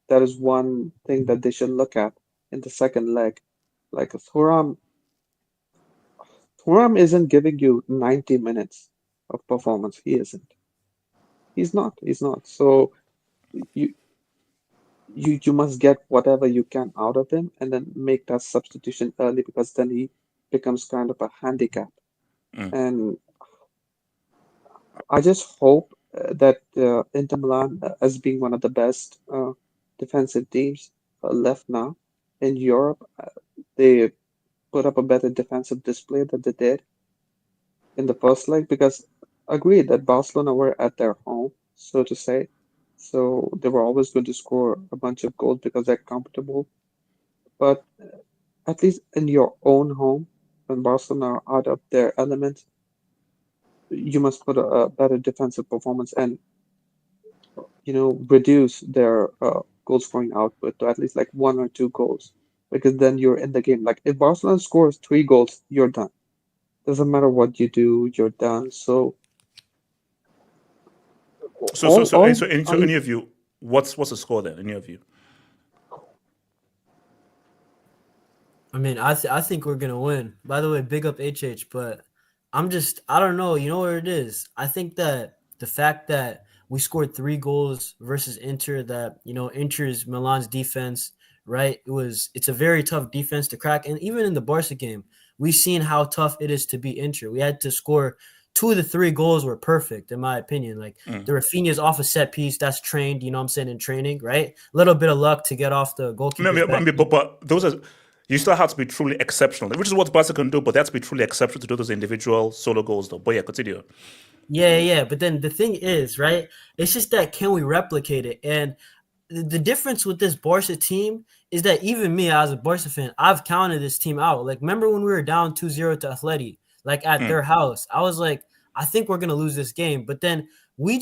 that is one thing that they should look at in the second leg. Like Thuram isn't giving you 90 minutes of performance. He isn't. He's not. So you must get whatever you can out of him and then make that substitution early, because then he becomes kind of a handicap. And I just hope that Inter Milan, as being one of the best defensive teams left now in Europe, they put up a better defensive display than they did in the first leg, because agreed that Barcelona were at their home, so to say. So they were always going to score a bunch of goals because they're comfortable. But at least in your own home, when Barcelona are out of their element, you must put a better defensive performance and reduce their goal scoring output to at least 1 or 2 goals, because then you're in the game. Like if Barcelona scores 3 goals, you're done. Doesn't matter what you do, you're done. So in your view, what's the score then? In your view, I mean, I think we're gonna win. By the way, big up HH, but I don't know. You know what it is? I think that the fact that we scored 3 goals versus Inter, that Inter's Milan's defense, right? It's a very tough defense to crack, and even in the Barca game, we've seen how tough it is to beat Inter. We had to score 2 of the 3 goals were perfect, in my opinion. The Rafinha's off a set piece, that's trained, in training, right? A little bit of luck to get off the goalkeeper. But those are, you still have to be truly exceptional, which is what Barca can do, but they have to be truly exceptional to do those individual solo goals, though. But yeah, continue. Yeah. But then the thing is, right? It's just that can we replicate it? And the difference with this Barca team is that even me, as a Barca fan, I've counted this team out. Remember when we were down 2-0 to Atleti, at their house? I was like, I think we're gonna lose this game. But then we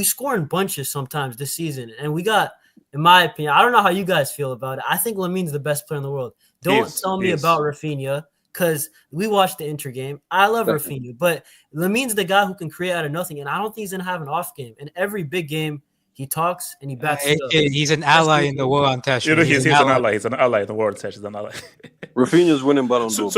score in bunches sometimes this season, and we got, in my opinion, I don't know how you guys feel about it. I think Lamin's the best player in the world. Don't tell me about Rafinha, because we watched the Inter game. I love Rafinha, but Lamin's the guy who can create out of nothing, and I don't think he's gonna have an off game. In every big game, he talks and he backs it up. He's an ally in the war on Tesh. He's an ally. He's an ally in the war on Tesh. He's an ally. Rafinha's winning Ballon d'Or.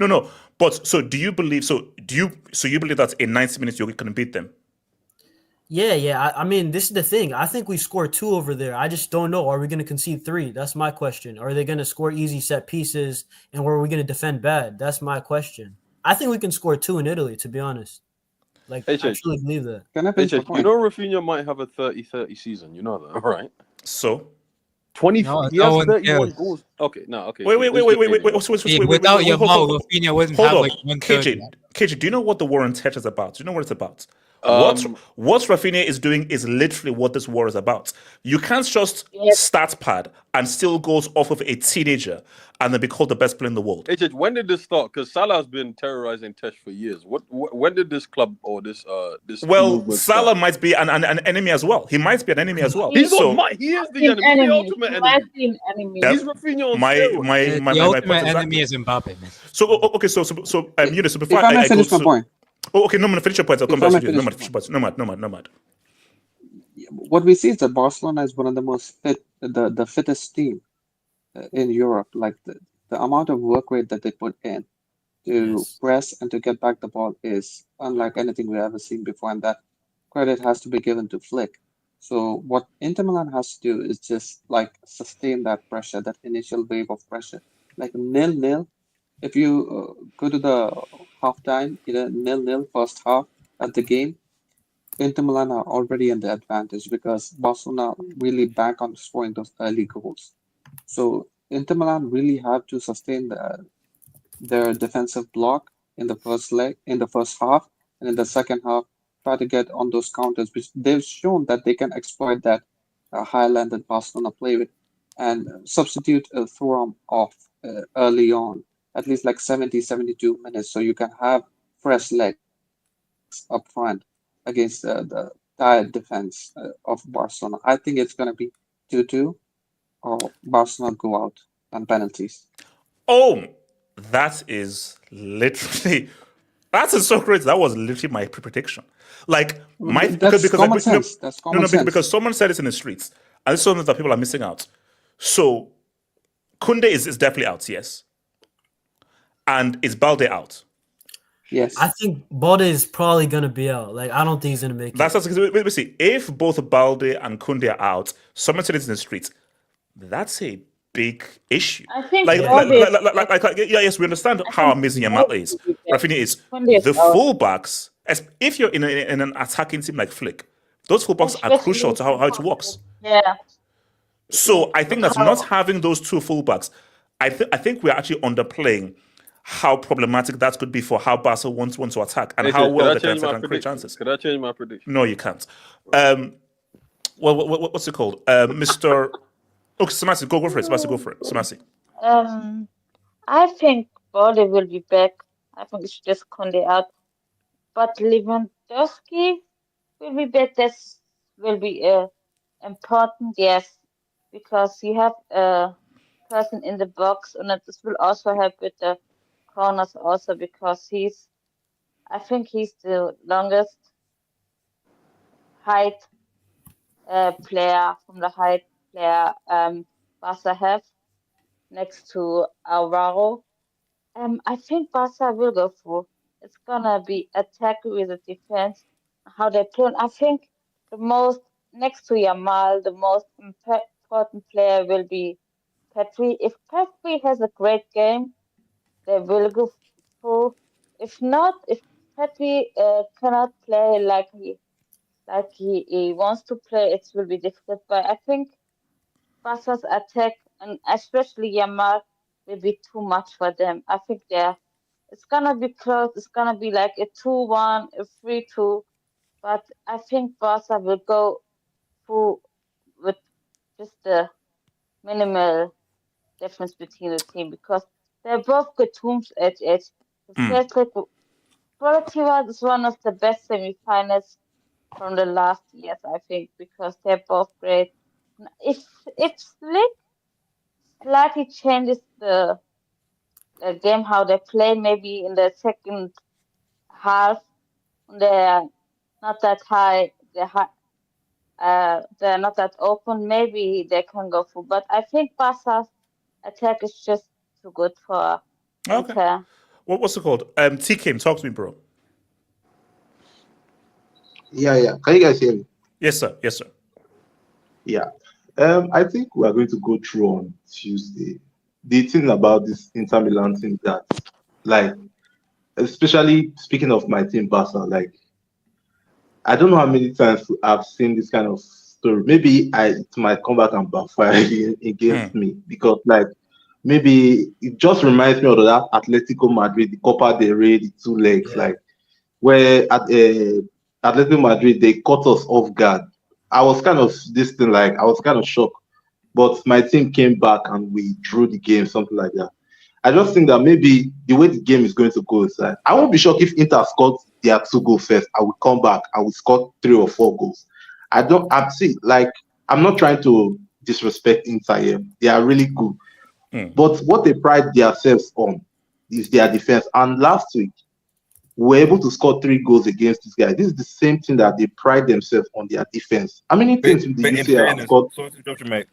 No. But do you believe? You believe that in 90 minutes you're going to beat them? Yeah. I mean, this is the thing. I think we scored 2 over there. I just don't know. Are we going to concede 3? That's my question. Are they going to score easy set pieces, and were we going to defend bad? That's my question. I think we can score 2 in Italy, to be honest. I truly believe that. Rafinha might have a 30-30 season. You know that, right? So 20. He has 31 goals. Okay. Wait. Without Yamal, Rafinha wouldn't have Hold on. like 130. KJ, do you know what the war on Tesh is about? Do you know what it's about? What Rafinha is doing is literally what this war is about. You can't just stat pad and still goes off of a teenager and then be called the best player in the world. When did this start? Because Salah's been terrorizing Tesh for years. When did this club or this movement Salah start? might be an enemy as well. He might be an enemy as well. He is the enemy. He's the ultimate enemy. Yep. He's Rafinha on my The ultimate enemy is Mbappe, man. So okay, so Eunice, so before If I may finish my to, point. Oh, okay, no, man, finish your points. I'll come back to you. No, man, finish your points. No, man. What we see is that Barcelona is one of the most the fittest team in Europe. Like the amount of work rate that they put in to press and to get back the ball is unlike anything we've ever seen before, and that credit has to be given to Flick. So what Inter Milan has to do is just like sustain that pressure, that initial wave of pressure, like 0-0. If you go to the halftime, 0-0 first half of the game, Inter Milan are already in the advantage because Barcelona really back on scoring those early goals. So Inter Milan really have to sustain their defensive block in the first half, and in the second half, try to get on those counters, which they've shown that they can exploit that high line that Barcelona play with, and substitute Thuram off early on, at least like 70, 72 minutes, so you can have fresh legs up front against the tired defense of Barcelona. I think it's going to be 2-2 or Barcelona go out on penalties. Oh, that is literally... That is so crazy. That was literally my prediction. Like, That's common sense. That's common sense. Because someone said it in the streets, and it's something that people are missing out. So, Koundé is definitely out, yes. And is Balde out? Yes. I think Balde is probably going to be out. Like, I don't think he's going to make it. That's let see. If both Balde and Koundé are out, someone said it in the streets, that's a big issue. I think yes, we understand how amazing Yamal is. Rafinha is. The fullbacks, if you're in an attacking team like Flick, those fullbacks are crucial to how it works. Yeah. So I think that not having those two fullbacks, I think we're actually underplaying how problematic that could be for how Barca wants to attack and how well they can attack and create chances. Could I change my prediction? No, you can't. What's it called? Mr. Okay, Samasi, go for it. Samasi, go for it. Samasi. I think Balde will be back. I think it's just Koundé out. But Lewandowski will be back. This will be important, yes, because you have a person in the box, and this will also help with the corners also because I think he's the longest height player from the height player Barca have next to Alvaro. I think Barca will go through. It's gonna be attack with the defense, how they play. I think the most next to Yamal, the most important player will be Pedri. If Pedri has a great game, they will go through. If not, if Pedri cannot play like he wants to play, it will be difficult. But I think Barca's attack, and especially Yamal, will be too much for them. I think it's gonna be close. It's gonna be like a 2-1, a 3-2. But I think Barca will go through with just the minimal difference between the team because they're both good teams at edge. Quality-wise, is one of the best semi-finals from the last years, I think, because they're both great. If Slick slightly changes the game, how they play, maybe in the second half, they're not that high, they're not that open, maybe they can go through. But I think Barca's attack is just too good for Inter. What's it called? TK, talk to me, bro. Yeah. Can you guys hear me? Yes, sir. Yeah. I think we are going to go through on Tuesday. The thing about this Inter Milan thing that, like, especially speaking of my team, Barca, like, I don't know how many times I've seen this kind of story. Maybe it might come back and backfire against me because, like, maybe it just reminds me of that Atletico Madrid, the Copa del Rey, the two legs, like, where at Atletico Madrid, they caught us off guard. I was kind of shocked. But my team came back and we drew the game, something like that. I just think that maybe the way the game is going to go is I won't be shocked if Inter scored their 2 goals first. I will come back. I will score 3 or 4 goals. I'm not trying to disrespect Inter here. They are really good. But what they pride themselves on is their defense. And last week, we were able to score 3 goals against this guy. This is the same thing that they pride themselves on their defense. How many teams in the UCL have scored?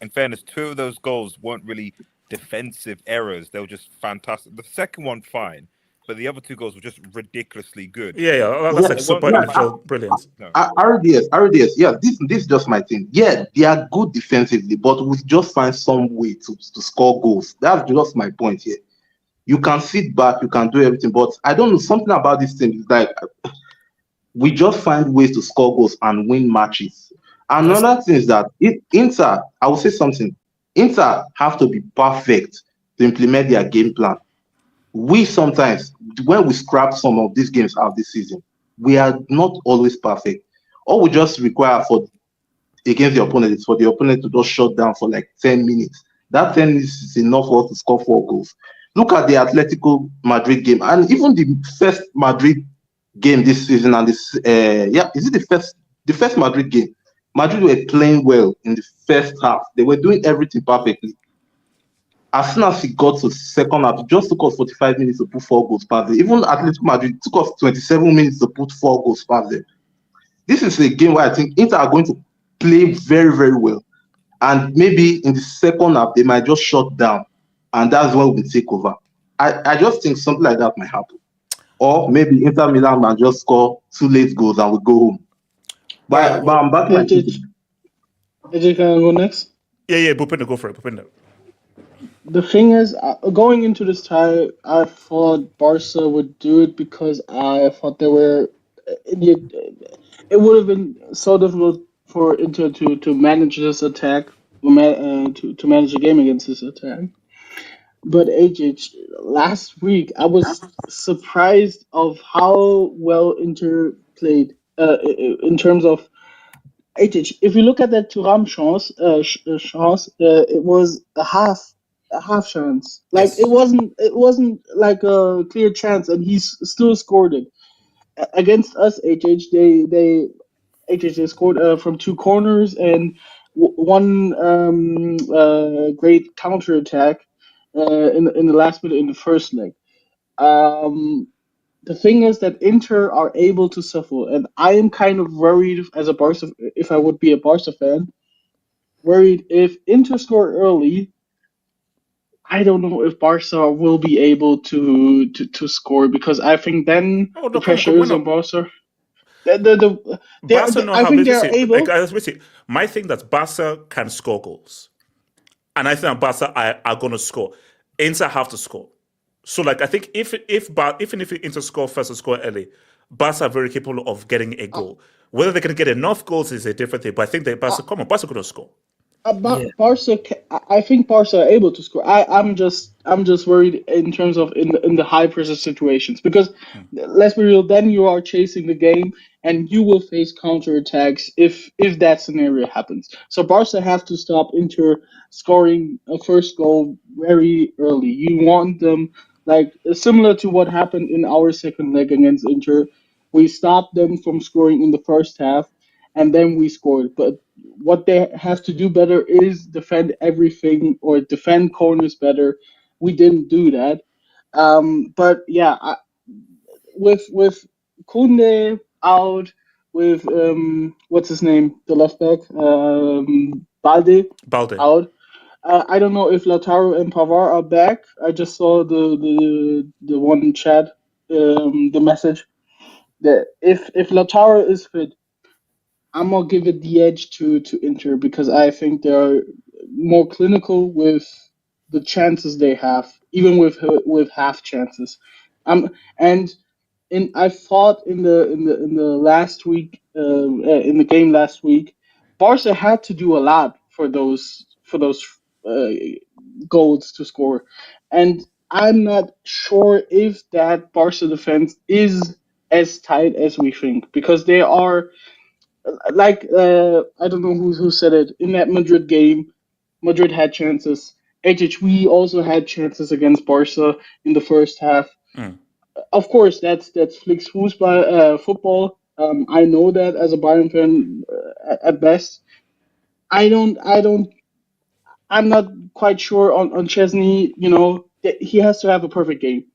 In fairness, 2 of those goals weren't really defensive errors. They were just fantastic. The second one, fine. But the other 2 goals were just ridiculously good. That's like super individual brilliance. RDS, yeah, this is just my thing. Yeah, they are good defensively, but we just find some way to score goals. That's just my point here. You can sit back, you can do everything, but I don't know, something about this team is like we just find ways to score goals and win matches. Another thing is that Inter, I will say something. Inter have to be perfect to implement their game plan. We sometimes, when we scrap some of these games out this season, we are not always perfect. All we just require against the opponent is for the opponent to just shut down for like 10 minutes. That 10 minutes is enough for us to score 4 goals. Look at the Atletico Madrid game, and even the first Madrid game this season, and is it the first Madrid game? Madrid were playing well in the first half. They were doing everything perfectly. As soon as it got to the second half, it just took us 45 minutes to put 4 goals past them. Even Atletico Madrid took us 27 minutes to put 4 goals past them. This is a game where I think Inter are going to play very, very well. And maybe in the second half, they might just shut down. And that's when we take over. I just think something like that might happen. Or maybe Inter Milan might just score 2 late goals and we go home. But I'm back my AJ, can I go next? Yeah, Bupenda, go for it. Bupenda. The thing is, going into this tie, I thought Barca would do it because I thought they were. It would have been so difficult for Inter to manage this attack, to manage the game against this attack. But AJ, last week I was surprised of how well Inter played. In terms of AJ, if you look at that Thuram chance, it was a half chance. Like it wasn't like a clear chance, and he still scored it against us. They scored from 2 corners and one great counter attack in the last minute in the first leg. The thing is that Inter are able to suffer, and I am kind of worried as a Barca. If I would be a Barca fan, worried if Inter score early. I don't know if Barca will be able to score because I think then the pressure is on Barca. Barca know I how think they're able. My thing that Barca can score goals, and I think that Barca are going to score. Inter have to score. So, like, I think even if Inter score first or score early, Barca are very capable of getting a goal. Whether they can get enough goals is a different thing. But I think that Barca going to score. Barca, I think Barca are able to score. I'm just worried in terms of in the high pressure situations because let's be real. Then you are chasing the game and you will face counter attacks if that scenario happens. So Barca have to stop Inter scoring a first goal very early. You want them like similar to what happened in our second leg against Inter. We stopped them from scoring in the first half, and then we scored. But what they have to do better is defend everything or defend corners better. We didn't do that. But yeah, with Kunde out, with what's his name, the left back, Balde out. I don't know if Lautaro and Pavard are back. I just saw the one chat, the message that if Lautaro is fit, I'm gonna give it the edge to Inter because I think they're more clinical with the chances they have, even with half chances. And I thought in the last week in the game last week, Barca had to do a lot for those uh, goals to score, and I'm not sure if that Barca defense is as tight as we think, because they are like I don't know who said it in that Madrid game. Madrid had chances. HHV also had chances against Barca in the first half. Of course, that's Flick's football. I know that as a Bayern fan at best. I'm not quite sure on Chesney. You know, he has to have a perfect game.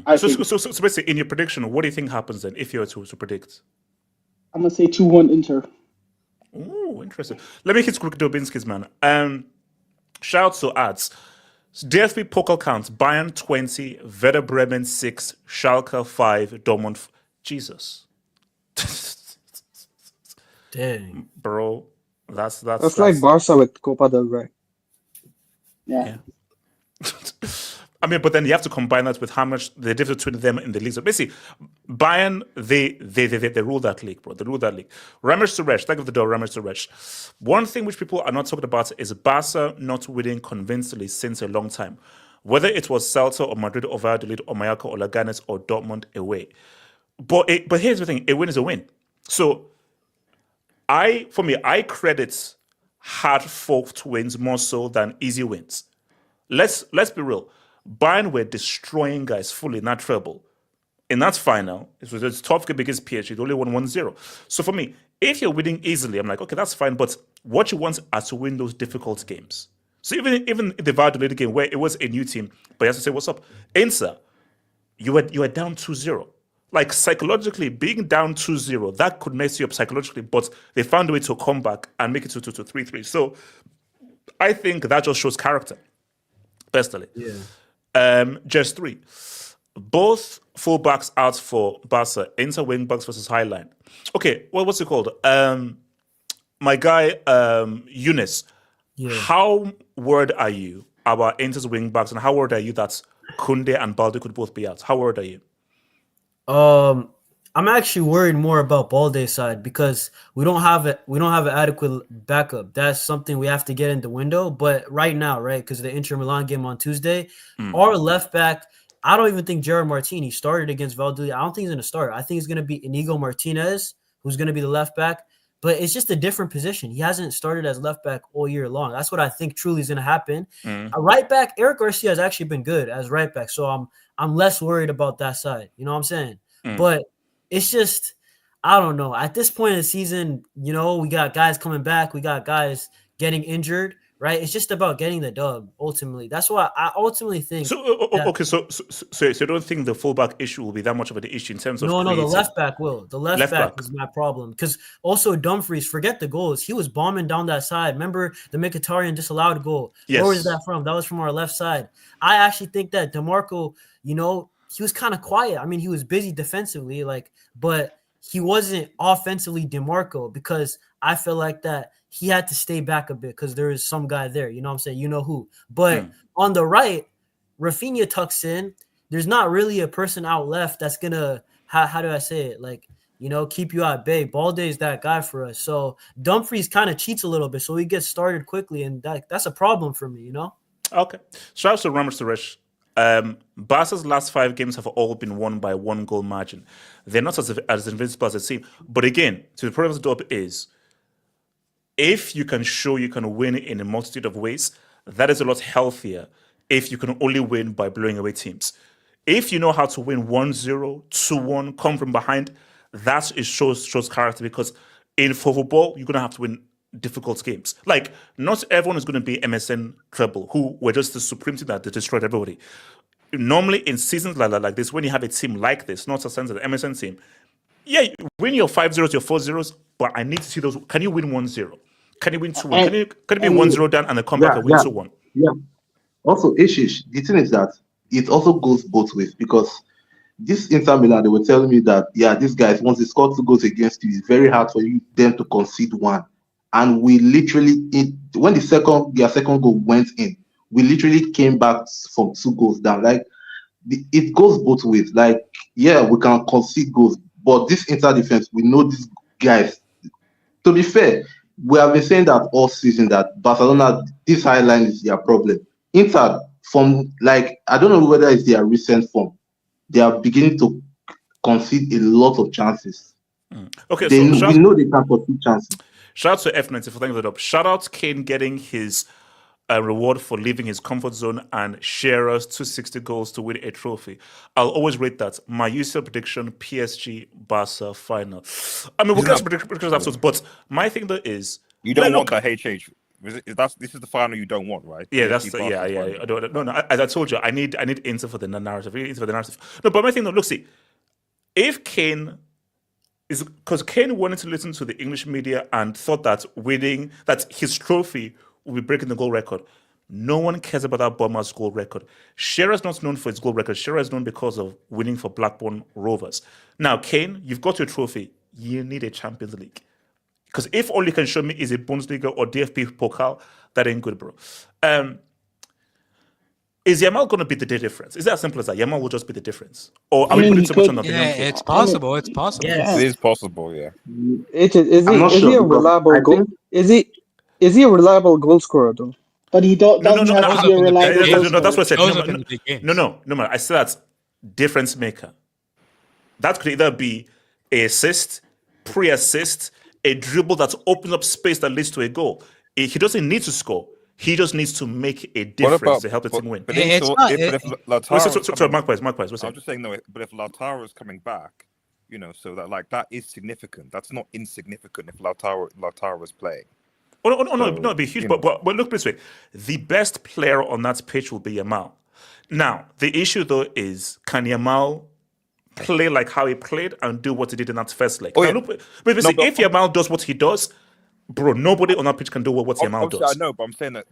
I think. So basically, in your prediction, what do you think happens then if you were to predict? I'm gonna say 2-1 Inter. Oh, interesting. Let me hit quick Dubinsky's, man. Shout out to ads. DFB Pokal counts: Bayern 20, Werder Bremen 6, Schalke 5, Dortmund. Jesus. Dang, bro, that's like Barca with Copa del Rey. Yeah. I mean, but then you have to combine that with how much the difference between them in the league. So basically, Bayern, they rule that league, bro. They rule that league. Ramesh Suresh, thank you for the door, Ramesh Suresh. One thing which people are not talking about is Barca not winning convincingly since a long time. Whether it was Celta or Madrid or Valladolid or Mallorca or Leganes or Dortmund away. But here's the thing, a win is a win. So I credit hard-fought wins more so than easy wins. Let's be real. Bayern were destroying guys fully in that treble. In that final, it was a tough game against PSG. It only won 1-0. So for me, if you're winning easily, I'm like, okay, that's fine. But what you want are to win those difficult games. So even in the Valladolid game where it was a new team, but you have to say, what's up? Inter, you were down 2-0. Like psychologically, being down 2-0, that could mess you up psychologically, but they found a way to come back and make it to 3-3. So I think that just shows character, personally. Yeah. Just 3. Both fullbacks out for Barca, Inter wingbacks versus Highline. Okay, what's it called? My guy, Eunice. Yeah. How worried are you about Inter's wingbacks, and how worried are you that Koundé and Balde could both be out? How worried are you? I'm actually worried more about Balde's side because we don't have an adequate backup. That's something we have to get in the window. But right now, right, because the Inter Milan game on Tuesday, our left back, I don't even think Gerard Martini started against Valladolid. I don't think he's going to start. I think it's going to be Inigo Martinez, who's going to be the left back. But it's just a different position. He hasn't started as left back all year long. That's what I think truly is going to happen. A right back, Eric Garcia has actually been good as right back. So I'm less worried about that side. You know what I'm saying? But it's just, I don't know. At this point in the season, you know, we got guys coming back. We got guys getting injured, right? It's just about getting the dub, ultimately. That's why I ultimately think. So you don't think the fullback issue will be that much of an issue in terms of No, creating... the left back will. The left back is my problem. Because also Dumfries, forget the goals. He was bombing down that side. Remember the Mkhitaryan disallowed goal? Yes. Where was that from? That was from our left side. I actually think that DeMarco, you know, he was kind of quiet. I mean, he was busy defensively, but he wasn't offensively DeMarco because I feel like that he had to stay back a bit because there is some guy there. You know what I'm saying? You know who. But on the right, Rafinha tucks in. There's not really a person out left that's going to, how do I say it? Like, you know, keep you at bay. Balde is that guy for us. So Dumfries kind of cheats a little bit. So he gets started quickly. And that's a problem for me, you know? Okay. Shout out to Ramesh Suresh. Barca's last 5 games have all been won by 1 goal margin. They're not as invincible as it seems. But again, to the problem of the job is, if you can show you can win in a multitude of ways, that is a lot healthier if you can only win by blowing away teams. If you know how to win 1-0, 2-1, come from behind, that shows character, because in football, you're going to have to win difficult games. Like, not everyone is going to be MSN treble, who were just the supreme team that destroyed everybody. Normally, in seasons like this, when you have a team like this, not a sense of the MSN team, yeah, you win your 5-0s, your 4-0s, but I need to see those. Can you win 1-0? Can you win 2-1? Can you be 1-0 down and then come back and win 2-1? Yeah. Also, Ishish, the thing is that it also goes both ways, because this Inter Milan, they were telling me that, these guys, once they score 2 goals against you, it's very hard for them to concede 1. And we literally, when their second goal went in, we literally came back from 2 goals down. Like, it goes both ways. Like, we can concede goals, but this Inter defense, we know these guys. To be fair, we have been saying that all season that Barcelona, this high line is their problem. Inter, from I don't know whether it's their recent form, they are beginning to concede a lot of chances. Okay, we know they can concede chances. Shout out to F90 for thanking that up. Shout out Kane getting his reward for leaving his comfort zone and Shearer's 260 goals to win a trophy. I'll always rate that. My UCL prediction: PSG Barca final. I mean, we'll get to predictions afterwards, but my thing though is you don't want that HH. This is the final you don't want, right? Yeah, PSG yeah. I don't. No. As I told you, I need Inter for the narrative. No, but my thing though, look, see, if Kane is because Kane wanted to listen to the English media and thought that his trophy will be breaking the goal record. No one cares about that Bournemouth's goal record. Shearer's not known for his goal record. Shearer is known because of winning for Blackburn Rovers. Now, Kane, you've got your trophy. You need a Champions League. Because if all you can show me is a Bundesliga or DFB Pokal, that ain't good, bro. Is Yamal going to be the difference? Is that as simple as that? Yamal will just be the difference? Or are we putting too much on the young kid? It's possible. It's possible. Yes. It is possible, yeah. Is he a reliable goal? Is he a reliable goal scorer though? But he doesn't have to be a reliable goal scorer. No, that's what I said. No, man. I said that's difference maker. That could either be an assist, pre-assist, a dribble that opens up space that leads to a goal. He doesn't need to score. He just needs to make a difference to help the team win. But if Lautaro, Mark Wise, I'm just saying though. But if Lautaro is coming back, so that is significant. That's not insignificant if Lautaro is playing. No, it'd be huge. But look this way: the best player on that pitch will be Yamal. Now, the issue though is, can Yamal play like how he played and do what he did in that first leg? If Yamal does what he does, bro, nobody on that pitch can do what Yamal does. I know, but I'm saying that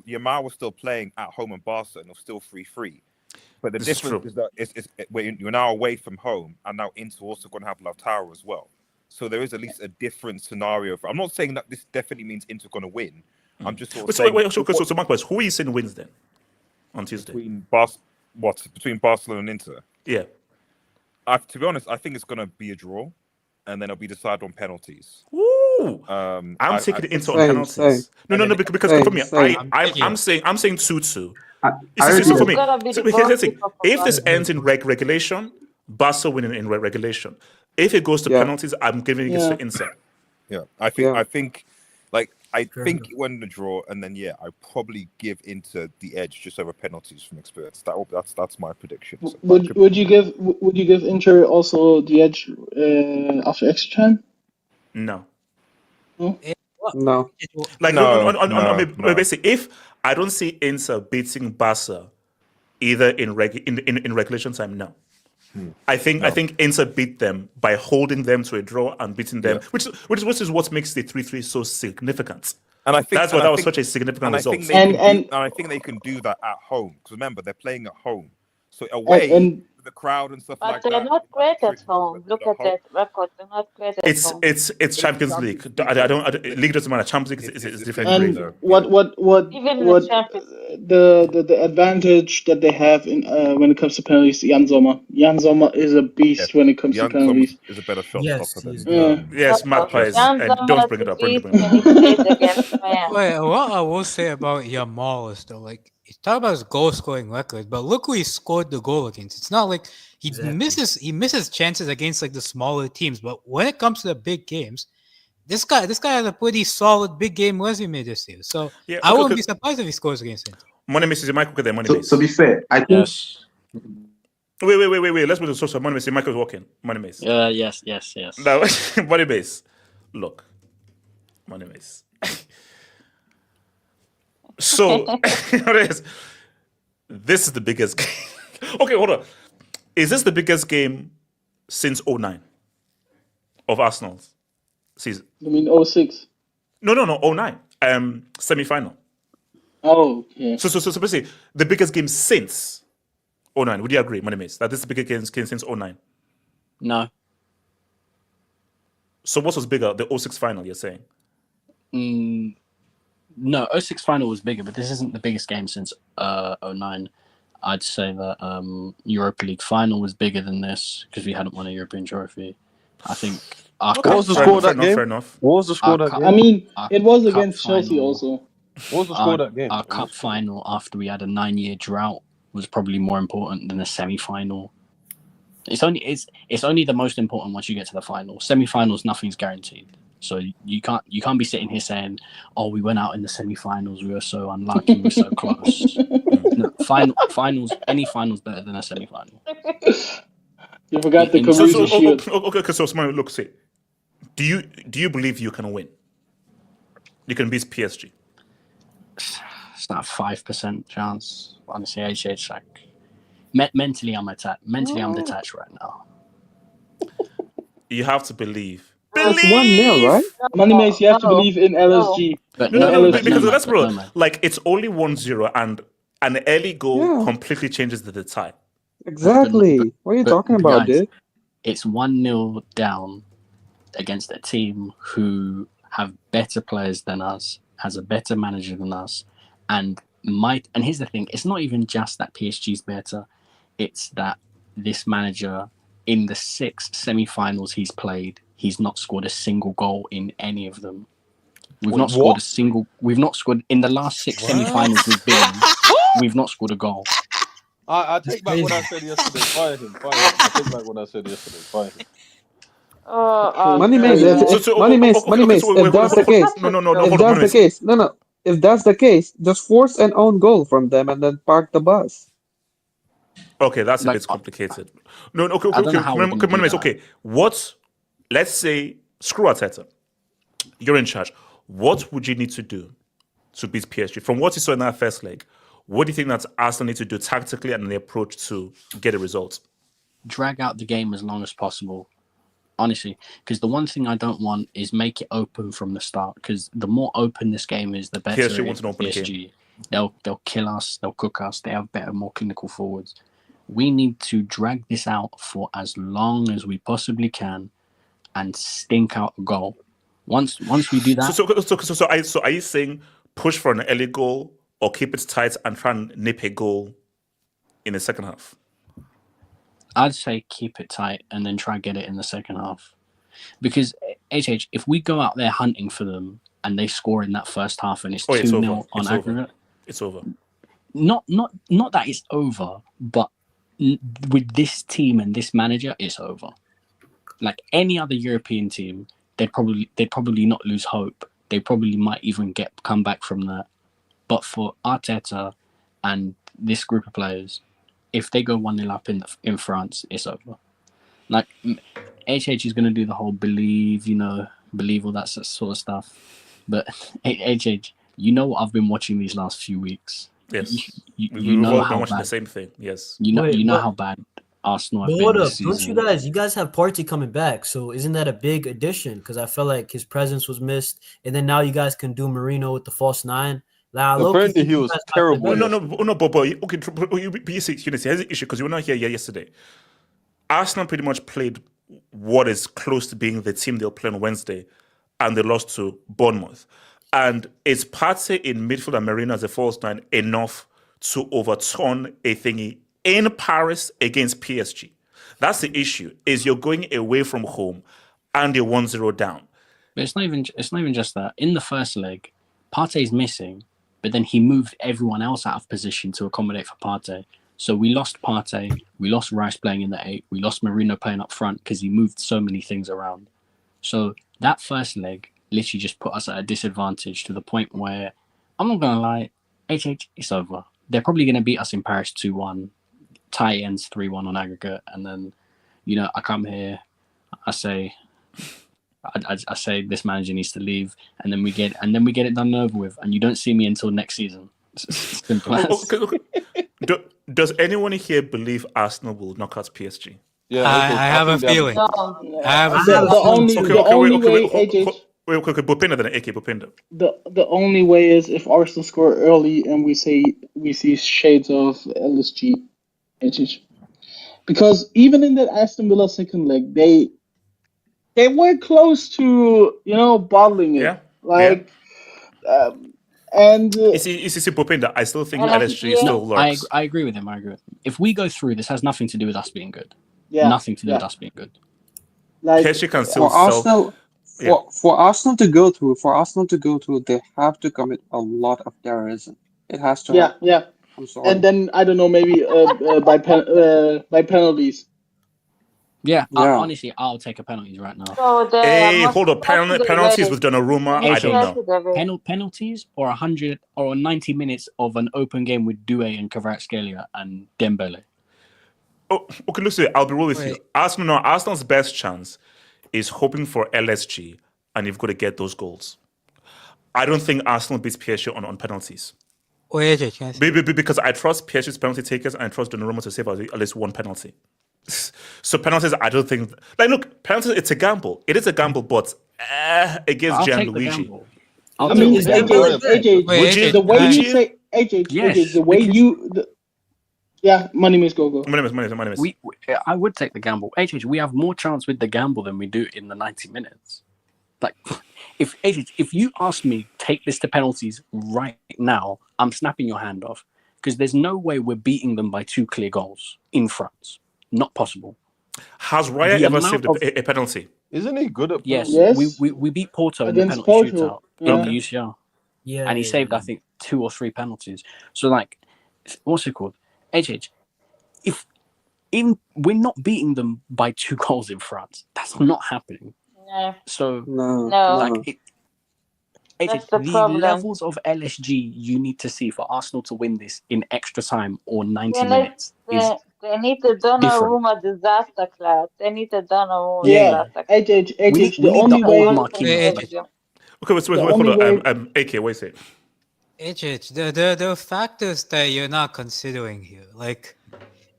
Yamal was still playing at home in Barca and it was still 3-3. But the difference is that you're now away from home and now Inter also going to have Lautaro as well. So there is at least a different scenario. I'm not saying that this definitely means Inter going to win. I'm just sort of saying... So Mark Wise, who are you saying wins then on Tuesday? Between Barcelona and Inter? Yeah. To be honest, I think it's going to be a draw, and then it'll be decided on penalties. Ooh, I'm taking it into on penalties. No, because for me, I'm saying 2-2. For me, if this ends in regulation, Barca winning in regulation. If it goes to penalties, I'm giving it to Inter. Yeah, I think it went in the draw, and then I probably give Inter the edge just over penalties from experience. That's my prediction. So would you give Inter also the edge after extra time? No. No. Basically, if I don't see Inter beating Barca either in regulation time, no. I think Inter beat them by holding them to a draw and beating them, which is what makes the 3-3 so significant. And I think that was such a significant result. I think they can do that at home because remember they're playing at home, so away the crowd and stuff like that. But they're not great at home. Look at that record. They're not great at home. It's Champions League. League doesn't matter. Champions League is different. And the advantage that they have in when it comes to penalties, Jan Sommer. Jan Sommer is a beast when it comes to penalties. Sommer is a better shot stopper than yes, Mark Wise, and don't bring it up. Wait, what I will say about Yamal is though, you talk about his goal scoring record, but look who he scored the goal against. It's not like he misses chances against the smaller teams, but when it comes to the big games, this guy has a pretty solid big game resume this year. So I wouldn't be surprised if he scores against Inter. Money misses Michael there. Money miss. To be fair, I think. Yes. Wait. Let's move to social. Money miss. Michael's walking. Money miss. Yes. No, money miss. Look, money miss. So, this is the biggest game. Okay, hold on. Is this the biggest game since 2009 of Arsenal's season? You mean 06? No, 2009. Semi-final. Oh, okay. So basically, the biggest game since 2009. Would you agree, Money Mace, that this is the biggest game since 2009? No. So what was bigger, the 06 final, you're saying? No, 06 final was bigger, but this isn't the biggest game since 09. I'd say that Europa League final was bigger than this because we hadn't won a European trophy. I think. What was the score that game? What was the score that game? I mean, it was against Chelsea also. What was the score that game? Our cup final after we had a 9-year drought was probably more important than the semi-final. It's only the most important once you get to the final. Semi-finals, nothing's guaranteed. So you can't be sitting here saying, "Oh, we went out in the semi-finals. We were so unlucky. We're so close." No, finals. Any finals better than a semi-final. You forgot the So, Community Shield. okay, so Smile, look, say, do you believe you can win? You can beat PSG. It's not a 5% chance. Honestly, HH like mentally, I'm detached right now. You have to believe. It's 1-0, right? Money Mace, you have to believe in LSG. But No, LSG. because that's bro. Like it's only 1-0, and an early goal Yeah. completely changes the tie. Exactly. What are you talking about, guys, dude? It's 1-0 down against a team who have better players than us, has a better manager than us, and here's the thing, it's not even just that PSG's better, it's that this manager, in the 6 semi-finals he's played, he's not scored a single goal in any of them. We've not scored in the last 6 semi-finals we've been in, we've not scored a goal. I take back what I said yesterday. Fire him. I take back what I said yesterday. Fire him. Money Mace, if that's the case, if that's the case, if that's the case, just force an own goal from them and then park the bus. Okay, that's a bit complicated. No, okay. Money Mace, okay. Let's say, screw Arteta. You're in charge. What would you need to do to beat PSG? From what you saw in that first leg, what do you think that Arsenal need to do tactically and the approach to get a result? Drag out the game as long as possible. Honestly, because the one thing I don't want is make it open from the start. Because the more open this game is, the better. PSG wants an open PSG. game. They'll kill us. They'll cook us. They have better, more clinical forwards. We need to drag this out for as long as we possibly can, and stink out a goal. Once we do that. So are you saying push for an early goal or keep it tight and try and nip a goal in the second half? I'd say keep it tight and then try and get it in the second half. Because, if we go out there hunting for them and they score in that first half and it's 2-0 on aggregate... It's over. Not that it's over, but with this team and this manager, it's over. Like any other European team, they'd probably not lose hope. They probably might even come back from that. But for Arteta and this group of players, if they go 1-0 up in France, it's over. Like HH is going to do the whole believe all that sort of stuff. But HH, you know what I've been watching these last few weeks. Yes, you know how been watching bad, the same thing. Yes, you know how bad Arsenal have But been hold this up, season. don't you guys have Partey coming back? So isn't that a big addition? Because I feel like his presence was missed, and then now you guys can do Marino with the false 9. Like, apparently he was terrible. No, but okay. Here's the issue because you were not here yesterday. Arsenal pretty much played what is close to being the team they'll play on Wednesday, and they lost to Bournemouth. And is Partey in midfield and Marino as a false 9 enough to overturn a thingy in Paris against PSG? That's the issue. Is you're going away from home and you're 1-0 down. But it's not even just that. In the first leg, Partey's missing, but then he moved everyone else out of position to accommodate for Partey. So we lost Partey, we lost Rice playing in the 8, we lost Marino playing up front because he moved so many things around. So that first leg literally just put us at a disadvantage to the point where, I'm not going to lie, it's over. They're probably going to beat us in Paris 2-1, tie ends 3-1 on aggregate, and then, I come here, I say this manager needs to leave, and then we get it done and over with, and you don't see me until next season. It's simple as. Does anyone here believe Arsenal will knock out PSG? Yeah, I have a feeling. I have a feeling. The only way, AJ. Wait, Bopinda then, AK Bopinda. The only way is if Arsenal score early and we see shades of LSG, HH. Because even in that Aston Villa second leg, they were close to bottling it. Yeah. And it's Bopinda. I still think LSG still lurks. I agree with him. If we go through, this has nothing to do with us being good. Yeah. Nothing to do with us being good. PSG can still For Arsenal to go through, they have to commit a lot of terrorism. It has to. Yeah. I'm sorry. And then I don't know, maybe by penalties. Yeah, Yeah. honestly, I'll take a penalties right now. So Hey, must hold up. Penalties with Donnarumma. I don't know. Penalties or 100 or 90 minutes of an open game with Doué and Kvaratskhelia and Dembele. Oh, okay, listen, I'll be real with you. Wait. Arsenal's best chance is hoping for LSG, and you've got to get those goals. I don't think Arsenal beats PSG on penalties. Because I trust PSG's penalty takers and I trust Donnarumma to save at least one penalty. So penalties, I don't think. Like, look, penalties, it's a gamble. It is a gamble, but against Gianluigi. I mean, AJ, the way you say AJ, the way you. Yeah, money miss go. Money miss. I would take the gamble. HH, we have more chance with the gamble than we do in the 90 minutes. Like, if you ask me, take this to penalties right now, I'm snapping your hand off. Because there's no way we're beating them by 2 clear goals in France. Not possible. Has Raya ever saved a penalty? Isn't he good at Yes, penalties? we beat Porto in the Against penalty Porto, shootout in the UCL. Yeah, and he saved, I think, 2 or 3 penalties. So, like, what's it called? HH, we're not beating them by 2 goals in France. That's not happening. No. So, No. like, That's the the problem. levels of LSG you need to see for Arsenal to win this in extra time or 90 They minutes need, is they need the Donnarumma disaster class. They need the Donnarumma disaster class. AJ, the only way. Okay, wait, hold on. AK, wait a second. HH, the factors that you're not considering here, like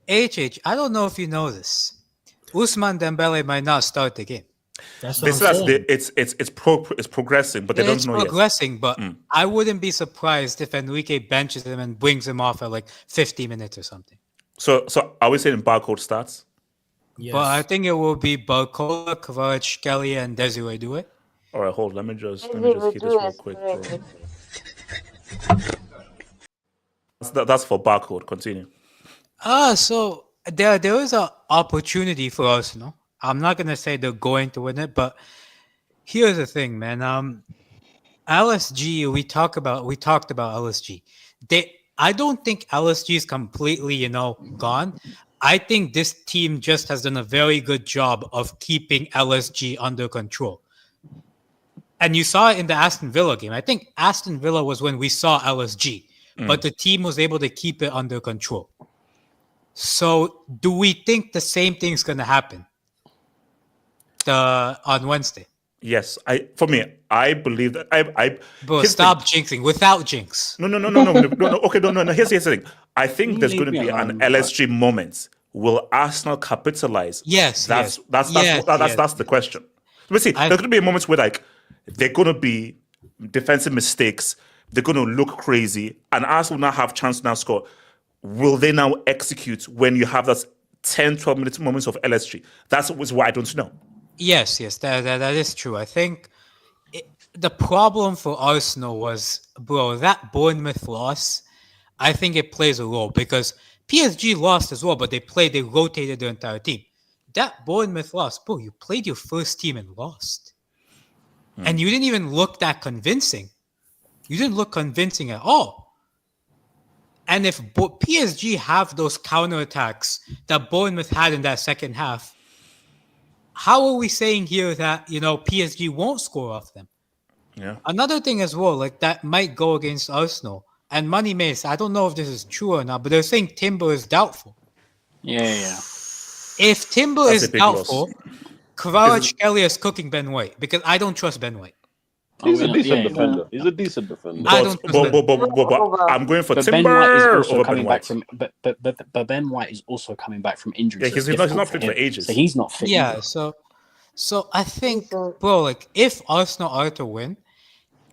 HH, I don't know if you know this. Ousmane Dembele might not start the game. That's what I'm saying. It's progressing, but they don't know yet. It's progressing, but I wouldn't be surprised if Enrique benches him and brings him off at like 50 minutes or something. So are we saying barcode starts? Yes. But I think it will be Barcola, Kvaratskhelia, and Desiree Doué. All right, hold. Let me just hit this real quick, bro. That's for barcode. Continue. So there is an opportunity for Arsenal. I'm not gonna say they're going to win it, but here's the thing, man. LSG, we talked about LSG. I don't think LSG is completely, gone. I think this team just has done a very good job of keeping LSG under control. And you saw it in the Aston Villa game. I think Aston Villa was when we saw LSG, but the team was able to keep it under control. So do we think the same thing's going to happen on Wednesday? Yes, I believe that. Bro, stop jinxing without jinx. No. Okay, no. Here's the thing. I think there's going to be an LSG moment. Will Arsenal capitalize? Yes, that's the question. But see, there's going to be a moment where like they're going to be defensive mistakes. They're going to look crazy, and Arsenal now have chance to now score. Will they now execute when you have that 10, 12 minutes moments of LSG? That's what I don't know. Yes, that is true. I think the problem for Arsenal was, bro, that Bournemouth loss, I think it plays a role because PSG lost as well, but they rotated the entire team. That Bournemouth loss, bro, you played your first team and lost. And you didn't even look that convincing. You didn't look convincing at all. And if PSG have those counterattacks that Bournemouth had in that second half, how are we saying here that, PSG won't score off them? Yeah. Another thing as well, like that might go against Arsenal. And Money Mace, I don't know if this is true or not, but they're saying Timber is doubtful. Yeah. If Timber is doubtful, Kvaratskhelia is cooking Ben White because I don't trust Ben White. He's a decent defender. He's a decent defender. But I'm going for Timber. Ben White is also over coming Ben back White. from. But Ben White is also coming back from injury. Yeah, he's not fit for ages. So he's not fit. Yeah. Either. So I think, bro, like if Arsenal are to win,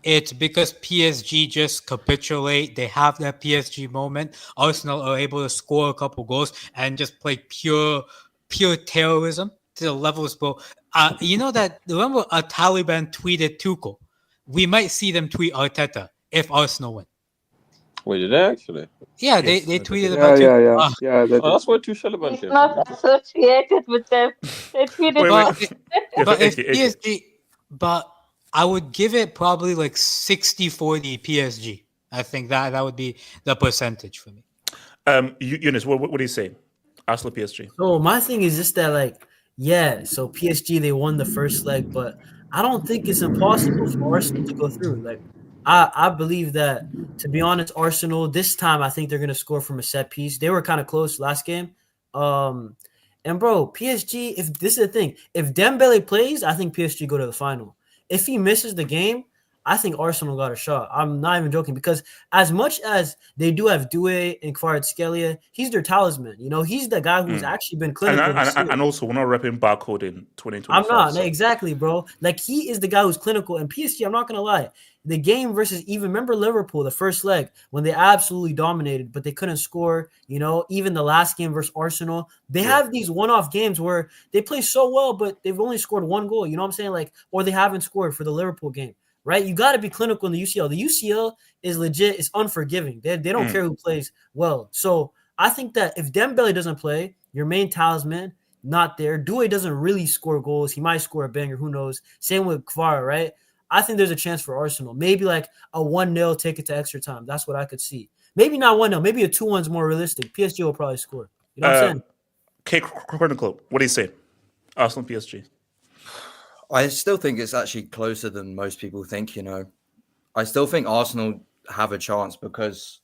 it's because PSG just capitulate. They have that PSG moment. Arsenal are able to score a couple goals and just play pure terrorism to the levels, bro. Remember a Taliban tweeted Tuchel. We might see them tweet Arteta if Arsenal win. Wait, did they actually? Yeah, they tweeted about Tuchel. Yeah. That's why Tuchel It's not associated with them. They tweeted. But if PSG, but I would give it probably like 60-40 PSG. I think that would be the percentage for me. Eunice, what do you say? Arsenal PSG. So my thing is just that, like, Yeah, so PSG they won the first leg, but I don't think it's impossible for Arsenal to go through. Like I believe that, to be honest, Arsenal this time I think they're gonna score from a set piece. They were kind of close last game. Um and bro, PSG, if this is the thing, if Dembele plays, I think PSG go to the final. If he misses the game, I think Arsenal got a shot. I'm not even joking because as much as they do have Doué and Kvaratskhelia, he's their talisman. You know, he's the guy who's actually been clinical this year. And also, we're not repping barcode in 2025. I'm not exactly, bro. Like he is the guy who's clinical. And PSG, I'm not gonna lie, the game versus even remember Liverpool, the first leg when they absolutely dominated, but they couldn't score. You know, even the last game versus Arsenal, they have these one-off games where they play so well, but they've only scored one goal. You know what I'm saying? Like, or they haven't scored for the Liverpool game. Right, you got to be clinical in the UCL. The UCL is legit; it's unforgiving. They don't care who plays well. So I think that if Dembele doesn't play, your main talisman not there. Doué doesn't really score goals. He might score a banger. Who knows? Same with Kvara, right? I think there's a chance for Arsenal. Maybe like a 1-0, take it to extra time. That's what I could see. Maybe not 1-0. Maybe a 2-1 is more realistic. PSG will probably score. You know what I'm saying? K Chronicle, what do you say? Arsenal PSG. I still think it's actually closer than most people think, you know. I still think Arsenal have a chance because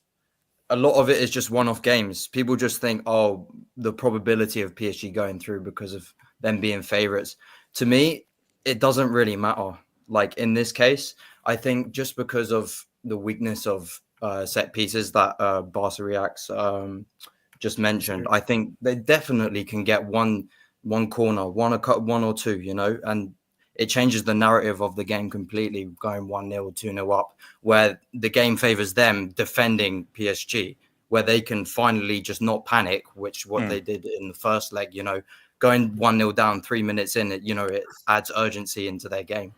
a lot of it is just one-off games. People just think, oh, the probability of PSG going through because of them being favourites. To me, it doesn't really matter. Like in this case, I think just because of the weakness of set pieces that Barca Reacts just mentioned, I think they definitely can get one corner, one or two, you know, and it changes the narrative of the game completely, going 1-0, 2-0 up, where the game favors them defending PSG, where they can finally just not panic, which what they did in the first leg, you know, going 1-0 down 3 minutes in, you know, it adds urgency into their game.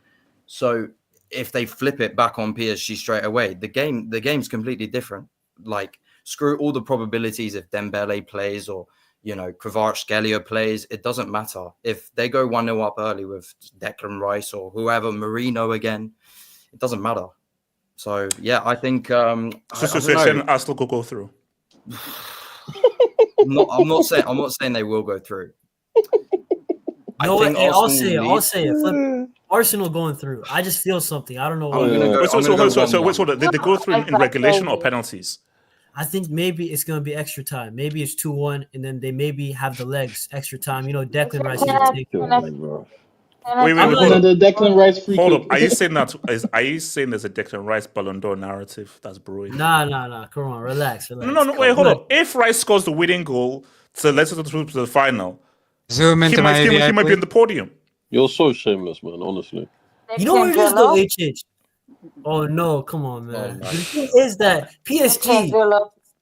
So if they flip it back on PSG straight away, the game's completely different. Like, screw all the probabilities if Dembele plays or, you know, Kvaratskhelia plays, it doesn't matter. If they go 1-0 up early with Declan Rice or whoever, Marino again, it doesn't matter. So, yeah, I think... so you're saying Arsenal could go through? I'm not saying they will go through. I'll say it. Flip. Arsenal going through. I just feel something. I don't know why. So did they go through in regulation or penalties? I think maybe it's going to be extra time. Maybe it's 2-1, and then they maybe have the legs extra time. You know, Declan Rice. Wait, the Declan Rice free hold kick. up. Are you saying there's a Declan Rice Ballon d'Or narrative? That's brewing. Nah. Come on, relax. No. Wait, hold up. If Rice scores the winning goal to let us through to the final, he might be in the podium. You're so shameless, man. Honestly. You know what it is though, HH? Oh no, come on, man. The thing is that PSG,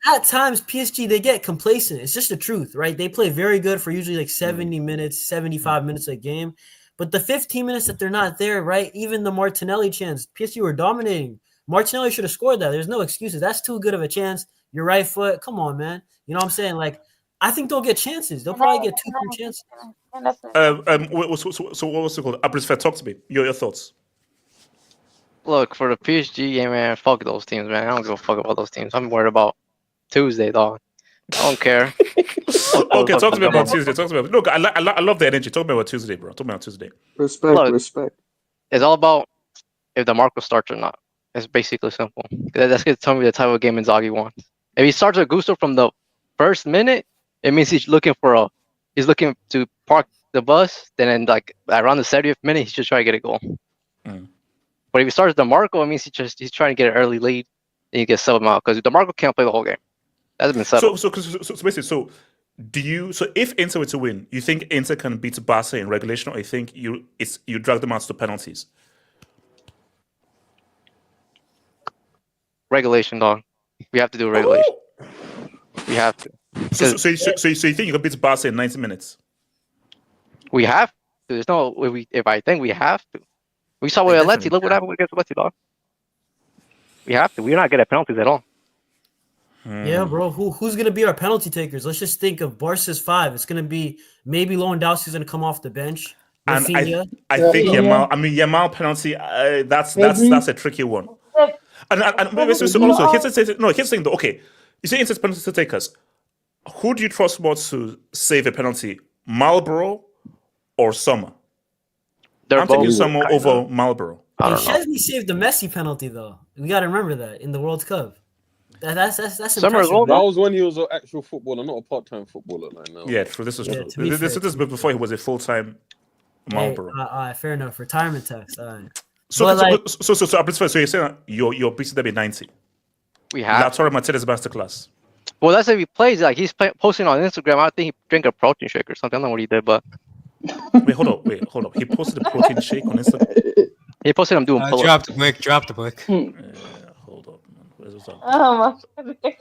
at times PSG, they get complacent. It's just the truth, right? They play very good for usually like 70 minutes, 75 minutes a game. But the 15 minutes that they're not there, right? Even the Martinelli chance, PSG were dominating. Martinelli should have scored that. There's no excuses. That's too good of a chance. Your right foot. Come on, man. You know what I'm saying? Like, I think they'll get chances. They'll probably get 2-3 chances. So what was it called? Abrisfet, talk to me. Your thoughts. Look, for the PSG game, man, fuck those teams, man. I don't give a fuck about those teams. I'm worried about Tuesday, dog. I don't care. Okay, talk to me about Tuesday. Look, I love the energy. Talk to me about Tuesday, bro. Talk to me about Tuesday. Respect. It's all about if DeMarco starts or not. It's basically simple. That's going to tell me the type of game Inzaghi wants. If he starts with Gusto from the first minute, it means he's looking to park the bus. Then like around the 70th minute, he's just trying to get a goal. But if he starts DeMarco, it means he's trying to get an early lead. Then you get sub him out because DeMarco can't play the whole game. That's been settled. So if Inter were to win, you think Inter can beat Barca in regulation, or you think you drag them out to penalties? Regulation, dog. We have to do a regulation. We have to. So you think you can beat Barca in 90 minutes? We have to. There's no. If I think we have to. We saw with Atleti. Look what happened against Atleti, dog. We have to. We're not good at penalties at all. Yeah, bro. Who's gonna be our penalty takers? Let's just think of Barca's 5. It's gonna be maybe Lewandowski's gonna come off the bench. And I think Yamal penalty. That's a tricky one. And also here's the thing though. Okay, you say Inter's penalty takers. Who do you trust more to save a penalty, Marlborough or Sommer? They're I'm taking both Sommer kind over of- Marlborough. Hey, Chesney saved the Messi penalty though. We got to remember that in the World Cup. That's Summer impressive. that was when he was an actual footballer, not a part-time footballer like now. Yeah, true. This is Yeah, true. to be This fair, is before he was a full-time Marlborough. Hey, fair enough. Retirement tax. All right. So, But, like, so you're saying you're beating them in 90? We have Lautaro Martinez masterclass. Well, that's if he plays. Like he's posting on Instagram. I think he drank a protein shake or something. I don't know what he did, but Wait, hold up. He posted a protein shake on Instagram. He posted him doing pull-ups. Drop the brick. Hold up, man. Where's this up? Oh my god.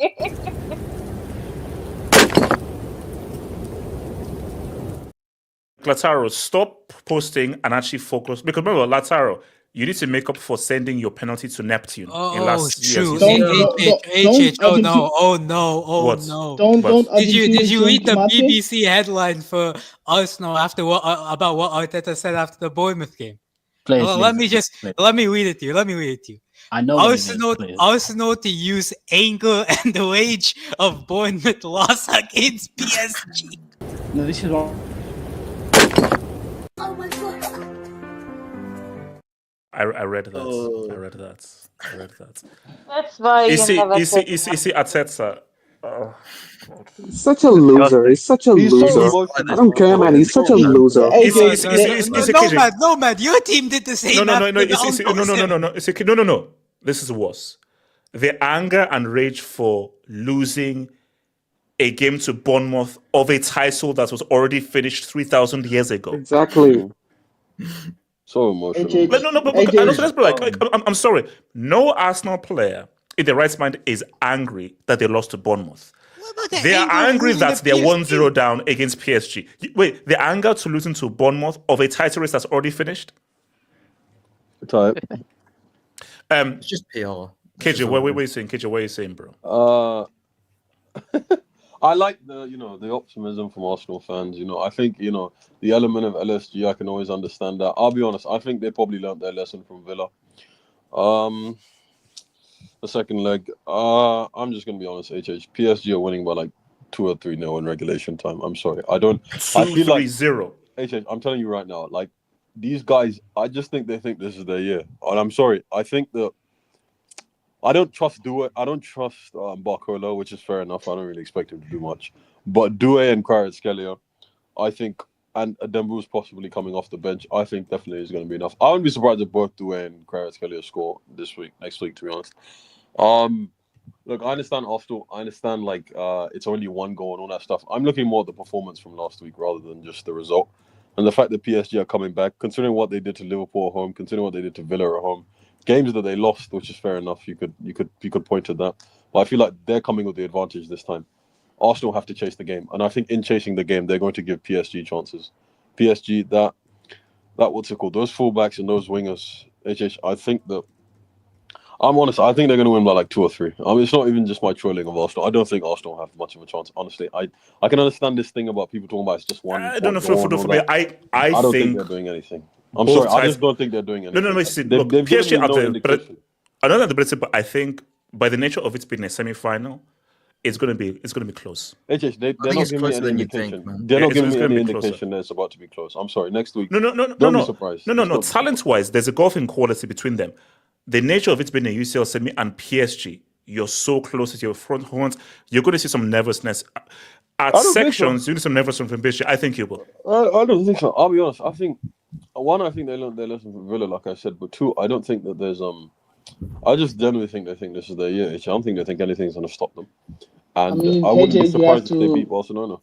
Lautaro, stop posting and actually focus. Because remember, Lautaro, you need to make up for sending your penalty to Neptune in last year's HH. Oh no. What? Don't Did you read the Mate? BBC headline for Arsenal after about what Arteta said after the Bournemouth game? Please, let me read it to you. I know Arsenal to use anger and the rage of Bournemouth loss against PSG. No, this is what. I read that. I read that. That's why you never You see Arteta. Oh, God. Such a loser. He's such a loser. I don't care, man. He's such a loser. Nomad, your team did the same. No. This is worse. The anger and rage for losing a game to Bournemouth of a title that was already finished 3,000 years ago. Exactly. So emotional. Let's be like, I'm sorry. No Arsenal player in their right mind is angry that they lost to Bournemouth. They are angry that they're 1-0 down against PSG. Wait, the anger to losing to Bournemouth of a title race that's already finished? It's just PR. KJ, what are you saying? KJ, what are you saying, bro? I like the optimism from Arsenal fans. I think the element of LSG. I can always understand that. I'll be honest. I think they probably learned their lesson from Villa. The second leg. I'm just gonna be honest. PSG are winning by like 2 or 3-0 in regulation time. I'm sorry. I feel 2-3-0. Like I'm telling you right now. Like these guys, I just think they think this is their year. And I'm sorry. I think that. I don't trust Doué. I don't trust Barcola, which is fair enough. I don't really expect him to do much. But Doué and Kvaratskhelia, I think, and Dembu's possibly coming off the bench, I think definitely is going to be enough. I wouldn't be surprised if both Doué and Kvaratskhelia score next week, to be honest. Look, I understand Arsenal. I understand, it's only one goal and all that stuff. I'm looking more at the performance from last week rather than just the result. And the fact that PSG are coming back, considering what they did to Liverpool at home, considering what they did to Villa at home, games that they lost, which is fair enough. You could point to that, but I feel like they're coming with the advantage this time. Arsenal have to chase the game, and I think in chasing the game, they're going to give PSG chances. PSG that what's it called? Those fullbacks and those wingers. I think that I'm honest. I think they're going to win by like 2 or 3. I mean, it's not even just my trolling of Arsenal. I don't think Arsenal have much of a chance. Honestly, I can understand this thing about people talking about it's just one. I don't know. For me, I don't think think they're doing anything. I'm sorry, I just don't think they're doing anything. No. Look, PSG are there, but I don't know the British, but I think by the nature of it being a semi-final, it's going to be close. They're not giving me any indication. They're not giving me any indication that it's about to be close. I'm sorry. Next week, don't be surprised. No. Talent-wise, there's a golfing quality between them. The nature of it being a UCL semi and PSG, you're so close to your front horns. You're going to see some nervousness. At sections, you need some nervousness from PSG. I think you will. I don't think so. I'll be honest. I think they learned their lesson from Villa, like I said. But 2, I don't think that there's I just genuinely think they think this is their year. I don't think they think anything's going to stop them. And I wouldn't be surprised if they beat Barcelona.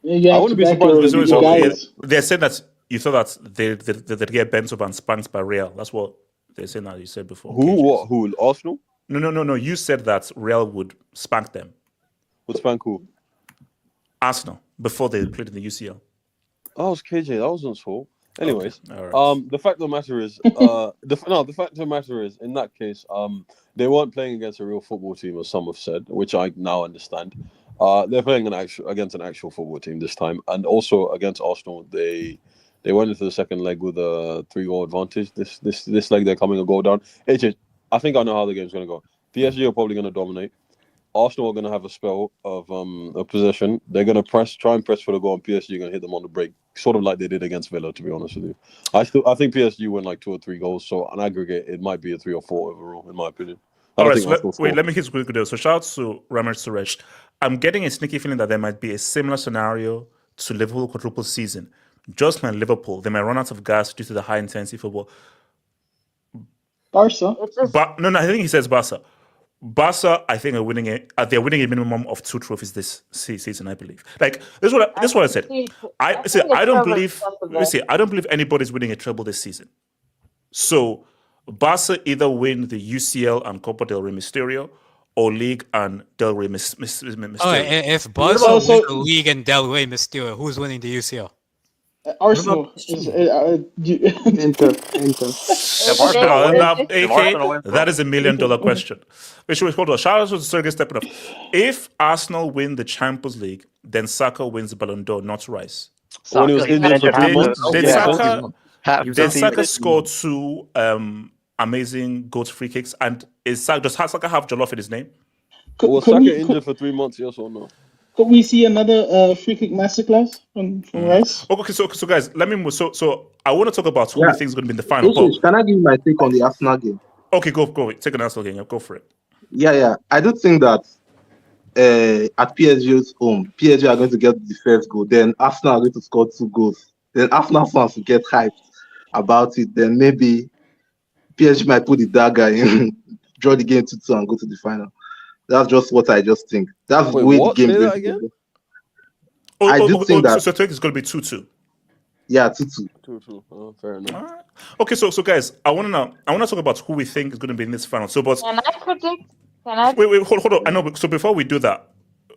I wouldn't be surprised. They said that you thought that they'd get bent over and spanked by Real. That's what they said. Now you said before. Who? Arsenal? No. You said that Real would spank them. Would spank who? Arsenal before they played in the UCL. Oh, it's KJ. That wasn't so. Anyways, okay. Right. The fact of the matter is, the fact of the matter is, in that case, they weren't playing against a real football team, as some have said, which I now understand. They're playing against an actual football team this time, and also against Arsenal, they went into the second leg with a 3-goal advantage. This leg they're coming a goal down. I think I know how the game's going to go. PSG are probably going to dominate. Arsenal are going to have a spell of a possession. They're going to try and press for the goal, and PSG are going to hit them on the break, sort of like they did against Villa. To be honest with you, I think PSG win like 2 or 3 goals. So on aggregate, it might be a 3 or 4 overall, in my opinion. All right, so let me hit quickly. So shout out to Ramesh Suresh. I'm getting a sneaky feeling that there might be a similar scenario to Liverpool quadruple season. Just like Liverpool, they might run out of gas due to the high intensity football. Barca. No, I think he says Barca. Barca, I think, are winning it. They're winning a minimum of 2 trophies this season, I believe. Like this is what I said. I don't believe anybody's winning a treble this season. So Barca either win the UCL and Copa del Rey Mysterio, or League and Del Rey Mysterio. Oh, if Barca wins the League and Del Rey Mysterio, who's winning the UCL? Arsenal Inter. That is $1 million question. Hold on. Shout out to Sergei Stepanov. If Arsenal win the Champions League, then Saka wins the Ballon d'Or, not Rice. When he was injured for 3 months. Did Saka score 2 amazing goal free kicks? And does Saka have Jollof in his name? Was Saka injured for 3 months? Yes or no? Could we see another free kick masterclass from Rice? Okay, so guys, let me move. So I want to talk about who we think is going to be in the final. Can I give you my take on the Arsenal game? Okay, go. Take an Arsenal game. Go for it. Yeah. I do think that at PSG's home, PSG are going to get the first goal. Then Arsenal are going to score 2 goals. Then Arsenal fans will get hyped about it. Then maybe PSG might put the dagger in, draw the game 2-2 and go to the final. That's just what I just think. That's the way the game is going to go. I do think that. So I think it's going to be 2-2. Yeah, 2-2. 2-2. Oh, fair enough. Okay, so guys, I want to talk about who we think is going to be in this final. So, but can I predict? Wait, hold on. I know. But so before we do that,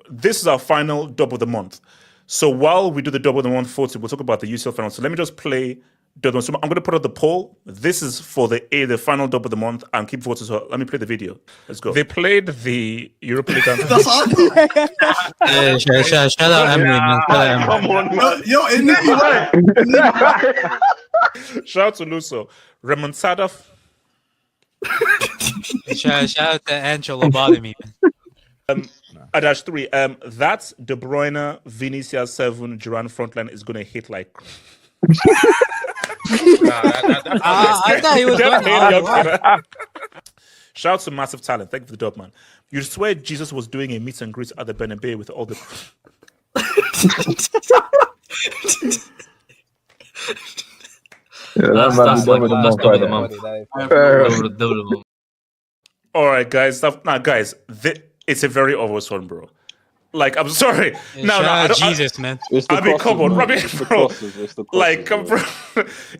this is our final double of the month. So while we do the double of the month 40, we'll talk about the UCL final. So let me just play. So I'm going to put out the poll. This is for the final double of the month, and keep voting. So let me play the video. Let's go. They played the Europa League. Shout out Emily, man. Come on, man. Yo, it need right. Shout out to Luso. Remontada. Shout out to Angelo Lobotomy, man. Adash 3. That's De Bruyne, Vinicius 7, Duran frontline is going to hit like. I thought he was going Shout out to Massive Talent. Thank you for the dub, man. You swear Jesus was doing a meet and greet at the Bernabeu with all the. All right, guys. It's a very obvious one, bro. Like, I'm sorry. Jesus, man. I mean, come on, bro. Like, bro.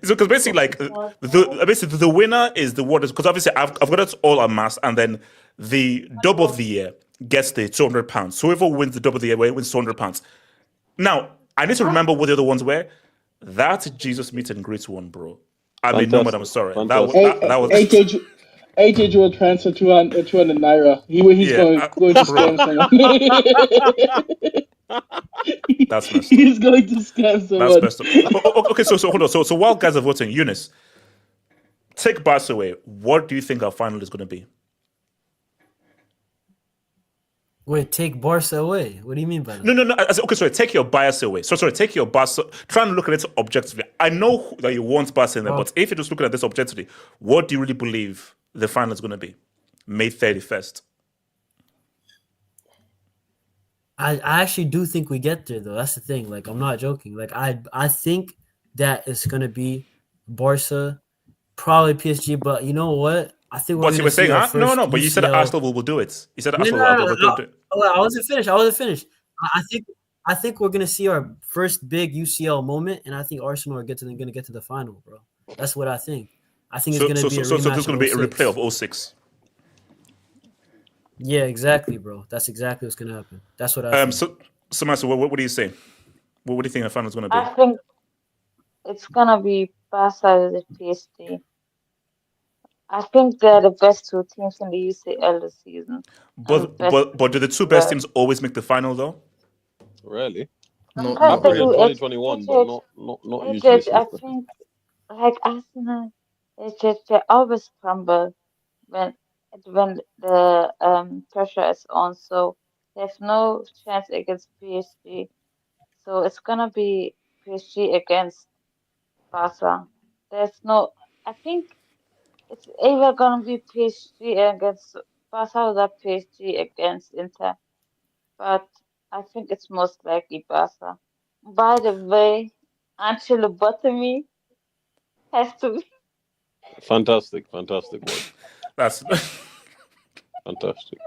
So, because basically, like, the winner is the what is because obviously I've got it all amassed, and then the double of the year gets the £200. So whoever wins the double of the year wins £200. Now, I need to remember what the other ones were. That Jesus meet and greet one, bro. I mean, no, but I'm sorry. That was. AJ will transfer 200 naira. He's going to scam someone. That's messed up. He's going to scam someone. That's messed up. Okay, so hold on. So while guys are voting, Eunice, take Barca away. What do you think our final is going to be? Wait, take Barca away? What do you mean by that? No. Okay, sorry. Take your bias away. Take your Barca. Try and look at it objectively. I know that you want Barca in there, but if you're just looking at this objectively, what do you really believe the final is going to be? May 31st. I actually do think we get there, though. That's the thing. Like, I'm not joking. Like, I think that it's going to be Barca, probably PSG, but you know what? I think we're going to see our first No, but you said Arsenal will do it. You said Arsenal will do it. I wasn't finished. I think we're going to see our first big UCL moment, and I think Arsenal are going to get to the final, bro. That's what I think. I think it's going to be a rematch. So there's going to be a replay of 06. Yeah, exactly, bro. That's exactly what's going to happen. That's what I think. So Master, what do you say? What do you think the final is going to be? I think it's going to be Barca with PSG. I think they're the best 2 teams in the UCL this season. But do the 2 best teams always make the final, though? Really? No, Madrid in 2021, but not usually. I think, like Arsenal, they always crumble when the pressure is on. So they have no chance against PSG. So it's gonna be PSG against Barca. There's no. I think it's either gonna be PSG against Barca or PSG against Inter. But I think it's most likely Barca. By the way, Ancelotti has to be. Fantastic word. That's fantastic.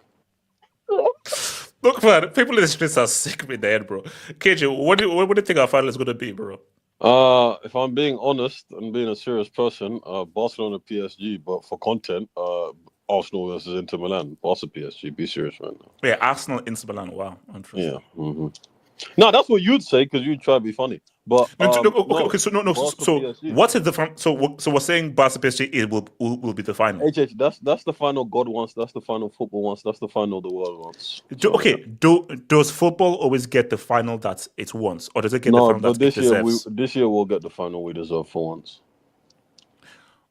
Look, man, people in the streets are sick with the head, bro. KJ, what do you think our final is going to be, bro? If I'm being honest and being a serious person, Barcelona PSG, but for content, Arsenal versus Inter Milan. Barca PSG. Be serious right now. Yeah, Arsenal, Inter Milan. Wow. Yeah. Mm-hmm. No, that's what you'd say because you'd try to be funny. But okay. So So PSG. what's it the so we're saying Barca PSG will be the final. That's the final God wants. That's the final football wants. That's the final the world wants. Does football always get the final that it wants, or does it get the final that it deserves? This year we'll get the final we deserve for once.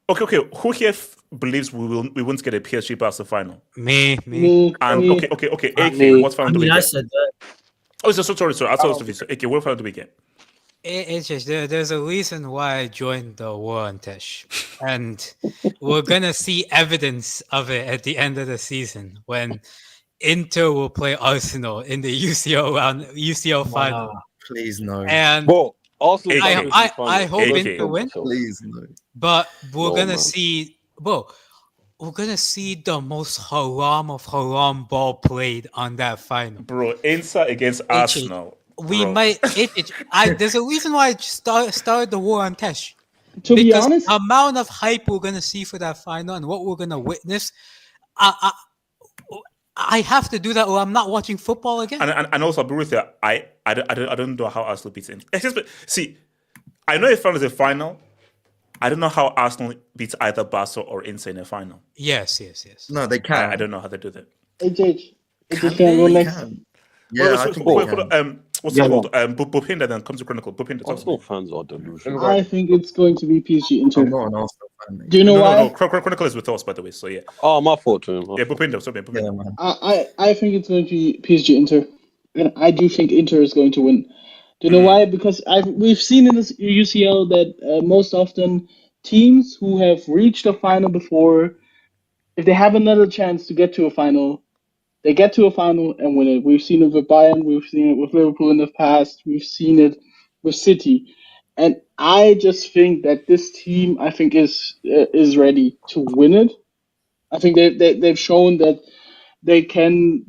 Okay. Who here believes we won't get a PSG Barca final? Me. And Me. okay. AK, what final do we get? I said that. Oh, sorry. I thought it was AK. What final do we get? It's just there's a reason why I joined the war on Tesh, and we're gonna see evidence of it at the end of the season when Inter will play Arsenal in the UCL final. Please no. And Arsenal, I hope Inter win. Please no. But we're gonna see, bro. We're gonna see the most haram of haram ball played on that final, bro. Inter against Arsenal. We might. There's a reason why I started the war on Tesh. To be honest, the amount of hype we're gonna see for that final and what we're gonna witness, I have to do that, or I'm not watching football again. And also, I'll be with you. I don't know how Arsenal beats Inter. See, I know if is a final. I don't know how Arsenal beats either Barca or Inter in a final. Yes. No, they can. I don't know how they do that. HH, can go next. Yeah, I think what's it called? Bupinda then comes to Chronicle. Bupinda. Arsenal fans are delusional. I think it's going to be PSG Inter. I'm not an Arsenal fan. Mate. Do you know why? No. Chronicle is with us, by the way. So yeah. Oh, my fault too. Yeah, Bupinda. Sorry, Bupinda. Yeah, man. I think it's going to be PSG Inter, and I do think Inter is going to win. Do you know why? Because we've seen in this UCL that most often teams who have reached a final before, if they have another chance to get to a final, they get to a final and win it. We've seen it with Bayern, we've seen it with Liverpool in the past, we've seen it with City, and I just think that this team, I think, is ready to win it. I think they've shown that they can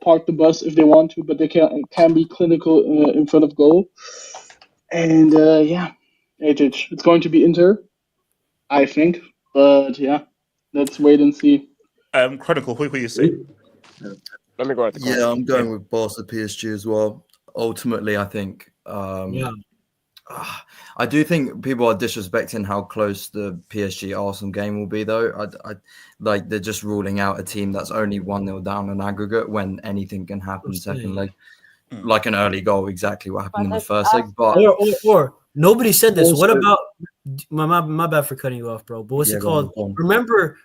park the bus if they want to, but they can be clinical in front of goal. And it's going to be Inter, I think. But yeah, let's wait and see. Chronicle, who you say? Let me go ahead. Yeah, I'm going with Barca PSG as well. Ultimately, I think. I do think people are disrespecting how close the PSG Arsenal game will be, though. I like they're just ruling out a team that's only 1-0 down on aggregate when anything can happen second leg, like an early goal, exactly what happened in the first leg. But or nobody said this. What about my bad for cutting you off, bro? But what's it called? Remember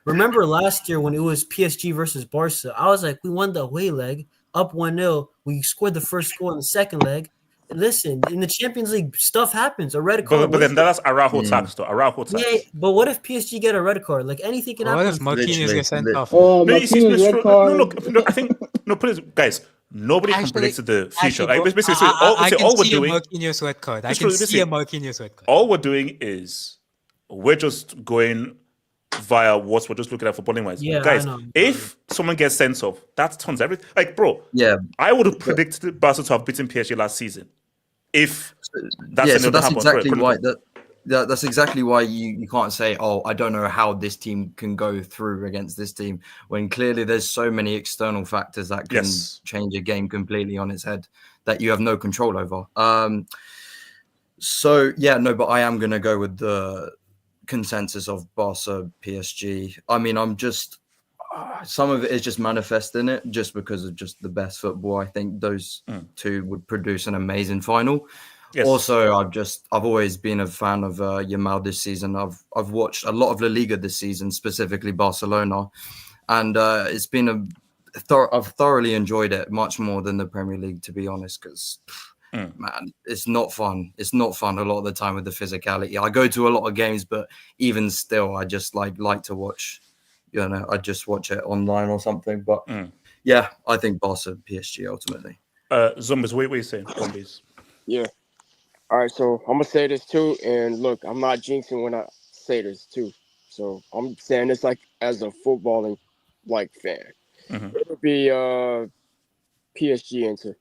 last year when it was PSG versus Barca? I was like, we won the away leg, up 1-0. We scored the first goal in the second leg. Listen, in the Champions League, stuff happens. A red card. But then that's Araujo tax, though. Araujo tax. Yeah, but what if PSG get a red card? Like anything can happen. What if Marquinhos gets sent off? Marquinhos red card. No, I think put it, guys. Nobody can predict the future. Actually, Like, basically, I can all we're see doing. a Marquinhos red card. I can see a Marquinhos red card. All we're doing is we're just going via what we're just looking at footballing wise. Yeah, guys, I know. if someone gets sent off, that turns everything. Like, bro, yeah, I would have predicted Barca to have beaten PSG last season. If that's exactly why that's exactly why you can't say, oh, I don't know how this team can go through against this team, when clearly there's so many external factors that can change a game completely on its head that you have no control over. But I am gonna go with the consensus of Barca PSG. I mean, I'm just some of it is just manifesting it just because of just the best football. I think those two would produce an amazing final. Yes. Also, I've always been a fan of Yamal this season. I've watched a lot of La Liga this season, specifically Barcelona, and it's been I've thoroughly enjoyed it much more than the Premier League, to be honest, because man, it's not fun. It's not fun a lot of the time with the physicality. I go to a lot of games, but even still, I just like to watch. You know, I just watch it online or something. But yeah, I think Barca, PSG ultimately. Zombies, what are you saying? Zombies. Yeah. All right, so I'm gonna say this too, and look, I'm not jinxing when I say this too. So I'm saying this like as a footballing like fan. It would be PSG into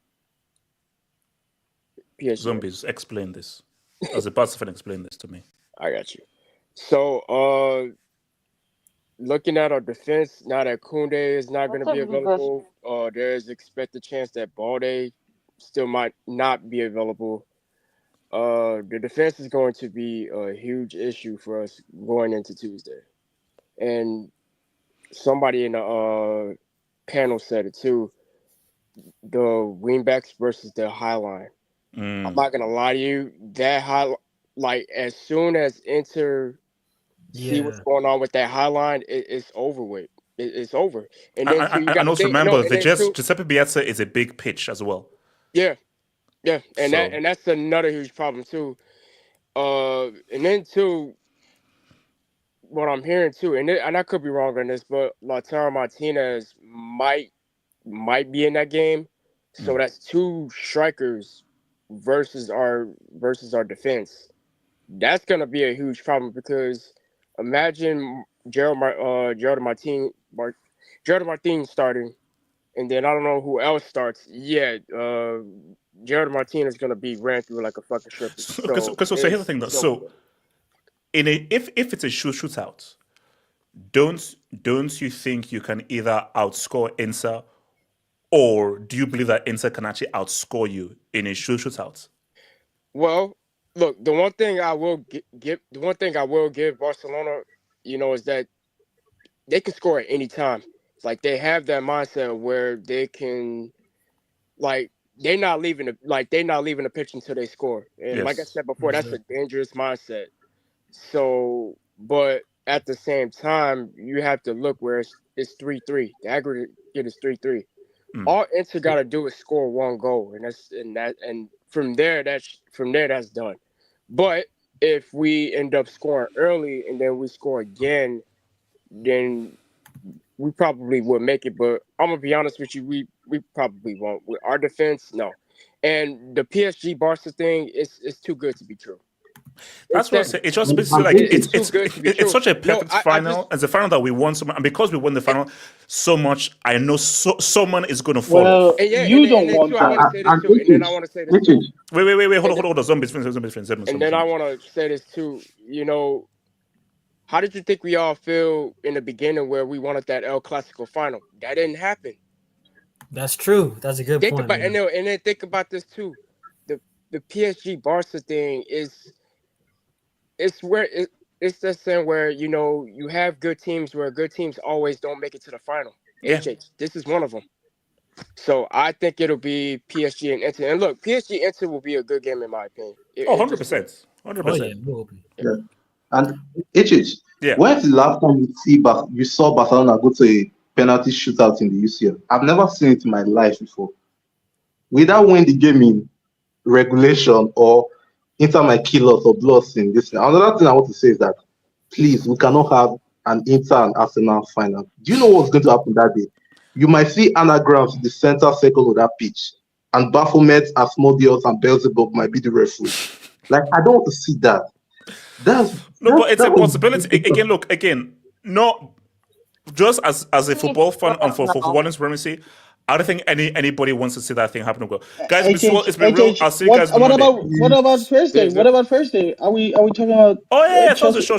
PSG. Zombies, explain this. As a Barca fan, explain this to me. I got you. So looking at our defense, now that Koundé is not going to be available, there's expected chance that Balde still might not be available. The defense is going to be a huge issue for us going into Tuesday. And somebody in the panel said it too, the wingbacks versus the high line. I'm not going to lie to you, that high, like as soon as Inter see what's going on with that high line, it's over with. It's over. And then and also remember, Giuseppe Piazza is a big pitch as well. Yeah. Yeah, and that's another huge problem too. And then too, what I'm hearing too, and I could be wrong on this, but Lautaro Martinez might be in that game. So that's two strikers versus our defense. That's gonna be a huge problem because imagine Gerald Martin starting, and then I don't know who else starts. Yeah, Gerald Martin is gonna be ran through like a fucking stripper. So here's the thing though. So if it's a shootout, don't you think you can either outscore Inter, or do you believe that Inter can actually outscore you in a shootout? Well, look, the one thing I will give Barcelona, is that they can score at any time. Like they have that mindset where they can, like they're not leaving the pitch until they score. And like I said before, that's a dangerous mindset. So, but at the same time, you have to look where it's 3-3. The aggregate is 3-3. All Inter got to do is score one goal, and from there that's done. But if we end up scoring early and then we score again, then we probably will make it. But I'm gonna be honest with you, we probably won't. With our defense, no. And the PSG Barca thing is too good to be true. That's what I'm saying. It's just basically like it's such a perfect final. It's a final that we won so much, and because we won the final so much, I know someone is going to follow. Well, you don't want that. And then I want to say this too. Wait, hold on. Zombies friends. And then I want to say this too. How did you think we all feel in the beginning where we wanted that El Clasico final? That didn't happen. That's true. That's a good point. And then think about this too. The PSG Barca thing is. It's just saying where you have good teams where good teams always don't make it to the final. Yeah. This is one of them. So I think it'll be PSG and Inter. And look, PSG Inter will be a good game in my opinion. 100%. 100%. Yeah. And when's the last time you saw Barcelona go to a penalty shootout in the UCL? I've never seen it in my life before. Without winning the game in regulation or Inter might kill us or blow us in this. Another thing I want to say is that, please, we cannot have an Inter and Arsenal final. Do you know what's going to happen that day? You might see anagrams in the center circle of that pitch, and Baphomet, Asmodeus, and Beelzebub might be the referee. Like, I don't want to see that. But it's a possibility. Again, no, just as a football fan and for footballing supremacy, I don't think anybody wants to see that thing happen. Guys, it's been real. I'll see you guys. What about Thursday? What about Thursday? Are we talking about? Oh yeah, Thursday show.